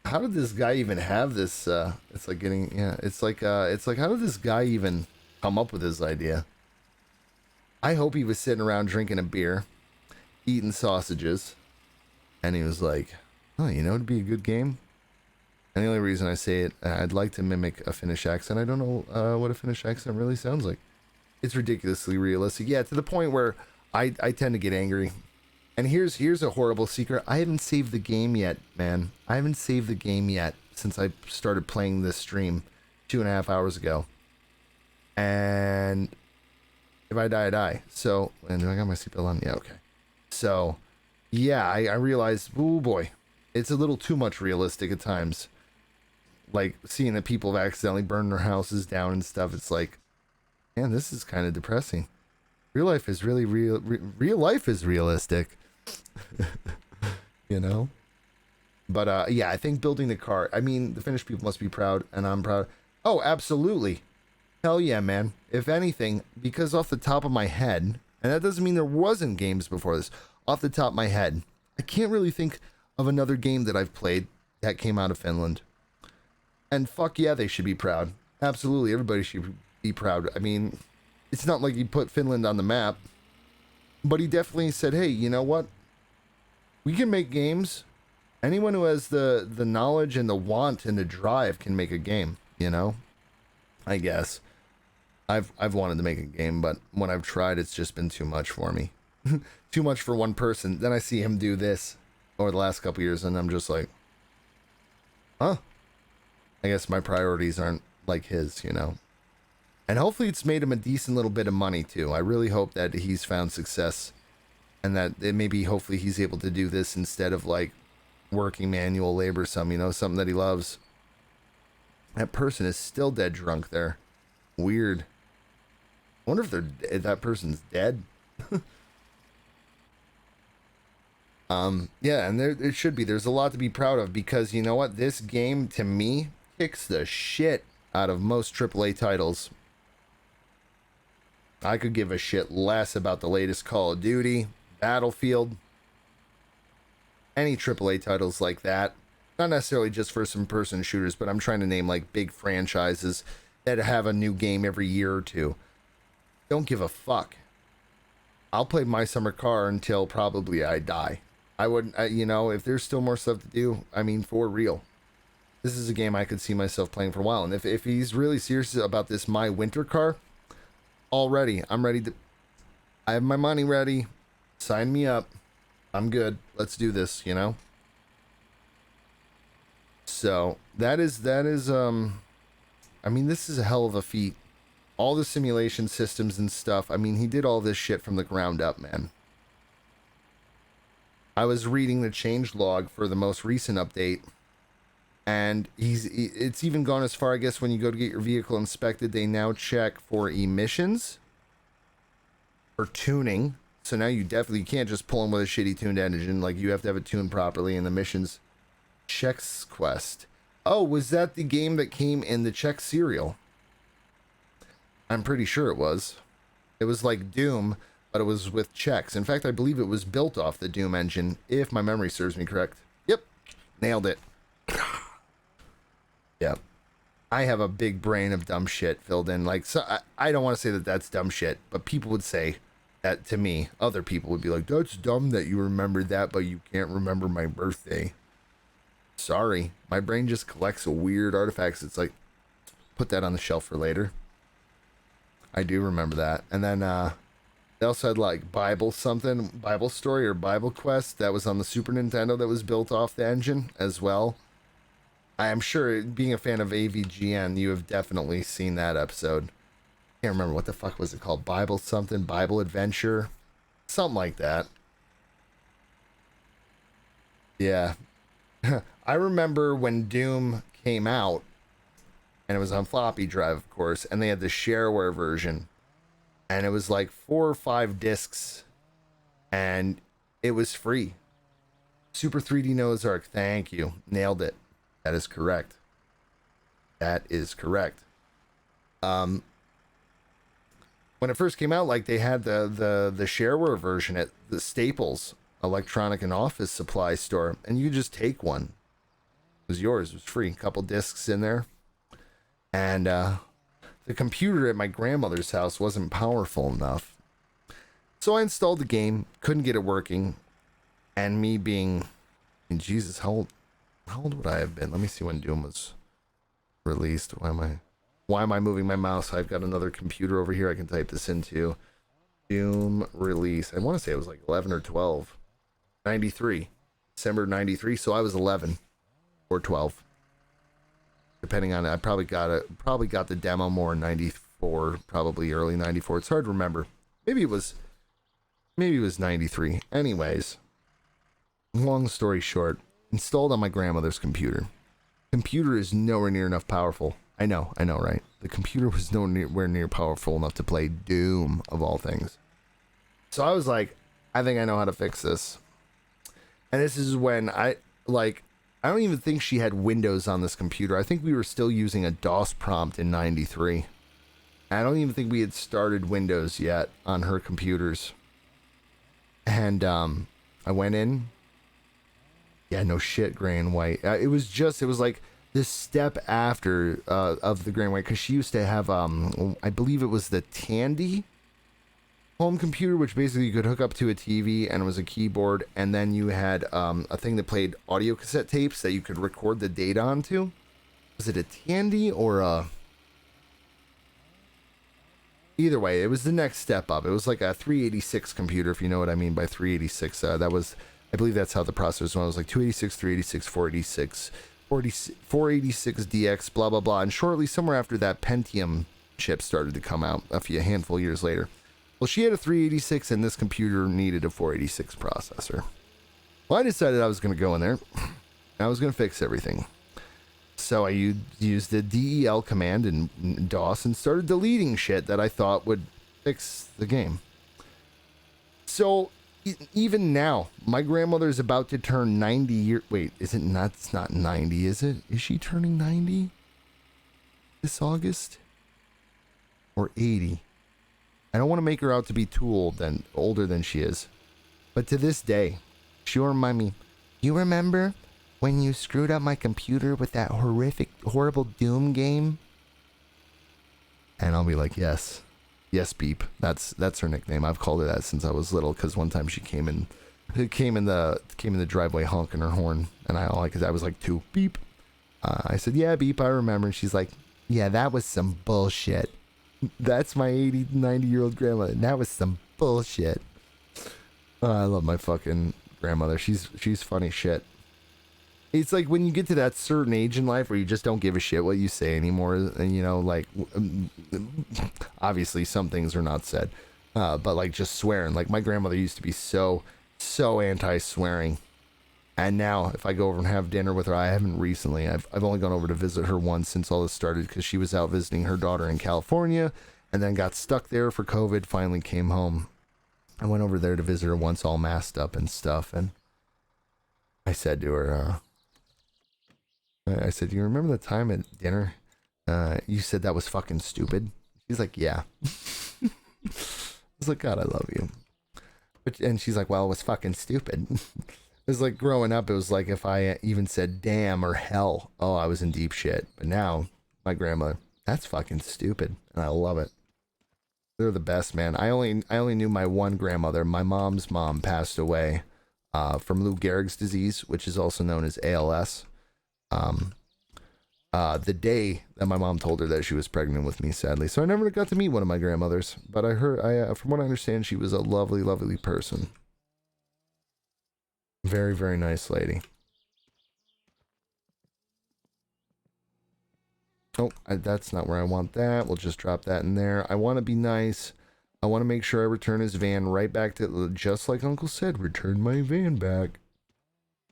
Speaker 2: how did this guy even have this? It's like getting, yeah, it's like how did this guy even come up with this idea? I hope he was sitting around drinking a beer, eating sausages, and he was like, oh, you know, it'd be a good game. And the only reason I say it, I'd like to mimic a Finnish accent. I don't know what a Finnish accent really sounds like. It's ridiculously realistic. Yeah, to the point where I tend to get angry. And here's a horrible secret. I haven't saved the game yet, man. I haven't saved the game yet since I started playing this stream 2.5 hours ago. And if I die, I die. So, and I got my seatbelt on? Yeah, okay. So, yeah, I realized, oh boy, it's a little too much realistic at times. Like, seeing that people have accidentally burned their houses down and stuff, it's like, man, this is kind of depressing. Real life is really real life is realistic. You know? But, yeah, I think building the car, I mean, the Finnish people must be proud, and I'm proud. Oh, absolutely. Hell yeah, man. If anything, because off the top of my head, and that doesn't mean there wasn't games before this, off the top of my head, I can't really think of another game that I've played that came out of Finland. And fuck yeah, they should be proud. Absolutely, everybody should be proud. I mean, it's not like he put Finland on the map, but he definitely said, hey, you know what? We can make games. Anyone who has the knowledge and the want and the drive can make a game, you know? I guess. I've wanted to make a game, but when I've tried, it's just been too much for me. Too much for one person. Then I see him do this over the last couple years, and I'm just like, huh? I guess my priorities aren't like his, you know? And hopefully it's made him a decent little bit of money, too. I really hope that he's found success, and that maybe hopefully he's able to do this instead of, like, working manual labor or something, you know, something that he loves. That person is still dead drunk there. Weird. I wonder if that person's dead. Yeah, and it should be. There's a lot to be proud of, because you know what? This game, to me, kicks the shit out of most AAA titles. I could give a shit less about the latest Call of Duty, Battlefield, any AAA titles like that. Not necessarily just first-person shooters, but I'm trying to name like big franchises that have a new game every year or two. Don't give a fuck. I'll play My Summer Car until probably I die. I wouldn't, if there's still more stuff to do, I mean, for real. This is a game I could see myself playing for a while. And if he's really serious about this My Winter Car, already, I'm ready to, I have my money ready. Sign me up. I'm good. Let's do this, So that is, I mean, this is a hell of a feat. All the simulation systems and stuff. I mean, he did all this shit from the ground up, man. I was reading the change log for the most recent update, and it's even gone as far, I guess, when you go to get your vehicle inspected, they now check for emissions, for tuning. So now you definitely can't just pull in with a shitty tuned engine. Like, you have to have it tuned properly, and the missions checks quest. Oh, was that the game that came in the Chex cereal? I'm pretty sure it was. It was like Doom, but it was with Chex. In fact, I believe it was built off the Doom engine, if my memory serves me correct. Yep. Nailed it. Yep. I have a big brain of dumb shit filled in. Like, so I don't want to say that that's dumb shit, but people would say that to me. Other people would be like, that's dumb that you remembered that, but you can't remember my birthday. Sorry. My brain just collects weird artifacts. It's like, put that on the shelf for later. I do remember that. And then they also had like Bible Story or Bible Quest that was on the Super Nintendo that was built off the engine as well. I am sure, being a fan of AVGN, you have definitely seen that episode. Can't remember what the fuck was it called. Bible Adventure, something like that. Yeah. I remember when Doom came out, and it was on floppy drive, of course, and they had the shareware version, and it was like 4 or 5 discs, and it was free. Super 3D Noah's Ark, thank you. Nailed it. That is correct. That is correct. When it first came out, like, they had the shareware version at the Staples Electronic and Office Supply store, and you could just take one. It was yours. It was free. A couple discs in there. And the computer at my grandmother's house wasn't powerful enough. So I installed the game, couldn't get it working. And me being, Jesus, how old would I have been? Let me see when Doom was released. Why am I moving my mouse? I've got another computer over here I can type this into. Doom release. I want to say it was like 11 or 12. 93. December 93. So I was 11 or 12. Depending on it, I probably got the demo more in 94, probably early 94. It's hard to remember. Maybe it was 93. Anyways, long story short, installed on my grandmother's computer. Computer is nowhere near enough powerful. I know, right? The computer was nowhere near powerful enough to play Doom, of all things. So I was like, I think I know how to fix this. And this is when I don't even think she had Windows on this computer. I think we were still using a DOS prompt in 93. I don't even think we had started Windows yet on her computers. And I went in. Yeah, no shit, gray and white. It was like this step after of the gray and white, because she used to have, I believe it was the Tandy home computer, which basically you could hook up to a TV, and it was a keyboard, and then you had a thing that played audio cassette tapes that you could record the data onto. Was it a Tandy or a... Either way, it was the next step up. It was like a 386 computer, if you know what I mean by 386. That was, I believe that's how the processor was. It was like 286, 386, 486, 486DX, blah, blah, blah. And shortly, somewhere after that, Pentium chip started to come out a handful of years later. Well, she had a 386, and this computer needed a 486 processor. Well, I decided I was going to go in there, and I was going to fix everything. So I used the DEL command in DOS and started deleting shit that I thought would fix the game. So even now, my grandmother's about to turn 90 years... Wait, is it not? It's not 90, is it? Is she turning 90 this August? Or 80? I don't want to make her out to be too older than she is. But to this day, she'll remind me, you remember when you screwed up my computer with that horrible Doom game? And I'll be like, yes. Yes, Beep. That's her nickname. I've called her that since I was little, because one time she came in the driveway honking her horn, and I was like, 2 Beep. I said, yeah, Beep, I remember. And she's like, yeah, that was some bullshit. That's my 80, 90-year-old grandmother. And that was some bullshit. I love my fucking grandmother. She's funny shit. It's like when you get to that certain age in life where you just don't give a shit what you say anymore. And, you know, like, obviously some things are not said. But like just swearing. Like my grandmother used to be so anti-swearing. And now if I go over and have dinner with her, I haven't recently. I've only gone over to visit her once since all this started, because she was out visiting her daughter in California and then got stuck there for COVID, finally came home. I went over there to visit her once, all masked up and stuff. And I said to her, I said, do you remember the time at dinner you said that was fucking stupid? She's like, yeah. I was like, God, I love you. And she's like, well, it was fucking stupid. It was like growing up, it was like if I even said damn or hell, oh, I was in deep shit. But now, my grandmother, that's fucking stupid. And I love it. They're the best, man. I only knew my one grandmother. My mom's mom passed away from Lou Gehrig's disease, which is also known as ALS. The day that my mom told her that she was pregnant with me, sadly. So I never got to meet one of my grandmothers. But from what I understand, she was a lovely, lovely person. Very, very nice lady. Oh, that's not where I want that. We'll just drop that in there. I want to be nice. I want to make sure I return his van right back to, just like Uncle said, return my van back.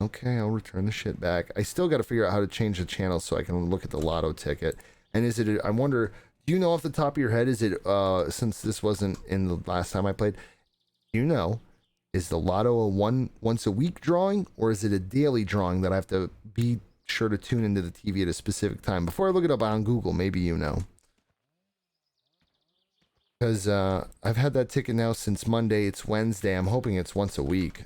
Speaker 2: Okay, I'll return the shit back. I still got to figure out how to change the channel so I can look at the lotto ticket. And is it, I wonder, do you know off the top of your head, is it, since this wasn't in the last time I played, do you know, is the lotto a once a week drawing, or is it a daily drawing that I have to be sure to tune into the TV at a specific time? Before I look it up on Google, maybe you know. Because I've had that ticket now since Monday. It's Wednesday. I'm hoping it's once a week.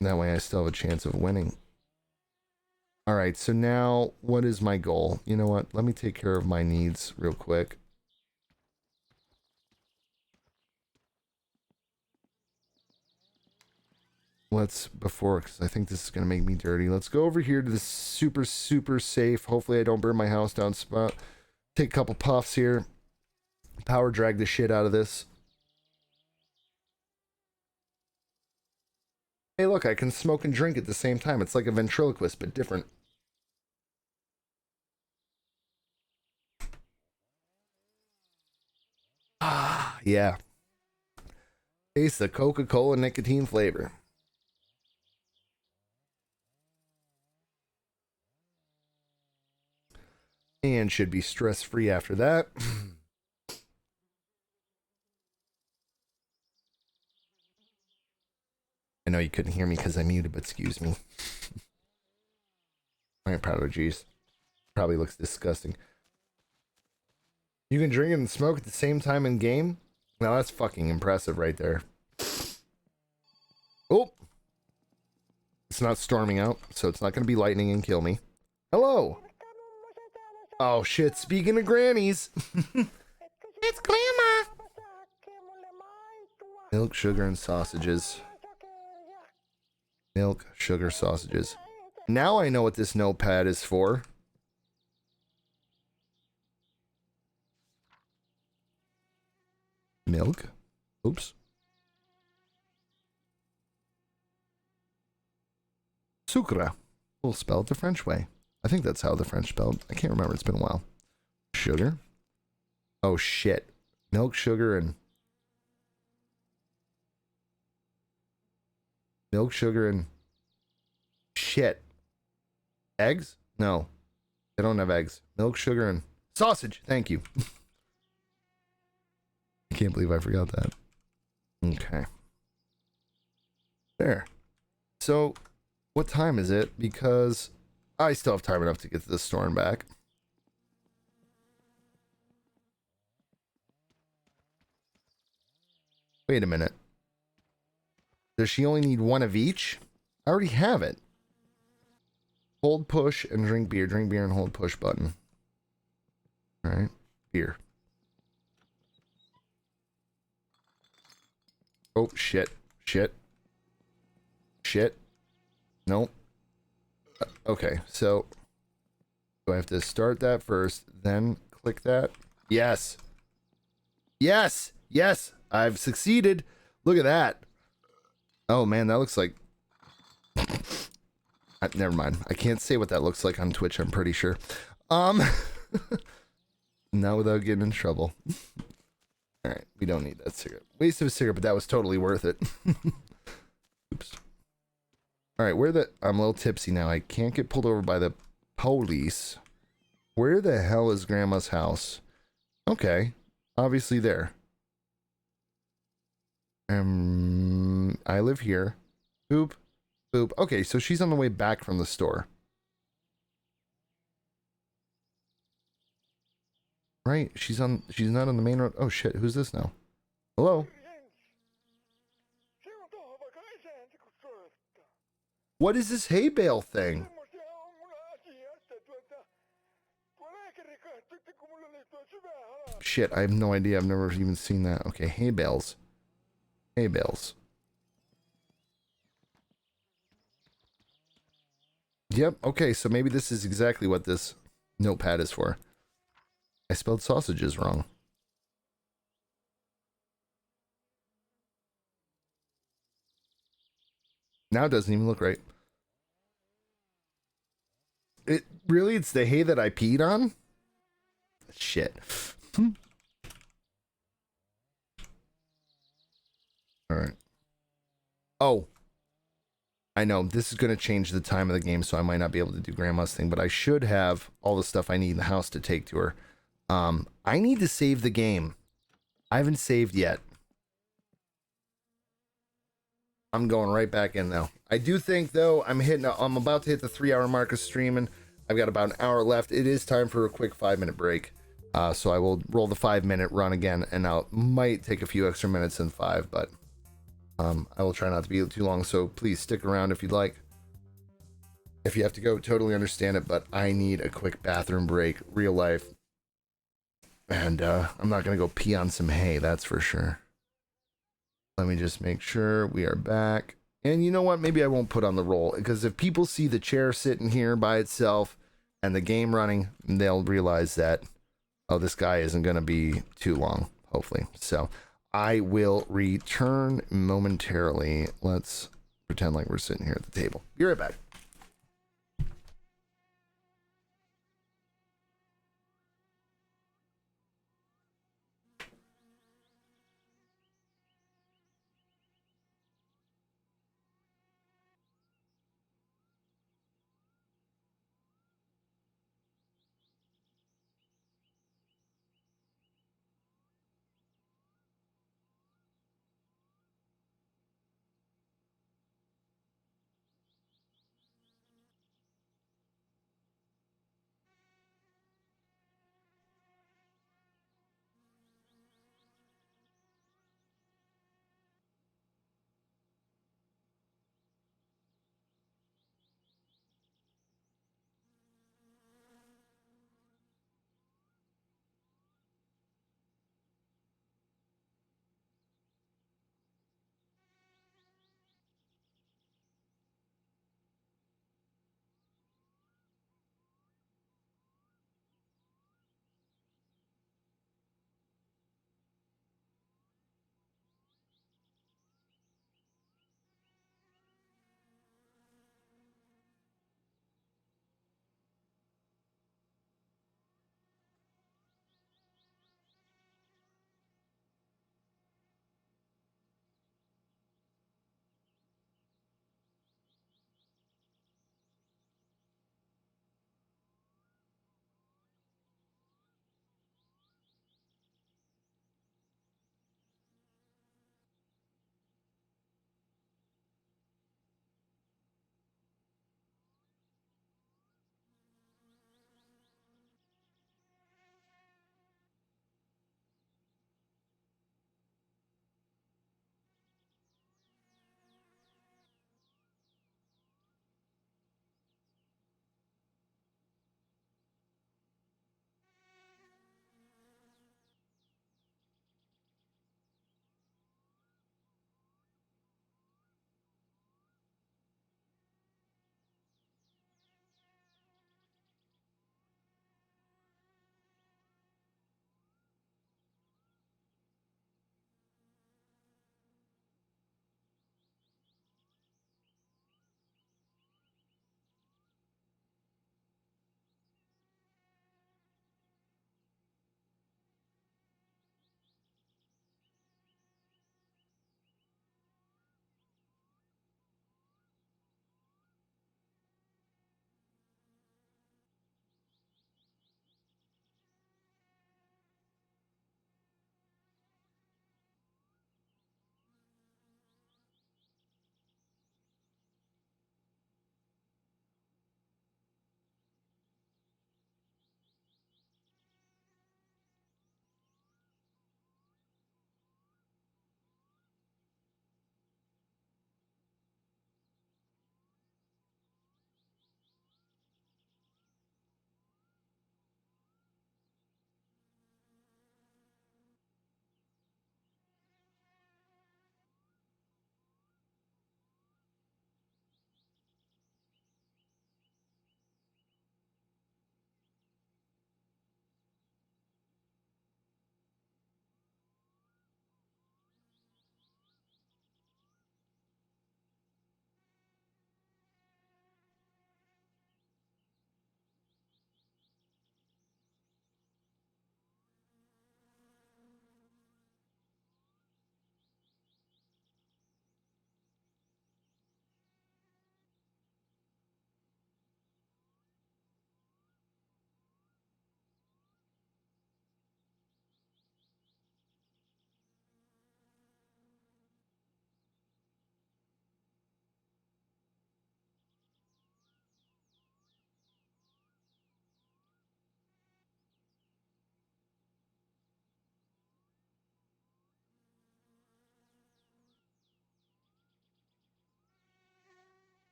Speaker 2: That way I still have a chance of winning. Alright, so now what is my goal? You know what? Let me take care of my needs real quick. Because I think this is going to make me dirty. Let's go over here to this super safe. Hopefully I don't burn my house down spot. Take a couple puffs here. Power drag the shit out of this. Hey, look, I can smoke and drink at the same time. It's like a ventriloquist, but different. Ah, yeah. Taste the Coca-Cola nicotine flavor. And should be stress-free after that. I know you couldn't hear me because I muted, but excuse me. My apologies. Probably looks disgusting. You can drink and smoke at the same time in game? Now that's fucking impressive right there. Oh! It's not storming out, so it's not going to be lightning and kill me. Hello! Oh shit, speaking of grannies. It's Grandma! Milk, sugar, and sausages. Milk, sugar, sausages. Now I know what this notepad is for. Milk. Oops. Sucre. We'll spell it the French way. I think that's how the French spelled. I can't remember. It's been a while. Sugar. Oh, shit. Milk, sugar, and... Milk, sugar, and... Shit. Eggs? No. They don't have eggs. Milk, sugar, and... Sausage! Thank you. I can't believe I forgot that. Okay. There. So, what time is it? Because... I still have time enough to get to the store and back. Wait a minute. Does she only need one of each? I already have it. Hold push and drink beer. Drink beer and hold push button. Alright. Beer. Oh, shit. Shit. Shit. Nope. Okay, so do I have to start that first, then click that? Yes. Yes! Yes! I've succeeded. Look at that. Oh man, that looks like... never mind. I can't say what that looks like on Twitch, I'm pretty sure. Not without getting in trouble. Alright, we don't need that cigarette. Waste of a cigarette, but that was totally worth it. Oops. Alright, I'm a little tipsy now. I can't get pulled over by the police. Where the hell is Grandma's house? Okay. Obviously there. I live here. Boop. Boop. Okay, so she's on the way back from the store. Right? She's not on the main road. Oh shit, who's this now? Hello? What is this hay bale thing? Shit, I have no idea. I've never even seen that. Okay, hay bales. Hay bales. Yep, okay, so maybe this is exactly what this notepad is for. I spelled sausages wrong. Now it doesn't even look right. It's the hay that I peed on? Shit. Alright. Oh. I know, this is going to change the time of the game, so I might not be able to do Grandma's thing, but I should have all the stuff I need in the house to take to her. I need to save the game. I haven't saved yet. I'm going right back in now. I do think, though, I'm about to hit the 3-hour mark of streaming. I've got about an hour left. It is time for a quick 5-minute break. So I will roll the 5-minute run again, and I might take a few extra minutes than 5, but I will try not to be too long, so please stick around if you'd like. If you have to go, totally understand it, but I need a quick bathroom break, real life. And I'm not going to go pee on some hay, that's for sure. Let me just make sure we are back. And you know what? Maybe I won't put on the roll, because if people see the chair sitting here by itself and the game running, they'll realize that, oh, this guy isn't going to be too long, hopefully. So I will return momentarily. Let's pretend like we're sitting here at the table. Be right back.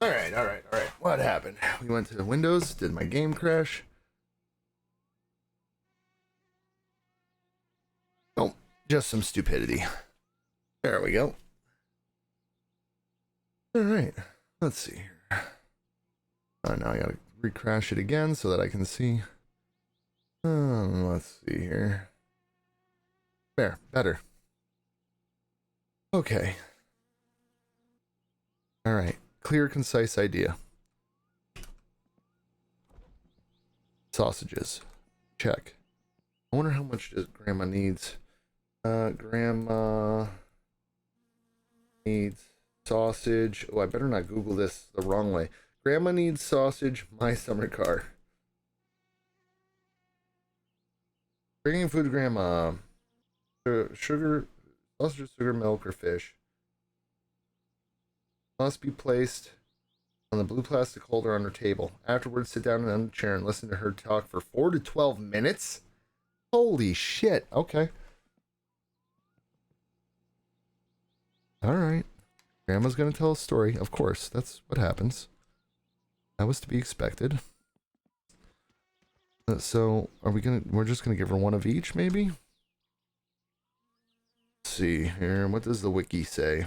Speaker 2: All right, all right, all right. What happened? We went to Windows. Did my game crash? Oh, just some stupidity. There we go. All right. Let's see here. Now I gotta recrash it again so that I can see. Let's see here. There, better. Okay. All right. Clear, concise idea. Sausages. Check. I wonder how much does Grandma needs. Grandma needs sausage. Oh, I better not Google this the wrong way. Grandma needs sausage, my summer car. Bringing food to Grandma. Sugar, sausage, sugar, milk, or fish. Must be placed on the blue plastic holder on her table. Afterwards, sit down in a chair and listen to her talk for 4 to 12 minutes? Holy shit. Okay. All right. Grandma's gonna tell a story. Of course, that's what happens. That was to be expected. So, we're just gonna give her one of each, maybe? Let's see here. What does the wiki say?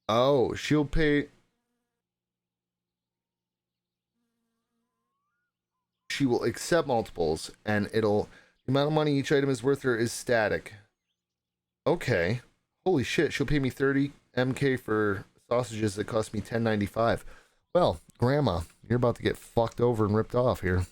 Speaker 2: Oh, she'll pay. She will accept multiples, and the amount of money each item is worth her is static. Okay. Holy shit, she'll pay me 30 MK for sausages that cost me 10.95. Well, Grandma, you're about to get fucked over and ripped off here.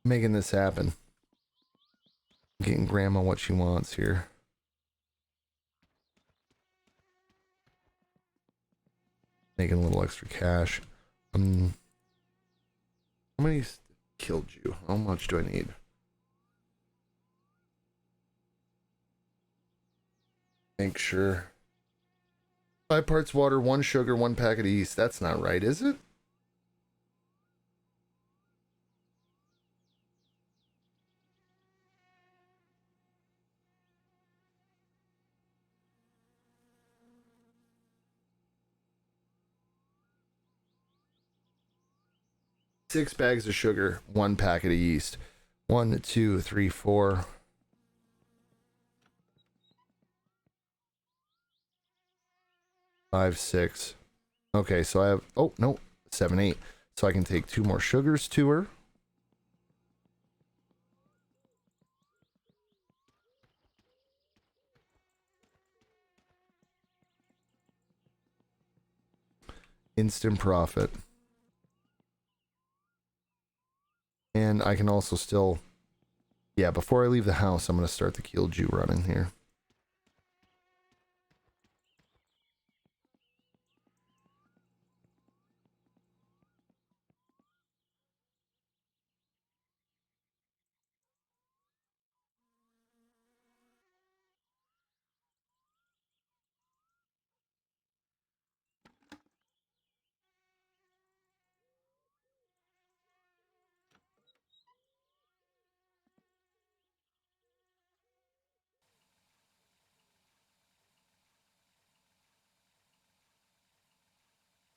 Speaker 2: Making this happen. Getting Grandma what she wants here. Making a little extra cash. How many killed you? How much do I need? Make sure. 5 parts water, 1 sugar, 1 packet of yeast. That's not right, is it? Six bags of sugar, 1 packet of yeast. 1, 2, 3, 4. 5, 6. Okay, so I have, oh, no, 7, 8. So I can take 2 more sugars to her. Instant profit. And I can also still, yeah, before I leave the house, I'm going to start the Keelju running here.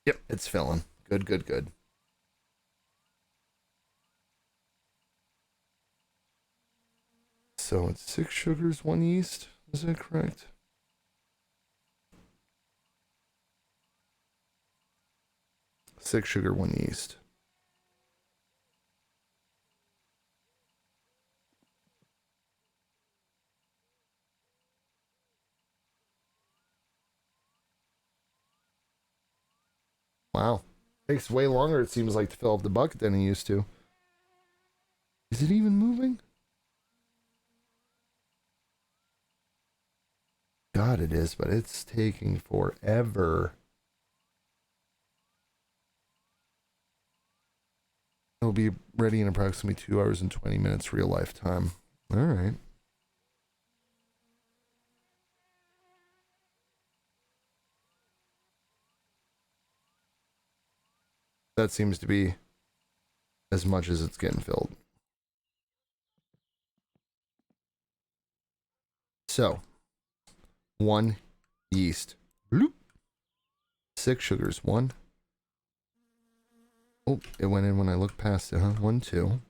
Speaker 2: Yep, it's filling. Good, good, good. So it's 6 sugars, 1 yeast. Is that correct? Six sugar, 1 yeast. Wow. Takes way longer, it seems like, to fill up the bucket than it used to. Is it even moving? God, it is, but it's taking forever. It'll be ready in approximately 2 hours and 20 minutes real life time. All right. That seems to be as much as it's getting filled. So, 1 yeast. Bloop. 6 sugars. 1. Oh, it went in when I looked past it, huh? 1, 2.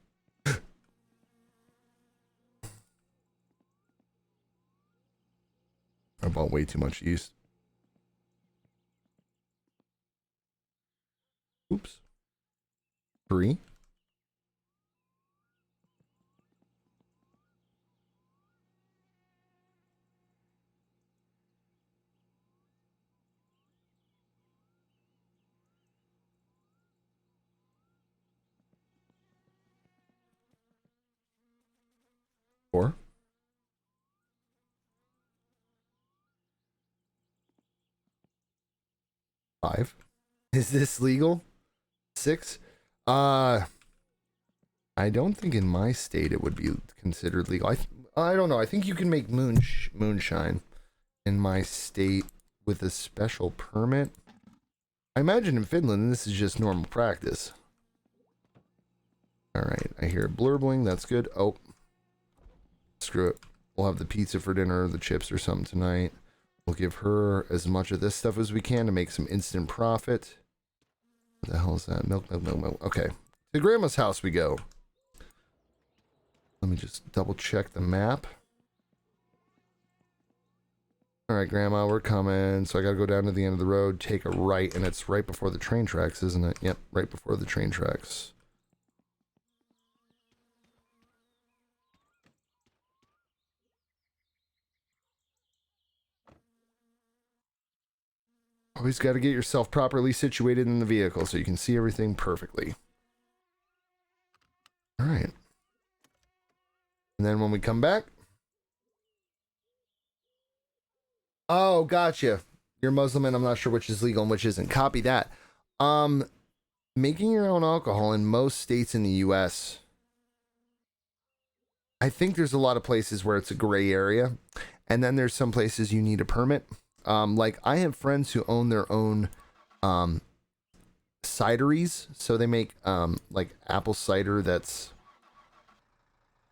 Speaker 2: I bought way too much yeast. Oops. 3. 4. 5. Is this legal? 6. I don't think in my state it would be considered legal. I don't know. I think you can make moonshine in my state with a special permit. I imagine in Finland this is just normal practice. All right, I hear it blurbling. That's good. Oh, screw it. We'll have the pizza for dinner, the chips or something tonight. We'll give her as much of this stuff as we can to make some instant profit. What the hell is that? Milk, milk, milk, milk. Okay. To Grandma's house we go. Let me just double check the map. All right, Grandma, we're coming. So I got to go down to the end of the road, take a right, and it's right before the train tracks, isn't it? Yep, right before the train tracks. Always got to get yourself properly situated in the vehicle so you can see everything perfectly. All right. And then when we come back... Oh, gotcha. You're Muslim and I'm not sure which is legal and which isn't. Copy that. Making your own alcohol in most states in the U.S., I think there's a lot of places where it's a gray area. And then there's some places you need a permit. Like I have friends who own their own cideries, so they make like apple cider that's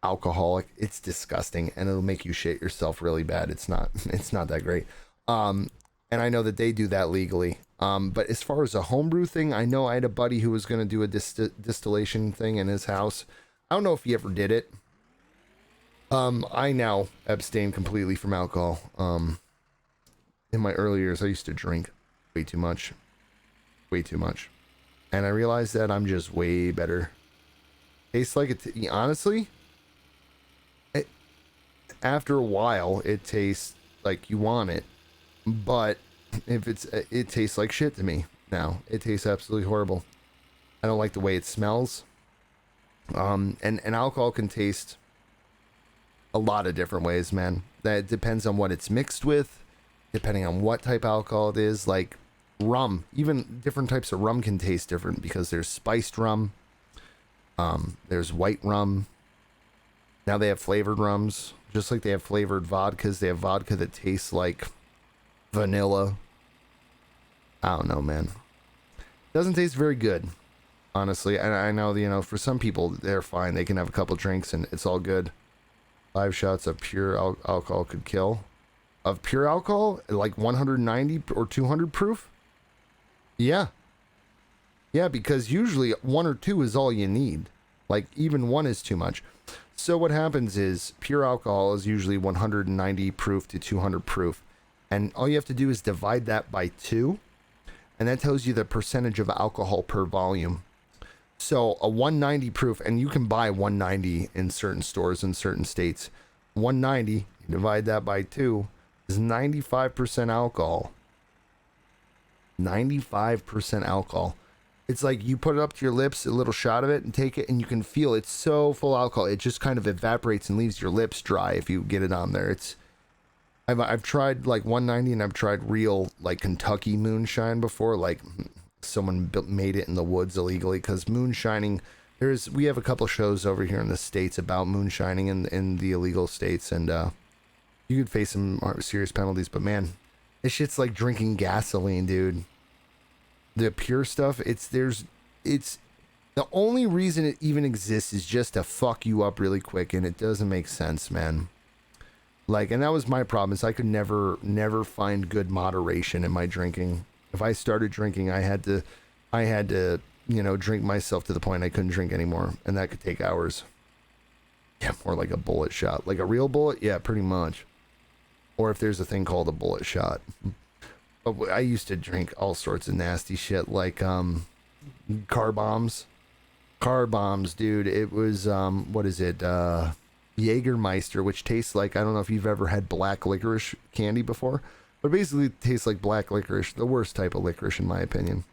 Speaker 2: alcoholic. It's disgusting and it'll make you shit yourself really bad. It's not that great. And I know that they do that legally. But as far as a homebrew thing, I know I had a buddy who was going to do a distillation thing in his house. I don't know if he ever did it. I now abstain completely from alcohol. In my early years, I used to drink way too much. And I realized that I'm just way better. Tastes like it, honestly, after a while, it tastes like you want it. But if it tastes like shit to me now. It tastes absolutely horrible. I don't like the way it smells. And alcohol can taste a lot of different ways, man. That depends on what it's mixed with. Depending on what type of alcohol it is, like rum, even different types of rum can taste different because there's spiced rum, there's white rum. Now they have flavored rums, just like they have flavored vodkas. They have vodka that tastes like vanilla. I don't know, man. Doesn't taste very good, honestly. And I know, you know, for some people they're fine. They can have a couple drinks and it's all good. 5 shots of pure alcohol could kill. Of pure alcohol, like 190 or 200 proof? Yeah. Yeah, because usually 1 or 2 is all you need. Like, even 1 is too much. So what happens is pure alcohol is usually 190 proof to 200 proof. And all you have to do is divide that by 2. And that tells you the percentage of alcohol per volume. So a 190 proof, and you can buy 190 in certain stores in certain states. 190, you divide that by 2, is 95% alcohol. 95% alcohol. It's like you put it up to your lips, a little shot of it, and take it, and you can feel it's so full of alcohol. It just kind of evaporates and leaves your lips dry if you get it on there. I've tried like 190, and I've tried real like Kentucky moonshine before. Like someone made it in the woods illegally, because moonshining. We have a couple shows over here in the States about moonshining in the illegal states, and you could face some serious penalties. But man, this shit's like drinking gasoline, dude. The pure stuff, it's the only reason it even exists is just to fuck you up really quick, and it doesn't make sense, man. Like, and that was my problem, is I could never find good moderation in my drinking. If I started drinking, I had to, drink myself to the point I couldn't drink anymore, and that could take hours. Yeah, more like a bullet shot. Like a real bullet? Yeah, pretty much. Or if there's a thing called a bullet shot. But I used to drink all sorts of nasty shit, like car bombs. Car bombs, dude. It was, what is it? Jägermeister, which tastes like, I don't know if you've ever had black licorice candy before, but basically it tastes like black licorice, the worst type of licorice in my opinion.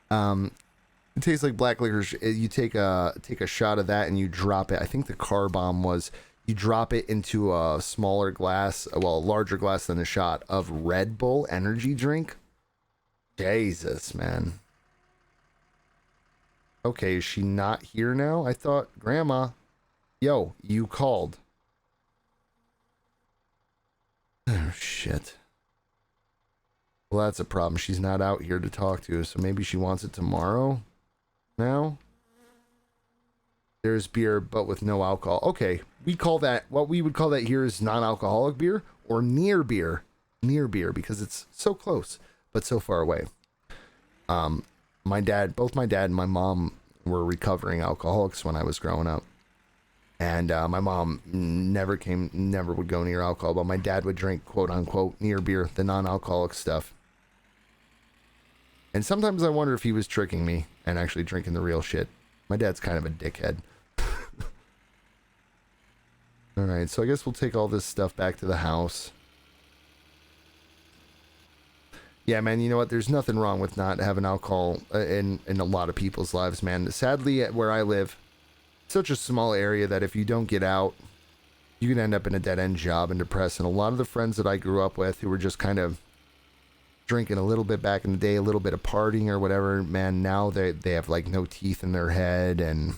Speaker 2: It tastes like black licorice. You take a shot of that and you drop it. I think the car bomb was, you drop it into a smaller glass, well, a larger glass than a shot of Red Bull energy drink. Jesus, man. Okay, is she not here now? I thought, Grandma, yo, you called. Oh, shit. Well, that's a problem. She's not out here to talk to, so maybe she wants it tomorrow now? There's beer, but with no alcohol. Okay, we call that, what we would call that here is non-alcoholic beer, or near beer. Near beer, because it's so close, but so far away. Both my dad and my mom were recovering alcoholics when I was growing up. And my mom never would go near alcohol, but my dad would drink, quote unquote, near beer, the non-alcoholic stuff. And sometimes I wonder if he was tricking me and actually drinking the real shit. My dad's kind of a dickhead. Alright, so I guess we'll take all this stuff back to the house. Yeah, man, you know what? There's nothing wrong with not having alcohol in a lot of people's lives, man. Sadly, where I live, such a small area that if you don't get out, you can end up in a dead-end job and depressed. And a lot of the friends that I grew up with who were just kind of drinking a little bit back in the day, a little bit of partying or whatever, man, now they have like no teeth in their head, and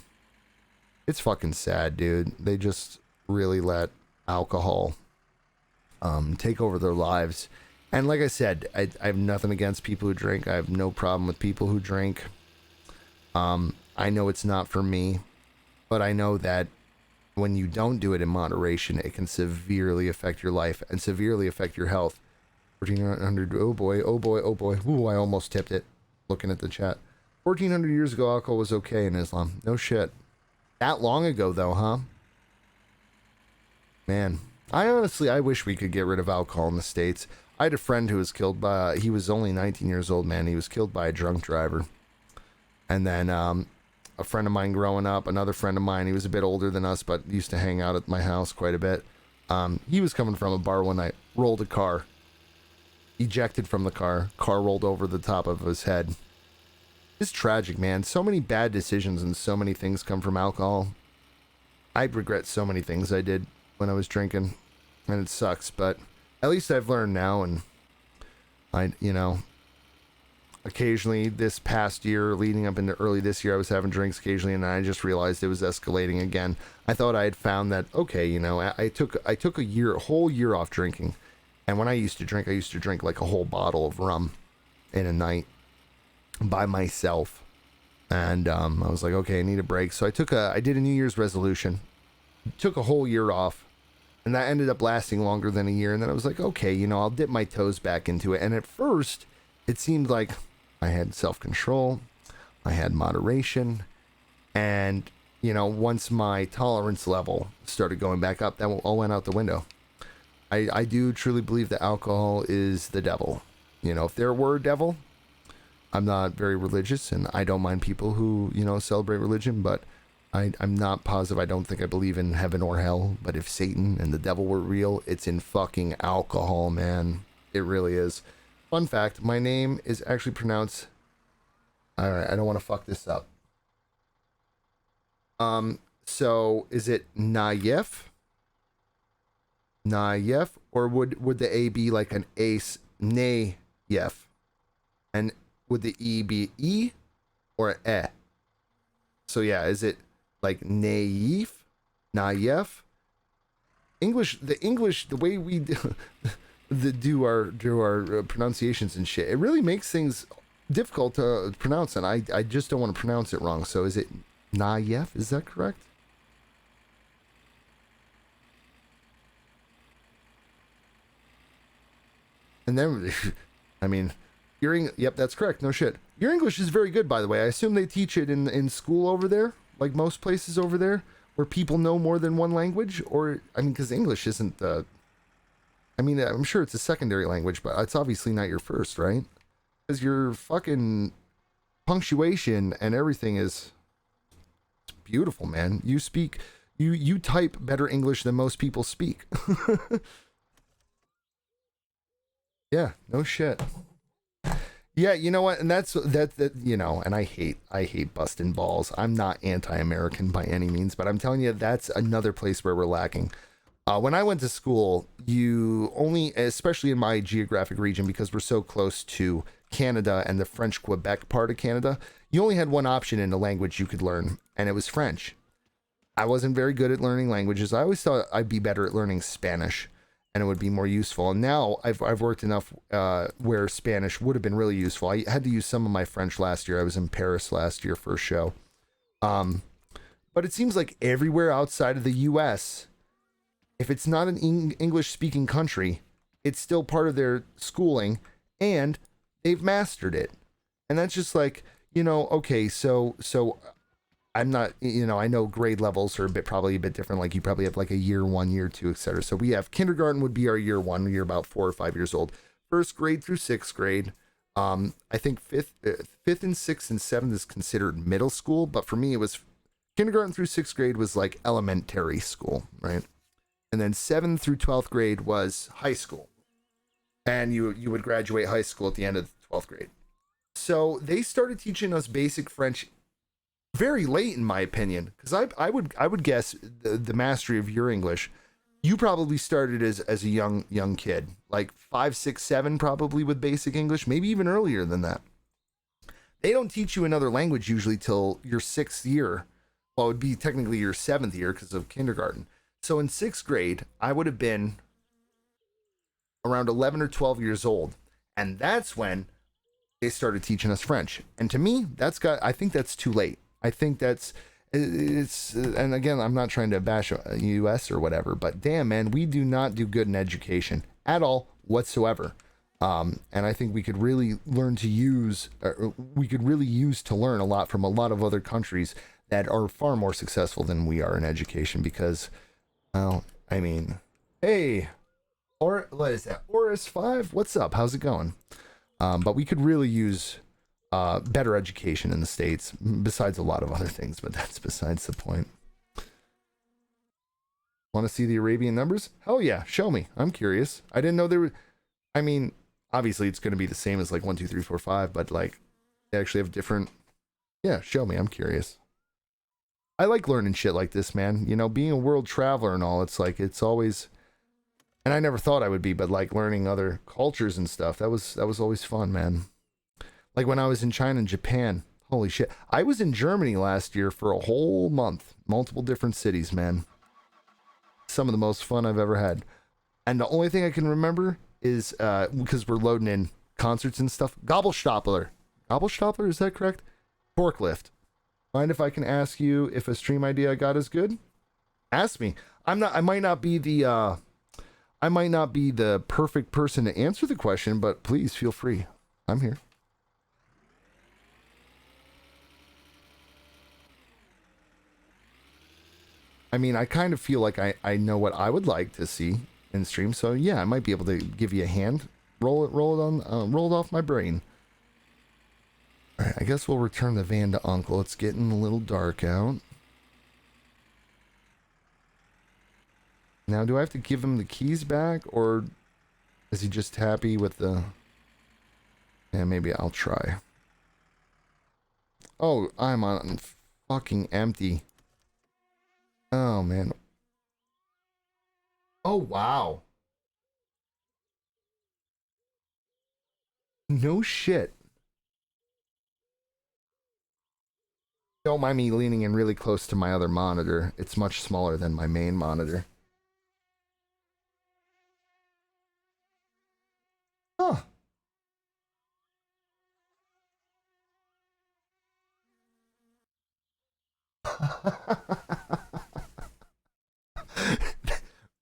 Speaker 2: it's fucking sad, dude. They just really let alcohol take over their lives. And like I said, I have nothing against people who drink. I have no problem with people who drink. I know it's not for me, but I know that when you don't do it in moderation, it can severely affect your life and severely affect your health. 1400, oh boy, oh boy, oh boy. Ooh, I almost tipped it looking at the chat. 1400 years ago, alcohol was okay in Islam. No shit. That long ago, though, huh? Man, I wish we could get rid of alcohol in the States. I had a friend who was killed by, he was only 19 years old, man. He was killed by a drunk driver. And then a friend of mine growing up, another friend of mine, he was a bit older than us, but used to hang out at my house quite a bit. He was coming from a bar one night, rolled a car, ejected from the car rolled over the top of his head. It's tragic, man. So many bad decisions and so many things come from alcohol. I regret so many things I did when I was drinking, and it sucks, but at least I've learned now, and occasionally this past year, leading up into early this year, I was having drinks occasionally, and I just realized it was escalating again. I thought I had found that, okay, I took a whole year off drinking, and when I used to drink like a whole bottle of rum in a night by myself, and I was like, okay, I need a break, so I did a New Year's resolution, took a whhole year off. And that ended up lasting longer than a year. And then I was like, okay, I'll dip my toes back into it. And at first, it seemed like I had self-control. I had moderation, and you know, once my tolerance level started going back up, that all went out the window. I do truly believe that alcohol is the devil. You know, if there were a devil, I'm not very religious, and I don't mind people who, you know, celebrate religion, but I'm not positive. I don't think I believe in heaven or hell. But if Satan and the devil were real, it's in fucking alcohol, man. It really is. Fun fact, my name is actually pronounced... Alright, I don't want to fuck this up. So is it Nayef? Nayef? Or would the A be like an ace? Nayef? And would the E be E or E? So yeah, is it like Naif? Nayef? The way we do our pronunciations and shit, it really makes things difficult to pronounce, and I just don't want to pronounce it wrong. So is it Nayef? Is that correct? And then, I mean, yep, that's correct. No shit. Your English is very good, by the way. I assume they teach it in school over there, like most places over there, where people know more than one language. Or, I mean, because English isn't I mean, I'm sure it's a secondary language, but it's obviously not your first, right? Because your fucking punctuation and everything is... It's beautiful, man. You type better English than most people speak. Yeah, no shit. Yeah, you know what? And that's you know, and I hate busting balls. I'm not anti-American by any means, but I'm telling you, that's another place where we're lacking. When I went to school, you only, especially in my geographic region, because we're so close to Canada and the French Quebec part of Canada, you only had one option in the language you could learn, and it was French. I wasn't very good at learning languages. I always thought I'd be better at learning Spanish, and it would be more useful. And now I've worked enough where Spanish would have been really useful. I had to use some of my French last year. I was in Paris last year for a show. But it seems like everywhere outside of the U.S., if it's not an English-speaking country, it's still part of their schooling, and they've mastered it. And that's just like, you know, okay, so I'm not, you know, I know grade levels are probably a bit different. Like you probably have like a year 1, year 2, etc. So we have kindergarten would be our year 1. You're about 4 or 5 years old. First grade through 6th grade. I think fifth and 6th and 7th is considered middle school. But for me, it was kindergarten through 6th grade was like elementary school, right? And then 7th through 12th grade was high school. And you would graduate high school at the end of 12th grade. So they started teaching us basic French very late, in my opinion, because I would guess the mastery of your English, you probably started as a young kid, like 5, 6, 7, probably with basic English, maybe even earlier than that. They don't teach you another language usually till your 6th year. Well, it would be technically your 7th year because of kindergarten. So in 6th grade, I would have been around 11 or 12 years old, and that's when they started teaching us French. And to me, I think that's too late. I think it's, and again, I'm not trying to bash US or whatever, but damn, man, we do not do good in education at all whatsoever. And I think we could really learn to use to learn a lot from a lot of other countries that are far more successful than we are in education because, well, I mean, hey, or what is that? Oris 5, what's up? How's it going? But we could really use better education in the States, besides a lot of other things, but that's besides the point. Want to see the Arabian numbers? Hell yeah, show me. I'm curious. I didn't know there were, I mean, obviously it's going to be the same as like 1, 2, 3, 4, 5, but like they actually have different, yeah, show me. I'm curious. I like learning shit like this, man. You know, being a world traveler and all, it's like, it's always, and I never thought I would be, but like learning other cultures and stuff, that was always fun, man. Like when I was in China and Japan, holy shit. I was in Germany last year for a whole month. Multiple different cities, man. Some of the most fun I've ever had. And the only thing I can remember is, because we're loading in concerts and stuff, Gabelstapler. Gabelstapler, is that correct? Forklift. Mind if I can ask you if a stream idea I got is good? Ask me. I might not be the perfect person to answer the question, but please feel free. I'm here. I mean, I kind of feel like I know what I would like to see in stream. So yeah, I might be able to give you a hand. Roll it off my brain. All right, I guess we'll return the van to Uncle. It's getting a little dark out. Now, do I have to give him the keys back, or is he just happy with the... Yeah, maybe I'll try. Oh, I'm on fucking empty. Oh, man. Oh, wow. No shit. Don't mind me leaning in really close to my other monitor. It's much smaller than my main monitor. Huh.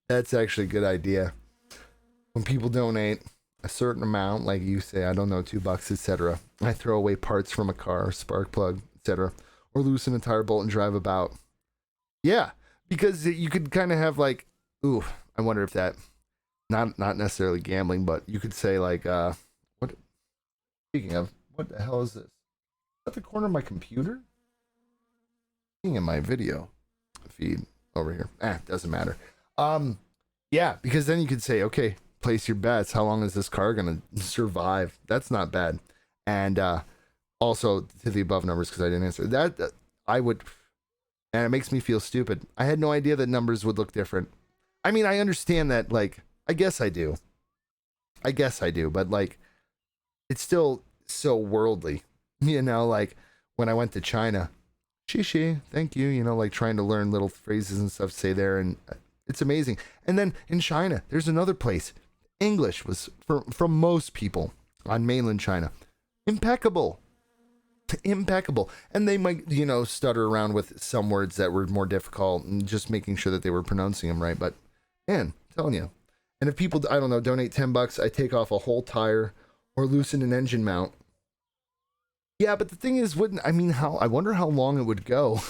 Speaker 2: That's actually a good idea. When people donate a certain amount, like you say, I don't know, $2, etc., I throw away parts from a car, spark plug, etc., or loosen a tire bolt and drive about. Yeah, because you could kind of have like, ooh, I wonder if that, not necessarily gambling, but you could say like, what? Speaking of, what the hell is this? Is that the corner of my computer? In my video feed over here. Doesn't matter. Yeah, because then you could say, okay, place your bets. How long is this car gonna survive? That's not bad. And also to the above numbers, because I didn't answer that. I would, and it makes me feel stupid. I had no idea that numbers would look different. I mean, I understand that. Like, I guess I do, but like, it's still so worldly, you know. Like when I went to China. Shishi, thank you. You know, like trying to learn little phrases and stuff to say there, and it's amazing. And then in China, there's another place. English was from most people on mainland China impeccable, impeccable. And they might, you know, stutter around with some words that were more difficult, and just making sure that they were pronouncing them right. But man, I'm telling you. And if people, I don't know, donate $10, I take off a whole tire or loosen an engine mount. Yeah, but the thing is, I wonder how long it would go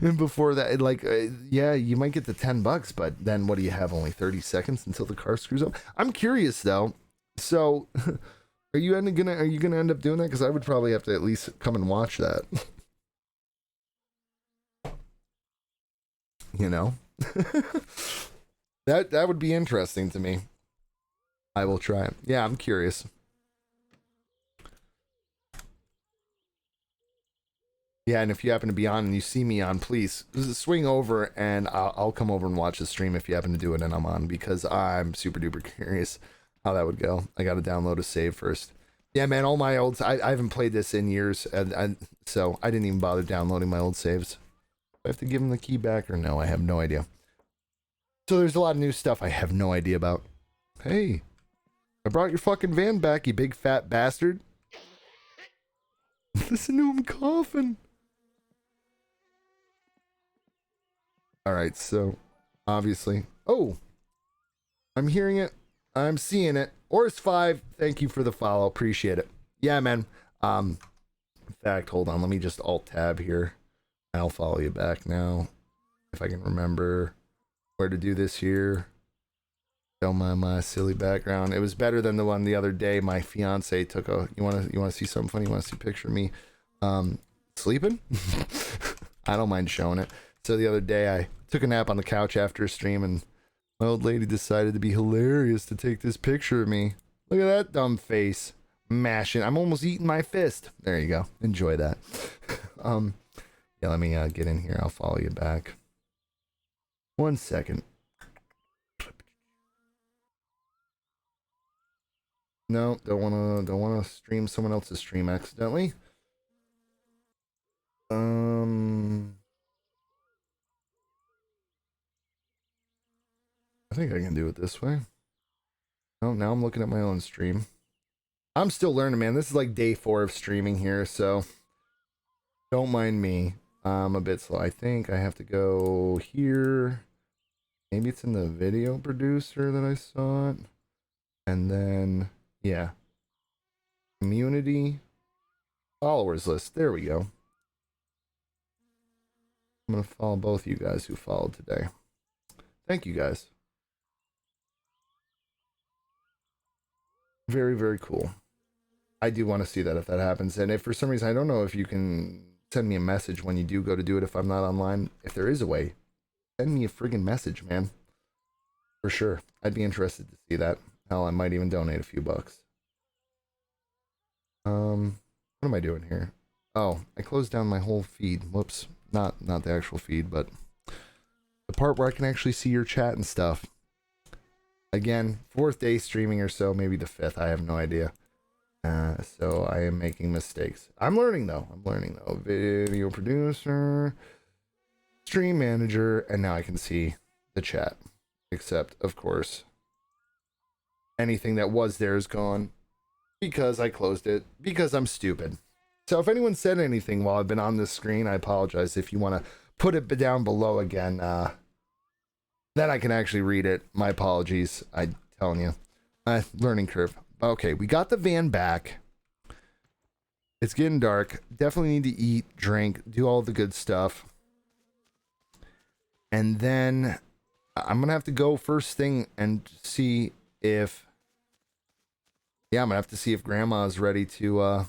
Speaker 2: before that. Like, yeah, you might get the $10, but then what do you have? Only 30 seconds until the car screws up. I'm curious though. So, are you gonna end up doing that? Because I would probably have to at least come and watch that. You know, that would be interesting to me. I will try it. Yeah, I'm curious. Yeah, and if you happen to be on and you see me on, please swing over and I'll come over and watch the stream if you happen to do it and I'm on, because I'm super duper curious how that would go. I got to download a save first. Yeah, man, all my old... I haven't played this in years, so I didn't even bother downloading my old saves. Do I have to give him the key back or no? I have no idea. So there's a lot of new stuff I have no idea about. Hey, I brought your fucking van back, you big fat bastard. Listen to him coughing. Alright, so obviously. Oh! I'm hearing it. I'm seeing it. Ors5, thank you for the follow. Appreciate it. Yeah, man. In fact, hold on. Let me just alt tab here. I'll follow you back now. If I can remember where to do this here. Don't mind my silly background. It was better than the one the other day. My fiance took a... You wanna see something funny? You wanna see a picture of me sleeping? I don't mind showing it. So the other day I took a nap on the couch after a stream, and my old lady decided to be hilarious to take this picture of me. Look at that dumb face. Mashing. I'm almost eating my fist. There you go. Enjoy that. Yeah, let me get in here. I'll follow you back. 1 second. No, don't wanna stream someone else's stream accidentally. I think I can do it this way. Oh, now I'm looking at my own stream. I'm still learning, man. This is like day 4 of streaming here, so don't mind me. I'm a bit slow. I think I have to go here. Maybe it's in the video producer that I saw it. And then, yeah. Community. Followers list. There we go. I'm going to follow both you guys who followed today. Thank you guys. Very, very cool. I do want to see that if that happens. And if for some reason, I don't know if you can send me a message when you do go to do it if I'm not online. If there is a way, send me a friggin' message, man. For sure. I'd be interested to see that. Hell, I might even donate a few bucks. What am I doing here? Oh, I closed down my whole feed. Whoops. Not the actual feed, but the part where I can actually see your chat and stuff. Again, 4th day streaming or so, maybe the 5th. I have no idea. So I am making mistakes. I'm learning though. Video producer, stream manager, and now I can see the chat. Except, of course, anything that was there is gone because I closed it because I'm stupid. So if anyone said anything while I've been on this screen, I apologize. If you want to put it down below again, then I can actually read it. My apologies. I'm telling you. Learning curve. Okay, we got the van back. It's getting dark. Definitely need to eat, drink, do all the good stuff. And then I'm going to have to go first thing and see if... Yeah, I'm going to have to see if Grandma's ready to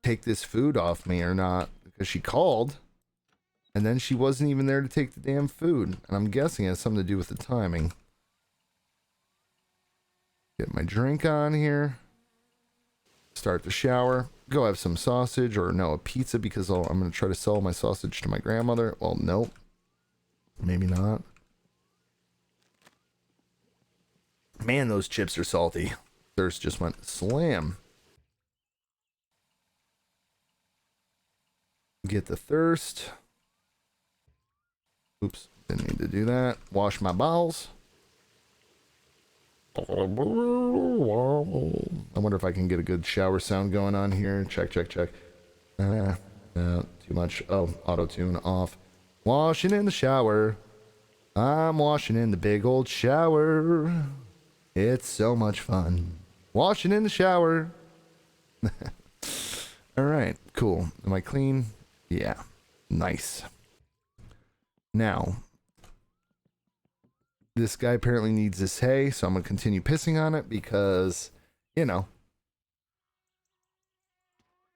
Speaker 2: take this food off me or not. Because she called. And then she wasn't even there to take the damn food. And I'm guessing it has something to do with the timing. Get my drink on here. Start the shower. Go have some sausage or no, a pizza because I'm going to try to sell my sausage to my grandmother. Well, nope. Maybe not. Man, those chips are salty. Thirst just went slam. Get the thirst. Oops, didn't need to do that. Wash my bowels. I wonder if I can get a good shower sound going on here. Check. No, too much. Oh, auto tune off. Washing in the shower. I'm washing in the big old shower. It's so much fun. Washing in the shower. All right, cool. Am I clean? Yeah, nice. Now, this guy apparently needs this hay, so I'm going to continue pissing on it because, you know,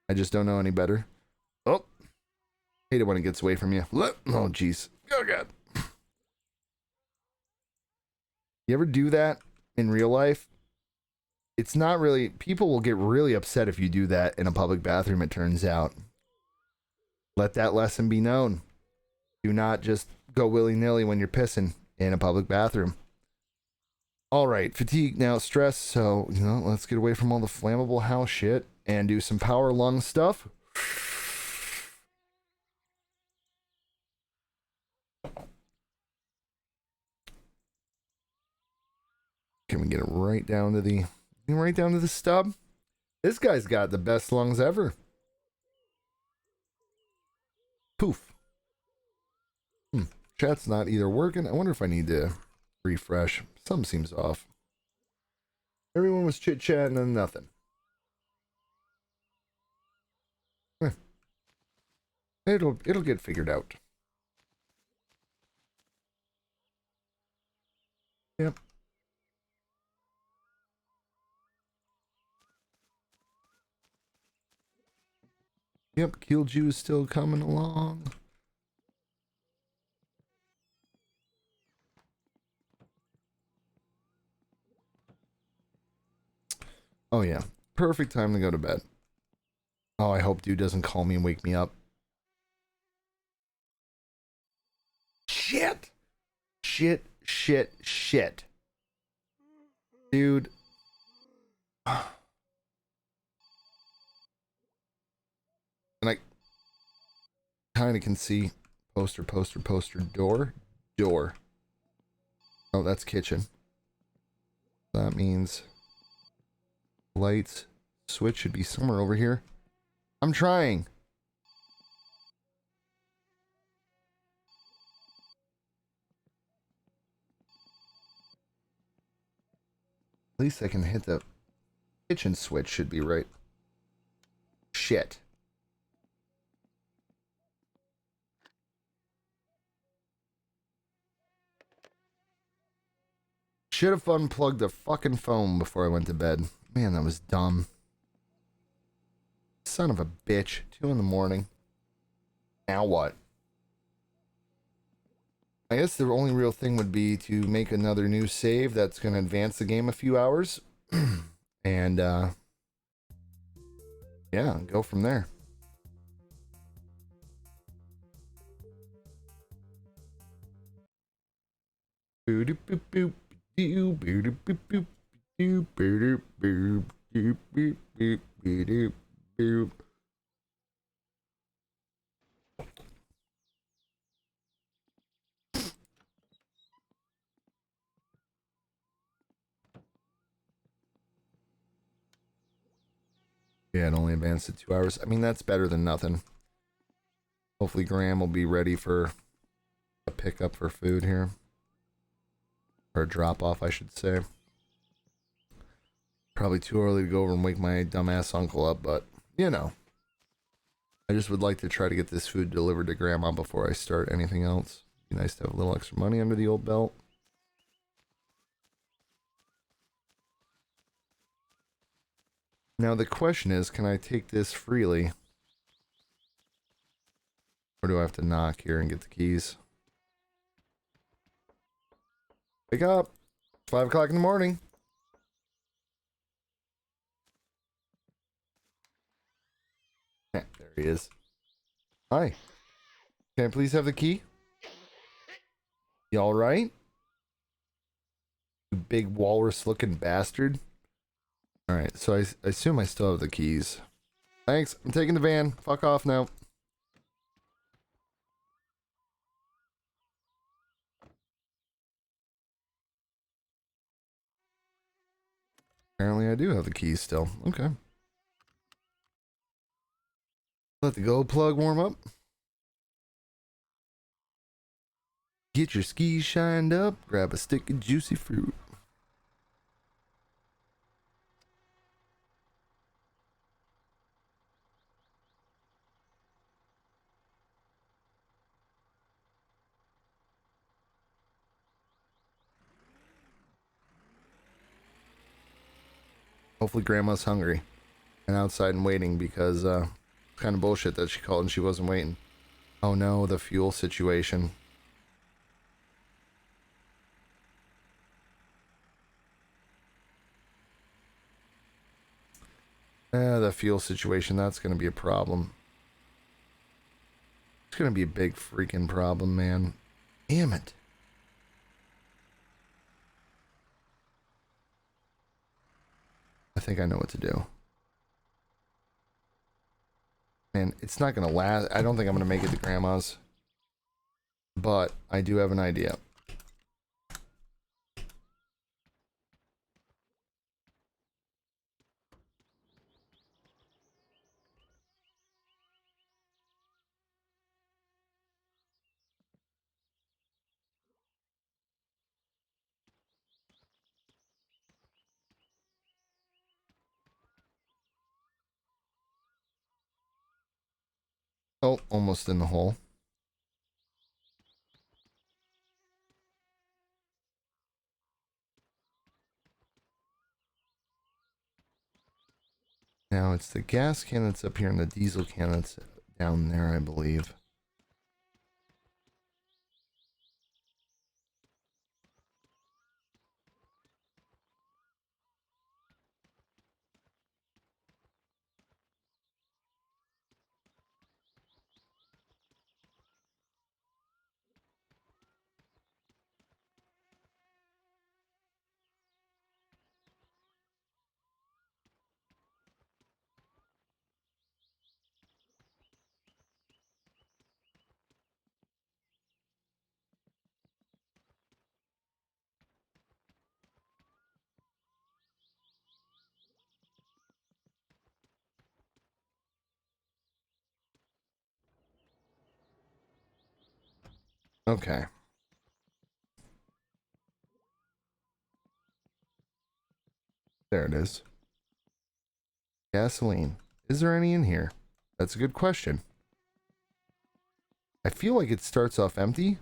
Speaker 2: I just don't know any better. Oh, hate it when it gets away from you. Oh, jeez. Oh, God. You ever do that in real life? It's not really, people will get really upset if you do that in a public bathroom, it turns out. Let that lesson be known. Do not just go willy-nilly when you're pissing in a public bathroom. All right, fatigue now, stress. So, you know, let's get away from all the flammable house shit and do some power lung stuff. Can we get it right down to the stub? This guy's got the best lungs ever. Poof. Chat's not either working. I wonder if I need to refresh. Something seems off. Everyone was chit-chatting and nothing. It'll get figured out. Yep. Yep, Killju is still coming along. Oh yeah, perfect time to go to bed. Oh, I hope dude doesn't call me and wake me up. Shit! Shit. Dude. And I kind of can see poster, door. Oh, that's kitchen. That means lights, switch should be somewhere over here. I'm trying. At least I can hit the kitchen switch, should be right. Shit. should have unplugged the fucking phone before I went to bed. Man, that was dumb. Son of a bitch. 2 in the morning. Now what? I guess the only real thing would be to make another new save that's going to advance the game a few hours. And, yeah, go from there. Yeah, it only advanced to 2 hours. I mean, that's better than nothing. Hopefully Graham will be ready for a pickup for food here. Or a drop-off, I should say. Probably too early to go over and wake my dumbass uncle up, but, you know. I just would like to try to get this food delivered to Grandma before I start anything else. Be nice to have a little extra money under the old belt. Now the question is, can I take this freely? Or do I have to knock here and get the keys? Wake up! 5 o'clock in the morning. There he is. Hi. Can I please have the key? You alright? You big walrus looking bastard. Alright, so I assume I still have the keys. Thanks, I'm taking the van. Fuck off now. Apparently I do have the keys still. Okay. Let the gold plug warm up. Get your skis shined up. Grab a stick of juicy fruit. Hopefully Grandma's hungry and outside and waiting, because kind of bullshit that she called and she wasn't waiting. Oh no, the fuel situation. The fuel situation, that's going to be a problem. It's going to be a big freaking problem, man. Damn it. I think I know what to do. Man, it's not going to last. I don't think I'm going to make it to Grandma's. But I do have an idea. Oh, almost in the hole. Now it's the gas can that's up here and the diesel can that's down there, I believe. Okay. There it is. Gasoline. Is there any in here? That's a good question. I feel like it starts off empty,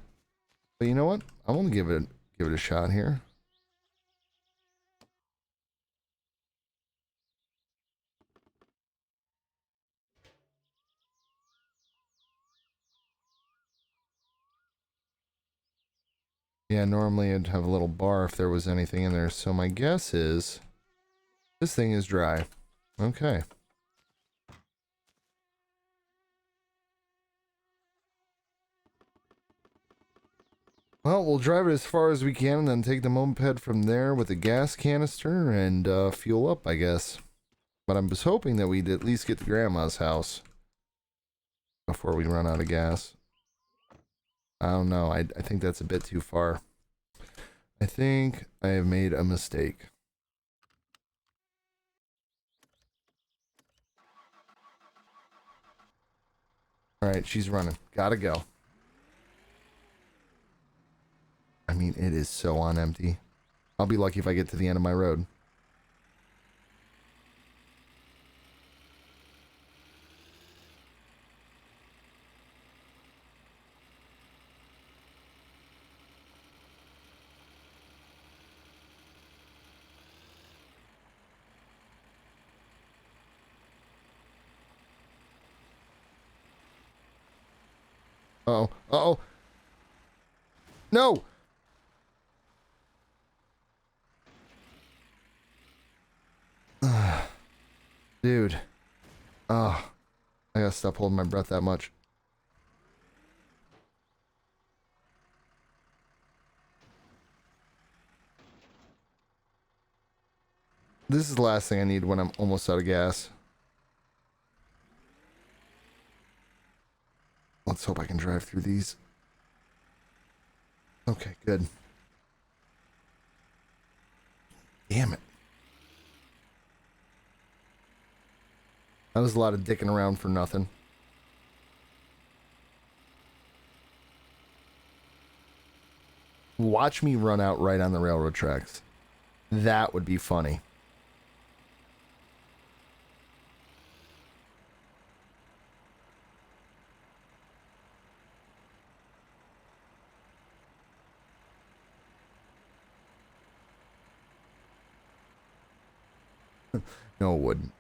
Speaker 2: but you know what? I'm gonna give it a shot here. Yeah, normally I'd have a little bar if there was anything in there. So my guess is this thing is dry. Okay. Well, we'll drive it as far as we can and then take the moped from there with a gas canister and fuel up, I guess. But I was hoping that we'd at least get to Grandma's house before we run out of gas. I don't know. I think that's a bit too far. I think I have made a mistake. Alright, she's running. Gotta go. I mean, it is so on empty. I'll be lucky if I get to the end of my road. Uh-oh. Uh-oh. No! Dude. Oh. I gotta stop holding my breath that much. This is the last thing I need when I'm almost out of gas. Let's hope I can drive through these. Okay, good. Damn it. That was a lot of dicking around for nothing. Watch me run out right on the railroad tracks. That would be funny. No, it wouldn't.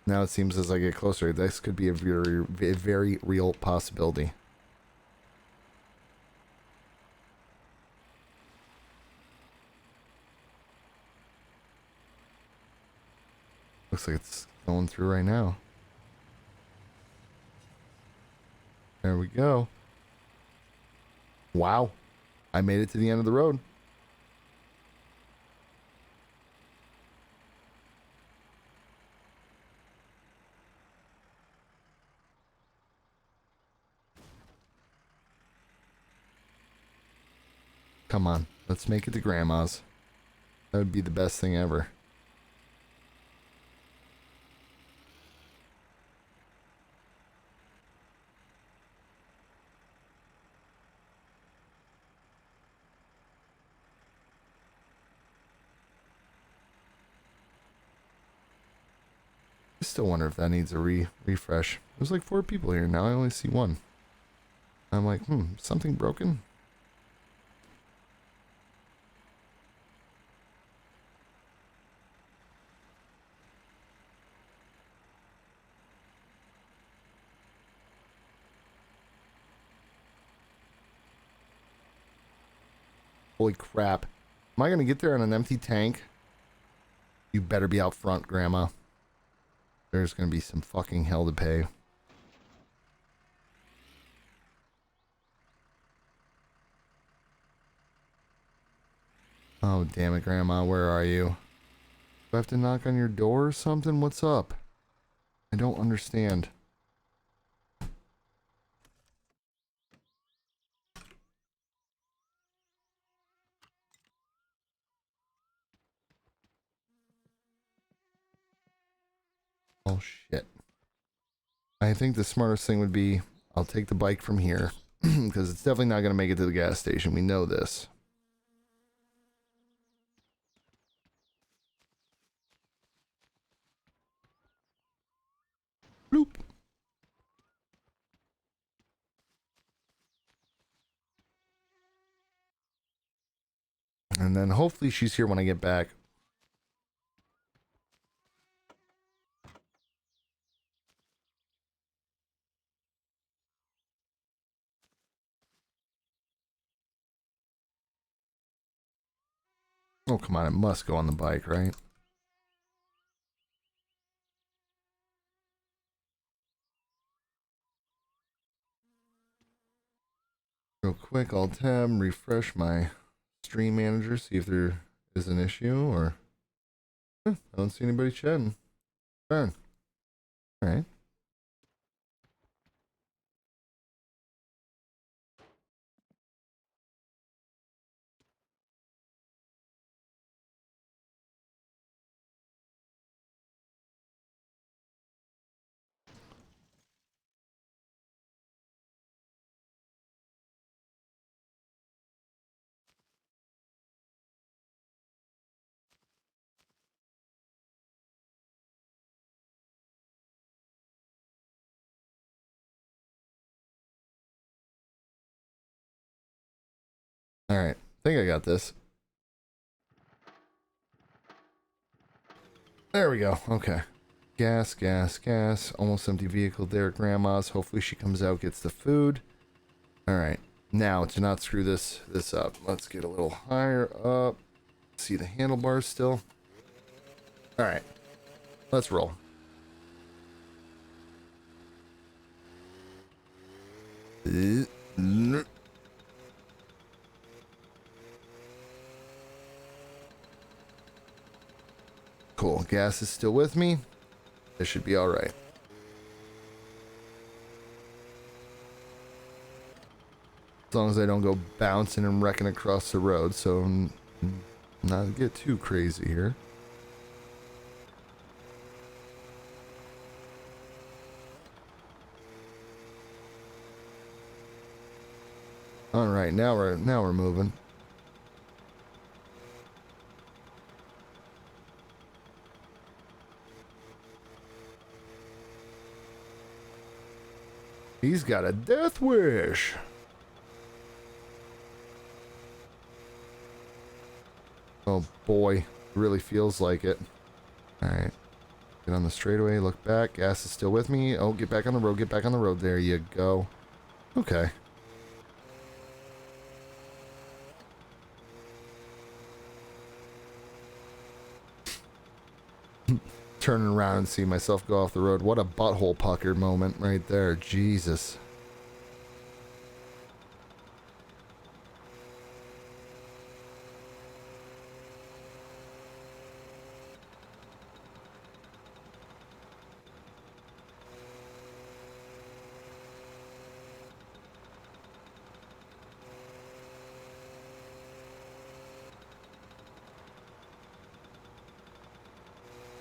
Speaker 2: Now it seems as I get closer, this could be a very real possibility. Looks like it's going through right now. There we go. Wow. I made it to the end of the road. Come on, let's make it to Grandma's. That would be the best thing ever. I still wonder if that needs a refresh. There's like 4 people here now. I only see 1. I'm like, something broken? Holy crap. Am I going to get there on an empty tank? You better be out front, Grandma. There's going to be some fucking hell to pay. Oh, damn it, Grandma. Where are you? Do I have to knock on your door or something? What's up? I don't understand. Oh, shit. I think the smartest thing would be I'll take the bike from here because it's definitely not going to make it to the gas station. We know this. Bloop. And then hopefully she's here when I get back. Oh, come on. It must go on the bike, right? Real quick, I'll tab, refresh my stream manager, see if there is an issue or... I don't see anybody chatting. Darn. Alright. Alright. I think I got this. There we go. Okay. Gas, gas, gas. Almost empty vehicle there at Grandma's. Hopefully she comes out, gets the food. Alright. Now, to not screw this up, let's get a little higher up. See the handlebars still. Alright. Let's roll. Cool. Gas is still with me. This should be alright. As long as I don't go bouncing and wrecking across the road, so not get too crazy here. All right, now we're moving. He's got a death wish. Oh boy, really feels like it. All right, get on the straightaway, look back. Gas is still with me. Oh, get back on the road, get back on the road. There you go. Okay. Turning around and see myself go off the road. What a butthole pucker moment right there. Jesus.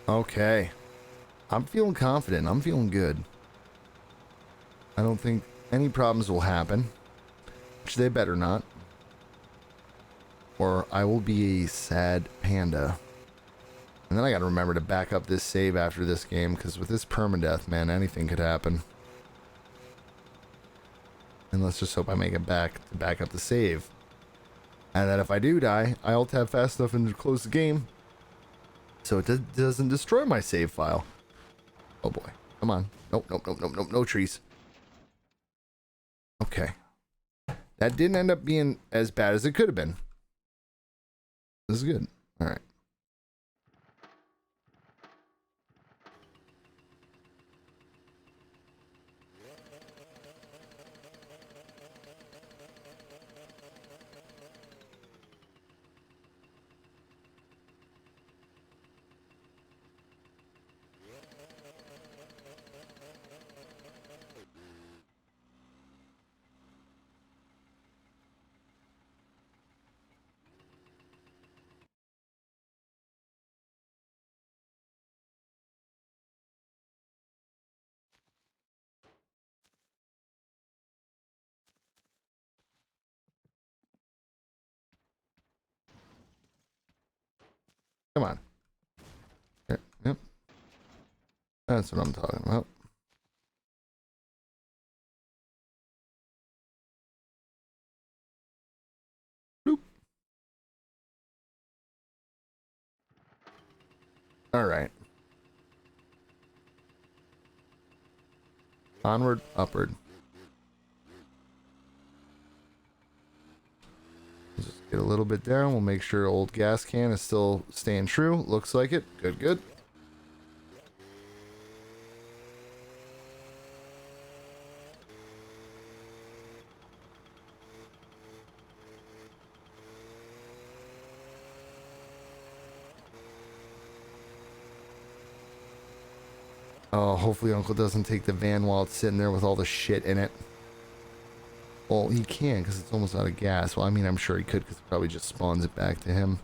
Speaker 2: Okay. I'm feeling confident. I'm feeling good. I don't think any problems will happen. Which they better not. Or I will be a sad panda. And then I gotta remember to back up this save after this game, because with this permadeath, man, anything could happen. And let's just hope I make it back to back up the save. And that if I do die, I'll tab fast enough and close the game so it doesn't destroy my save file. Oh boy. Come on. Nope, nope, nope, nope, nope, no trees. Okay. That didn't end up being as bad as it could have been. This is good. Alright. Come on. Yep. That's what I'm talking about. Bloop. All right. Onward, upward. Just get a a little bit down. We'll make sure old gas can is still staying true. Looks like it. Good, good. Oh, hopefully Uncle doesn't take the van while it's sitting there with all the shit in it. Well, he can because it's almost out of gas. Well, I mean, I'm sure he could because it probably just spawns it back to him.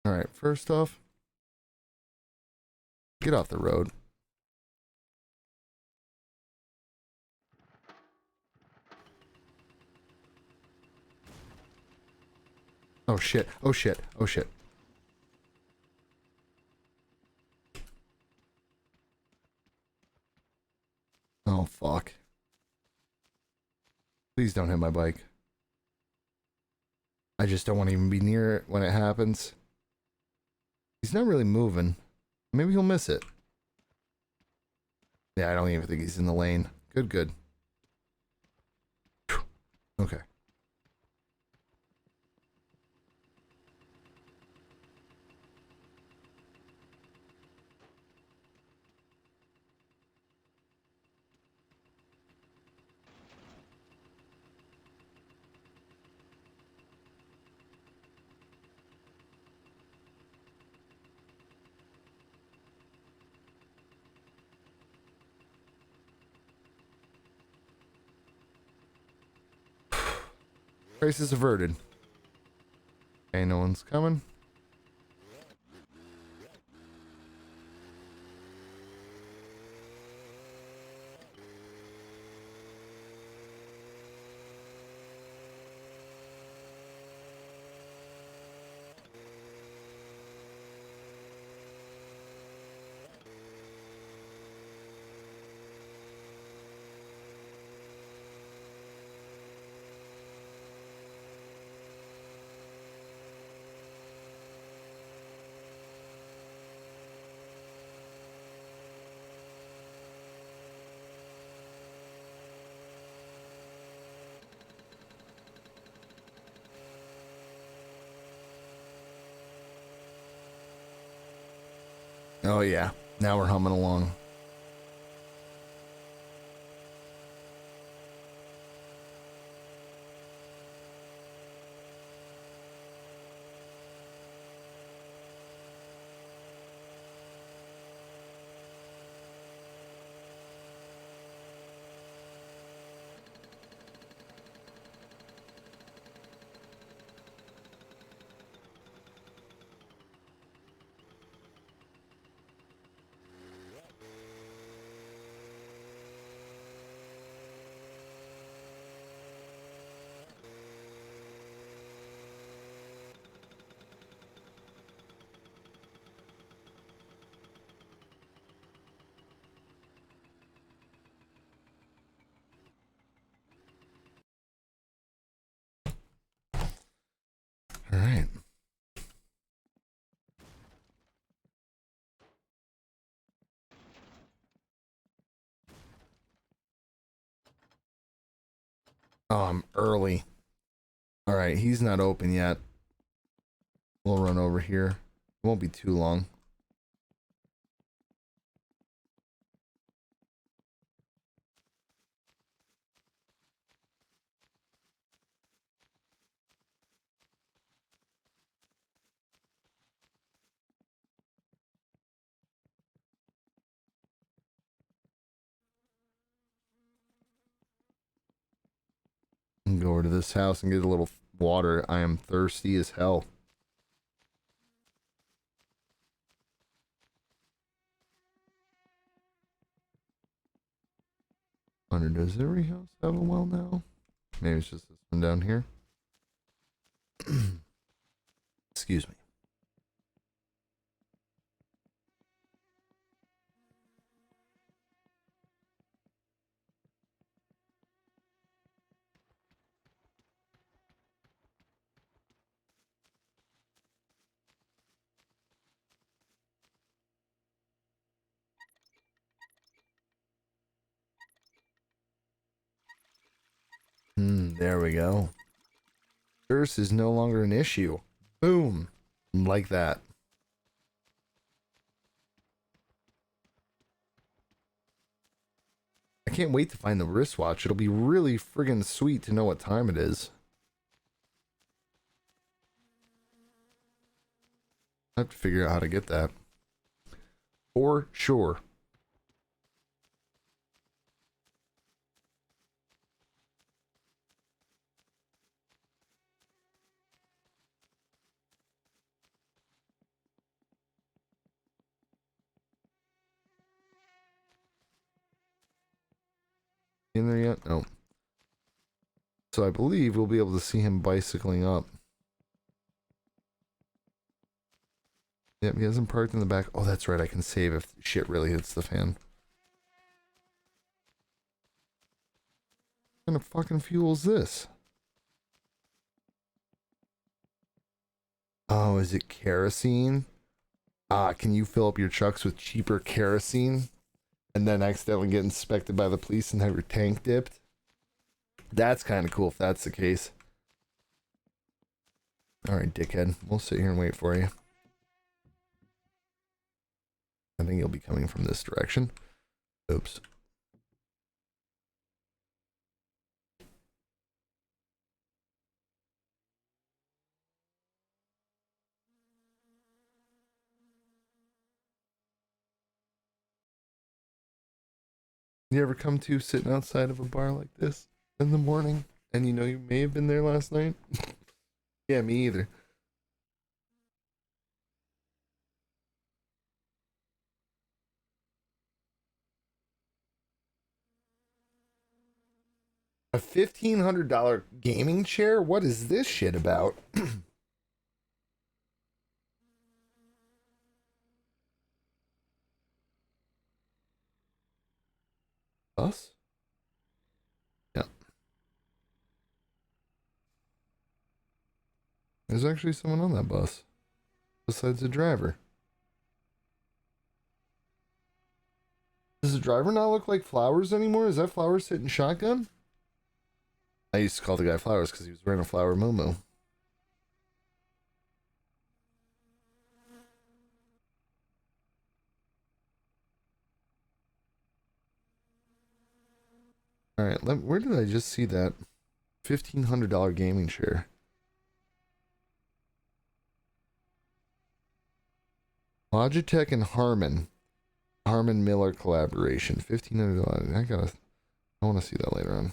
Speaker 2: Alright, first off, get off the road. Oh shit, oh shit, oh shit. Oh fuck. Please don't hit my bike. I just don't want to even be near it when it happens. He's not really moving. Maybe he'll miss it. Yeah, I don't even think he's in the lane. Good, good. Whew. Okay. Crisis averted. Okay, no one's coming. Oh yeah, now we're humming along. All right. Oh, I'm early. All right, he's not open yet. We'll run over here. It won't be too long. And go over to this house and get a little water. I am thirsty as hell. Wonder, does every house have a well now? Maybe it's just this one down here. Excuse me. There we go. Curse is no longer an issue. Boom. Like that. I can't wait to find the wristwatch. It'll be really friggin' sweet to know what time it is. I have to figure out how to get that. For sure. In there yet? No. So I believe we'll be able to see him bicycling up. Yep, he hasn't parked in the back. Oh, that's right. I can save if shit really hits the fan. What kind of fucking fuel is this? Oh, is it kerosene? Can you fill up your trucks with cheaper kerosene and then accidentally get inspected by the police and have your tank dipped? That's kind of cool if that's the case. Alright, dickhead. We'll sit here and wait for you. I think he'll be coming from this direction. Oops. You ever come to sitting outside of a bar like this in the morning and you know you may have been there last night? Yeah, me either. A $1,500 gaming chair? What is this shit about? Us? Yeah. There's actually someone on that bus. Besides the driver. Does the driver not look like Flowers anymore? Is that Flowers sitting shotgun? I used to call the guy Flowers because he was wearing a flower moo-moo. Alright, where did I just see that $1,500 gaming chair? Logitech and Harman Miller collaboration, $1,500. I want to see that later on.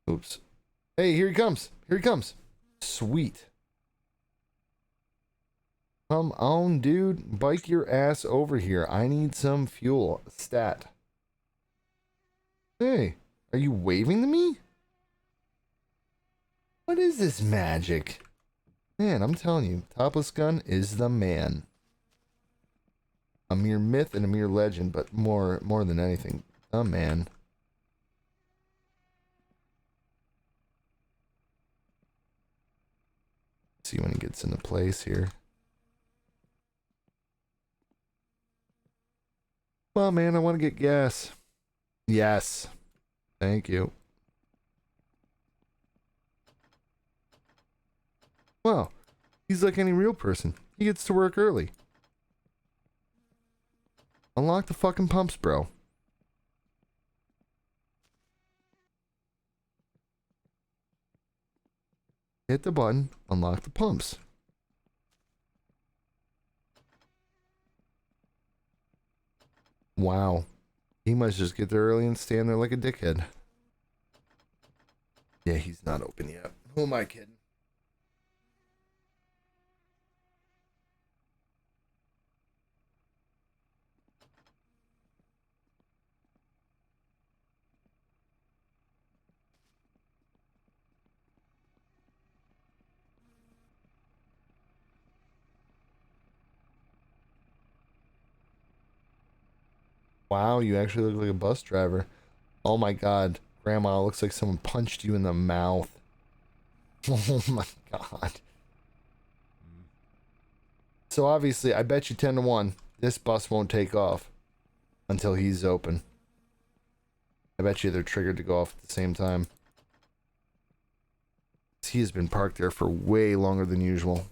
Speaker 2: Oops. Hey, here he comes. Here he comes. Sweet. Come on, dude. Bike your ass over here. I need some fuel. Stat. Hey, are you waving to me? What is this magic? Man, I'm telling you, Topless Gun is the man. A mere myth and a mere legend, but more than anything, the man. See when he gets into place here. Well, man, I want to get gas. Yes. Thank you. Well, he's like any real person. He gets to work early. Unlock the fucking pumps, bro. Hit the button, unlock the pumps. Wow. He must just get there early and stand there like a dickhead. Yeah, he's not open yet. Who am I kidding? Wow, you actually look like a bus driver. Oh my god. Grandma, looks like someone punched you in the mouth. Oh my god. So obviously, I bet you 10 to 1, this bus won't take off until he's open. I bet you they're triggered to go off at the same time. He has been parked there for way longer than usual.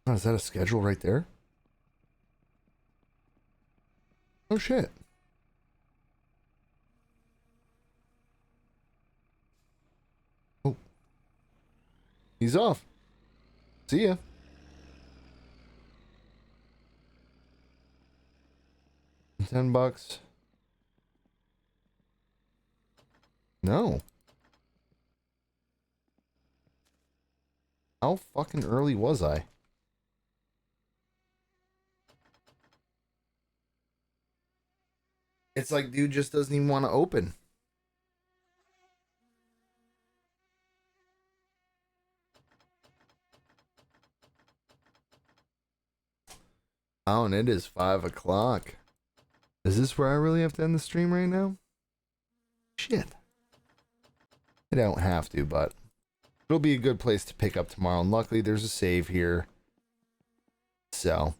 Speaker 2: Oh, is that a schedule right there? Oh shit. Oh. He's off. See ya. $10. No. How fucking early was I? It's like dude just doesn't even want to open. Oh, and it is 5 o'clock. Is this where I really have to end the stream right now? Shit. I don't have to, but it'll be a good place to pick up tomorrow. And luckily, there's a save here. So,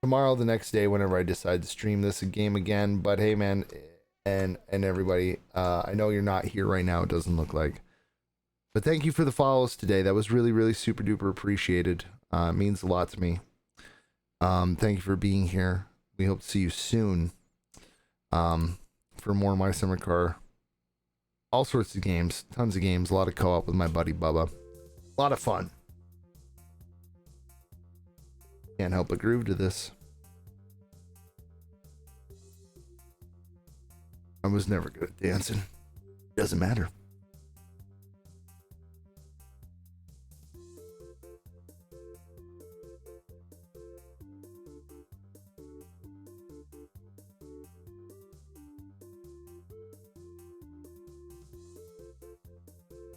Speaker 2: tomorrow, the next day, whenever I decide to stream this game again. But hey, man, and everybody, I know you're not here right now. It doesn't look like. But thank you for the follows today. That was really, really super duper appreciated. It means a lot to me. Thank you for being here. We hope to see you soon. For more My Summer Car. All sorts of games. Tons of games. A lot of co-op with my buddy Bubba. A lot of fun. Can't help but groove to this. I was never good at dancing. Doesn't matter.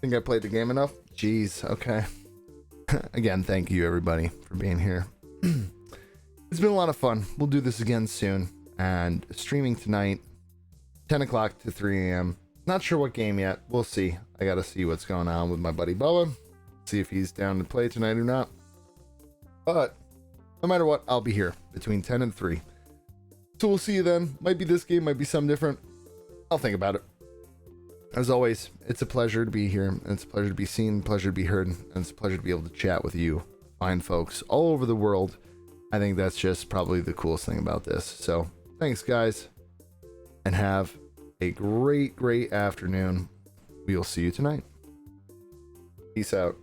Speaker 2: Think I played the game enough? Jeez, okay. Again, thank you everybody for being here. It's been a lot of fun. We'll do this again soon. And streaming tonight, 10 o'clock to 3 a.m. Not sure what game yet. We'll see. I gotta see what's going on with my buddy Bubba. See if he's down to play tonight or not. But, no matter what, I'll be here between 10 and 3. So we'll see you then. Might be this game, might be something different. I'll think about it. As always, it's a pleasure to be here, and it's a pleasure to be seen, pleasure to be heard, and it's a pleasure to be able to chat with you, fine folks, all over the world. I think that's just probably the coolest thing about this. So, thanks guys, and have a great, great afternoon. We'll see you tonight. Peace out.